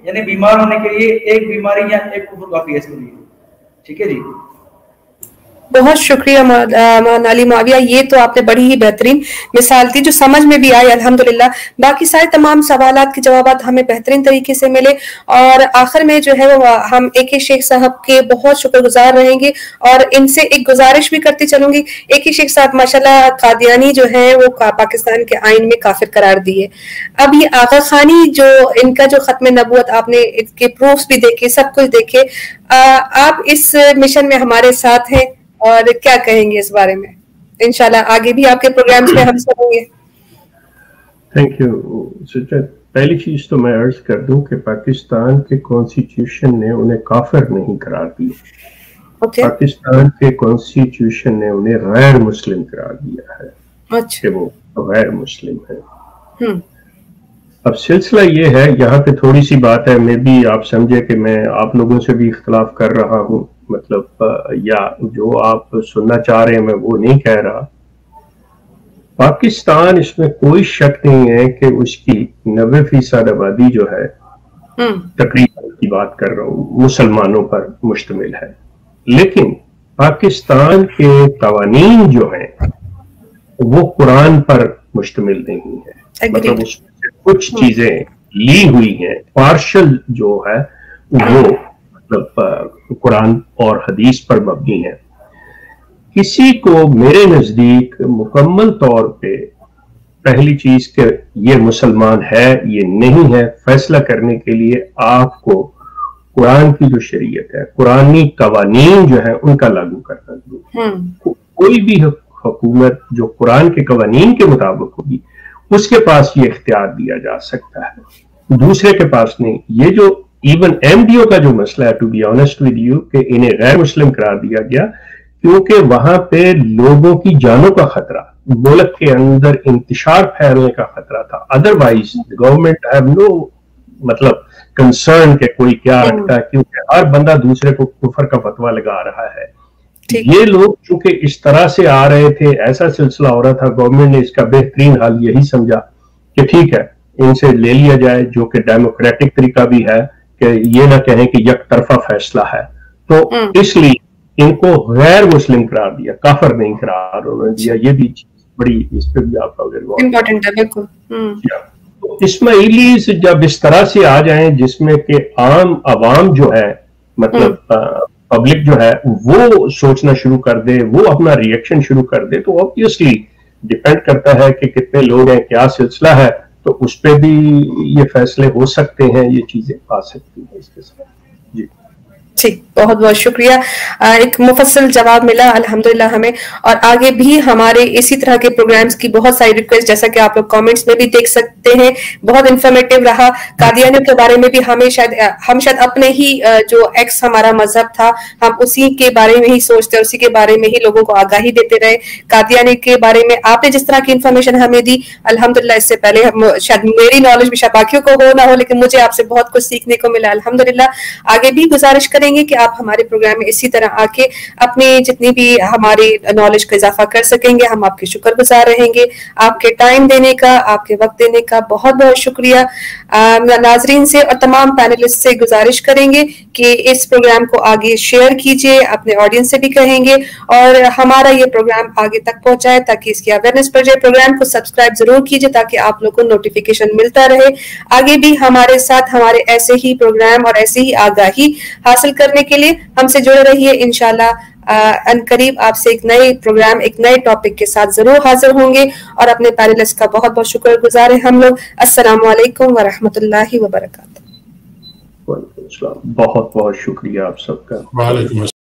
یعنی بیمار ہونے کے لیے ایک بیماری یا ایک کفر کافی ہے اس کے لیے. ٹھیک ہے جی. بہت شکریہ مولانا علی معاویہ، یہ تو آپ نے بڑی ہی بہترین مثال دی جو سمجھ میں بھی آئی الحمدللہ. باقی سارے تمام سوالات کے جوابات ہمیں بہترین طریقے سے ملے، اور آخر میں جو ہے وہ ہم AK شیخ صاحب کے بہت شکر گزار رہیں گے، اور ان سے ایک گزارش بھی کرتی چلوں گی. AK شیخ صاحب ماشاءاللہ قادیانی جو ہے وہ پاکستان کے آئین میں کافر قرار دیے. اب یہ آغا خانی جو ان کا جو ختم نبوت آپ نے اس کے پروفس بھی دیکھے، سب کچھ دیکھے، آپ اس مشن میں ہمارے ساتھ ہیں اور کیا کہیں گے اس بارے میں؟ انشاءاللہ آگے بھی آپ کے پروگرامز میں ہم سب ہوں گے. Thank you sister. پہلی چیز تو میں عرض کر دوں کہ پاکستان کے کانسٹیٹیوشن نے انہیں کافر نہیں قرار دیا. پاکستان کے کانسٹیٹیوشن نے انہیں غیر مسلم قرار دیا ہے کہ وہ غیر مسلم ہے. اب سلسلہ یہ ہے، یہاں پہ تھوڑی سی بات ہے، میں بھی آپ سمجھے کہ میں آپ لوگوں سے بھی اختلاف کر رہا ہوں، مطلب یا جو آپ سننا چاہ رہے ہیں میں وہ نہیں کہہ رہا. پاکستان، اس میں کوئی شک نہیں ہے کہ اس کی 90% آبادی جو ہے، تقریباً کی بات کر رہا ہوں، مسلمانوں پر مشتمل ہے. لیکن پاکستان کے قوانین جو ہیں وہ قرآن پر مشتمل نہیں ہے. مطلب اس میں کچھ چیزیں لی ہوئی ہیں، پارشل جو ہے وہ مطلب قرآن اور حدیث پر مبنی ہے. کسی کو میرے نزدیک مکمل طور پہ پہلی چیز کہ یہ مسلمان ہے یہ نہیں ہے فیصلہ کرنے کے لیے آپ کو قرآن کی جو شریعت ہے، قرآنی قوانین جو ہیں ان کا لاگو کرنا ضروری. کوئی بھی حکومت جو قرآن کے قوانین کے مطابق ہوگی اس کے پاس یہ اختیار دیا جا سکتا ہے، دوسرے کے پاس نہیں. یہ جو ایون MDO کا جو مسئلہ ہے، to be honest with you, کہ انہیں غیر مسلم قرار دیا گیا کیونکہ وہاں پہ لوگوں کی جانوں کا خطرہ، ملک کے اندر انتشار پھیلنے کا خطرہ تھا. ادروائز گورنمنٹ ہیو نو مطلب کنسرن کہ کوئی کیا رکھتا ہے، کیونکہ ہر بندہ دوسرے کو کفر کا فتویٰ لگا رہا ہے. یہ لوگ چونکہ اس طرح سے آ رہے تھے، ایسا سلسلہ ہو رہا تھا، گورنمنٹ نے اس کا بہترین حل یہی سمجھا کہ ٹھیک ہے ان سے لے لیا جائے، جو کہ ڈیموکریٹک طریقہ بھی ہے کہ یہ نہ کہیں کہ یک طرفہ فیصلہ ہے. تو اس لیے ان کو غیر مسلم قرار دیا، کافر نہیں قرار دیا. یہ بھی بڑی اس پہ بھی آپ کا امپورٹنٹ ہے. بالکل. اسماعیلیز جب اس طرح سے آ جائیں جس میں کہ عام عوام جو ہے، مطلب پبلک جو ہے وہ سوچنا شروع کر دے، وہ اپنا ری ایکشن شروع کر دے، تو آبویسلی ڈیپینڈ کرتا ہے کہ کتنے لوگ ہیں، کیا سلسلہ ہے، تو اس پہ بھی یہ فیصلے ہو سکتے ہیں، یہ چیزیں آ سکتی ہیں اس کے ساتھ. جی ٹھیک، بہت بہت شکریہ. ایک مفصل جواب ملا الحمدللہ ہمیں، اور آگے بھی ہمارے اسی طرح کے پروگرامز کی بہت ساری ریکویسٹ، جیسا کہ آپ لوگ کامنٹس میں بھی دیکھ سکتے ہیں، بہت انفارمیٹیو رہا. قادیانیوں کے بارے میں بھی ہم شاید اپنے ہی جو ایکس ہمارا مذہب تھا ہم اسی کے بارے میں ہی سوچتے، اسی کے بارے میں ہی لوگوں کو آگاہی دیتے رہے. قادیانی کے بارے میں آپ نے جس طرح کی انفارمیشن ہمیں دی الحمدللہ، اس سے پہلے شاید میری نالج بھی شاید باقیوں کو ہو نہ ہو، لیکن مجھے آپ سے بہت کچھ سیکھنے کو ملا الحمدللہ. آگے بھی گزارش کریں گے کہ آپ ہمارے پروگرام میں اسی طرح آ کے اپنی جتنی بھی ہماری نالج کا اضافہ کر سکیں گے. ہم آپ کے شکر گزار رہیں گے. آپ کے ٹائم دینے کا، آپ کے وقت دینے کا بہت بہت شکریہ. ناظرین سے اور تمام پینلسٹ سے گزارش کریں گے کہ اس پروگرام کو آگے شیئر کیجئے، اپنے آڈینس سے بھی کہیں گے، اور ہمارا یہ پروگرام آگے تک پہنچائے تاکہ اس کی اویئرنیس بڑھ جائے. پروگرام کو سبسکرائب ضرور کیجئے تاکہ آپ لوگوں کو نوٹیفیکیشن ملتا رہے. آگے بھی ہمارے ساتھ ہمارے ایسے ہی پروگرام اور ایسے ہی آگاہی حاصل کرنے کے لیے ہم سے جڑے رہیے. انشاءاللہ ان قریب آپ سے ایک نئے پروگرام، ایک نئے ٹاپک کے ساتھ ضرور حاضر ہوں گے، اور اپنے پینلسٹ کا بہت بہت شکر گزار ہیں ہم لوگ. السلام علیکم ورحمۃ اللہ وبرکاتہ. وعلیکم السلام. بہت بہت شکریہ آپ سب کا. وعلیکم السلام.